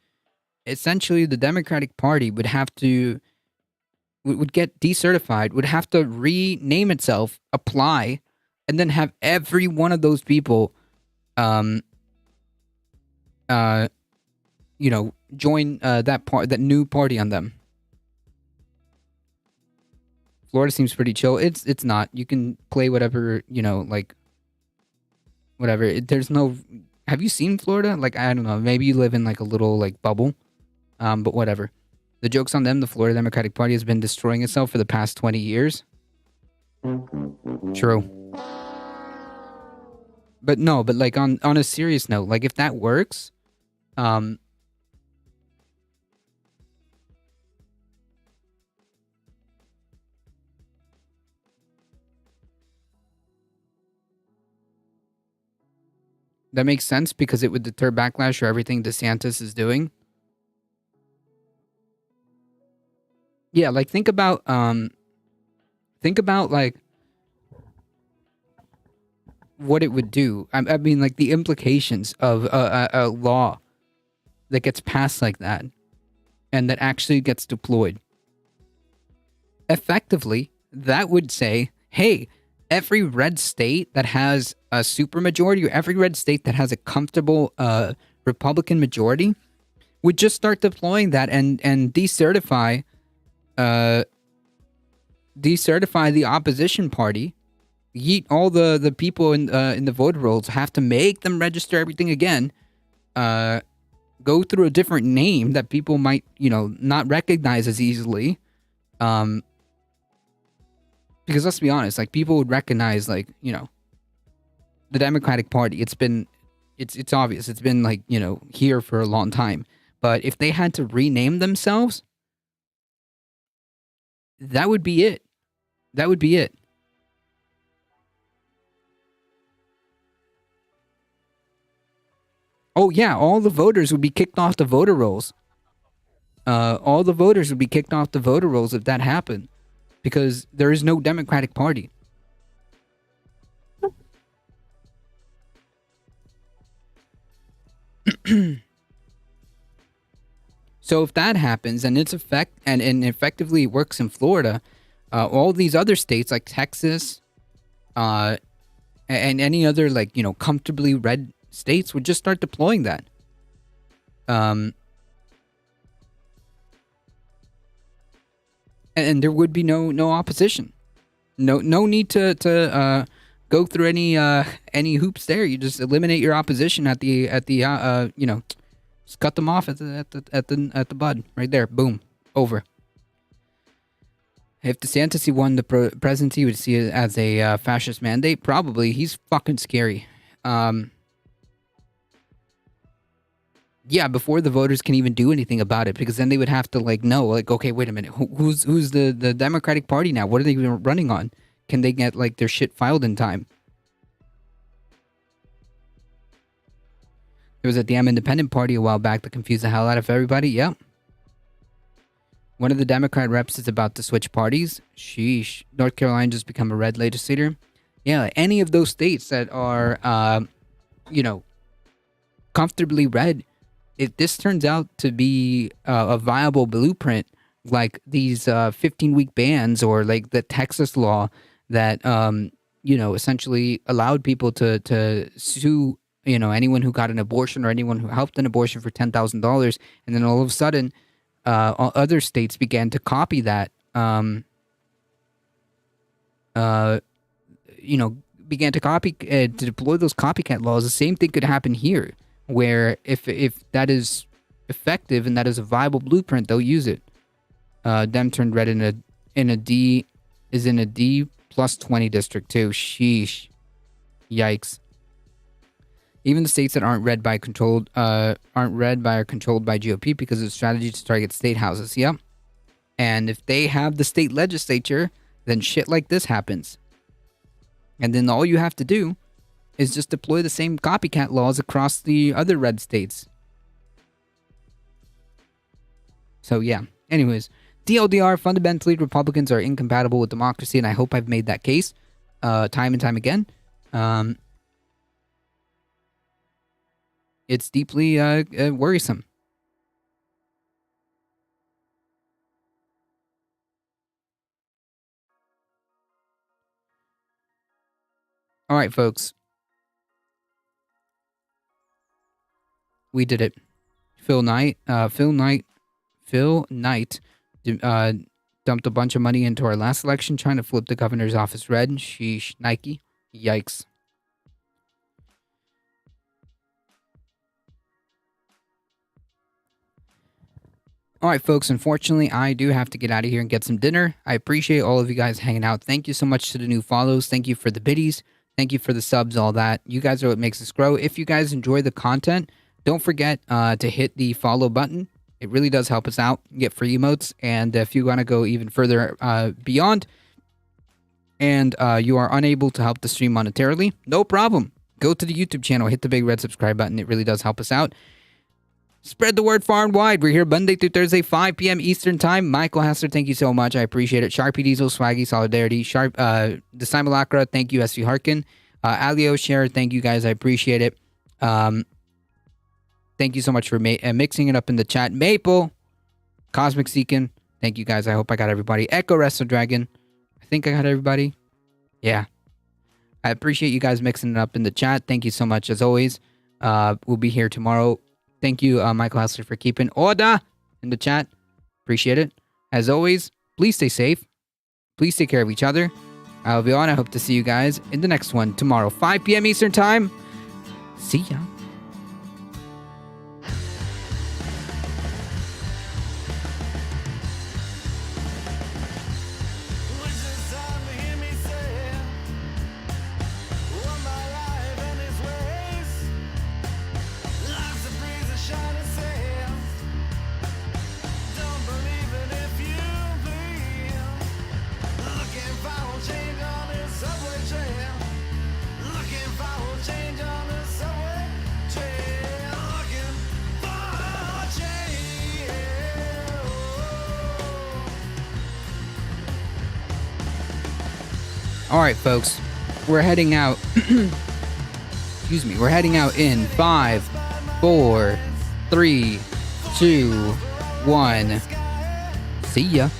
essentially the Democratic Party would have to would get decertified, would have to rename itself, apply, and then have every one of those people, join that new party on them. Florida seems pretty chill. It's not. You can play whatever, whatever. There's no. Have you seen Florida? Like, I don't know. Maybe you live in like a little like bubble. But whatever. The joke's on them. The Florida Democratic Party has been destroying itself for the past 20 years. True. But no, but like on a serious note, like if that works, that makes sense because it would deter backlash for everything DeSantis is doing. Yeah, like think about like what it would do. I mean, like the implications of a law that gets passed like that and that actually gets deployed. Effectively, that would say, hey, every red state that has a supermajority or every red state that has a comfortable Republican majority would just start deploying that and decertify the opposition party, yeet all the people in the voter rolls, have to make them register everything again, go through a different name that people might, not recognize as easily, because let's be honest, like people would recognize, like, the Democratic Party. It's obvious. It's been like, here for a long time. But if they had to rename themselves, that would be it. That would be it. Oh yeah, all the voters would be kicked off the voter rolls. All the voters would be kicked off the voter rolls if that happened, because there is no Democratic Party. So if that happens and it's and effectively works in Florida, all these other states like Texas, and any other like comfortably red states would just start deploying that. And there would be no opposition, no need to go through any hoops there. You just eliminate your opposition at the just cut them off at the bud right there. Boom, over. If DeSantis won the presidency, would see it as a fascist mandate. Probably. He's fucking scary. Yeah, before the voters can even do anything about it, because then they would have to know, okay, wait a minute, who's the Democratic Party now? What are they even running on? Can they get their shit filed in time? There was a damn independent party a while back that confused the hell out of everybody. Yep. One of the Democrat reps is about to switch parties. Sheesh. North Carolina just become a red legislator. Yeah, any of those states that are, comfortably red, if this turns out to be a viable blueprint, like these 15-week bans or like the Texas law that, essentially allowed people to sue anyone who got an abortion or anyone who helped an abortion for $10,000, and then all of a sudden, other states began to copy that. Began to deploy those copycat laws. The same thing could happen here, where if that is effective and that is a viable blueprint, they'll use it. Dem turned red in a D plus 20 district too. Sheesh, yikes. Even the states that aren't red or controlled by GOP because of the strategy to target state houses. Yep. And if they have the state legislature, then shit like this happens. And then all you have to do is just deploy the same copycat laws across the other red states. So yeah. Anyways, TLDR, fundamentally Republicans are incompatible with democracy, and I hope I've made that case time and time again. It's deeply worrisome. All right, folks. We did it. Phil Knight dumped a bunch of money into our last election trying to flip the governor's office red. Sheesh, Nike. Yikes. All right, folks, unfortunately, I do have to get out of here and get some dinner. I appreciate all of you guys hanging out. Thank you so much to the new follows. Thank you for the biddies. Thank you for the subs, all that. You guys are what makes us grow. If you guys enjoy the content, don't forget to hit the follow button. It really does help us out. You get free emotes. And if you want to go even further beyond and you are unable to help the stream monetarily, no problem. Go to the YouTube channel, hit the big red subscribe button. It really does help us out. Spread the word far and wide. We're here Monday through Thursday, 5 p.m. Eastern Time. Michael Hessler, thank you so much. I appreciate it. Sharpie Diesel, Swaggy, Solidarity. The Simulacra, thank you, SV Harkin. Alio Share, thank you guys. I appreciate it. Thank you so much for mixing it up in the chat. Maple, Cosmic Seekin, thank you guys. I hope I got everybody. Echo Wrestle Dragon, I think I got everybody. Yeah. I appreciate you guys mixing it up in the chat. Thank you so much as always. We'll be here tomorrow. Thank you, Michael Hessler, for keeping order in the chat. Appreciate it. As always, please stay safe. Please take care of each other. I'll be on. I hope to see you guys in the next one tomorrow, 5 p.m. Eastern Time. See ya. All right, folks, we're heading out. Excuse me. We're heading out in 5, 4, 3, 2, 1. See ya.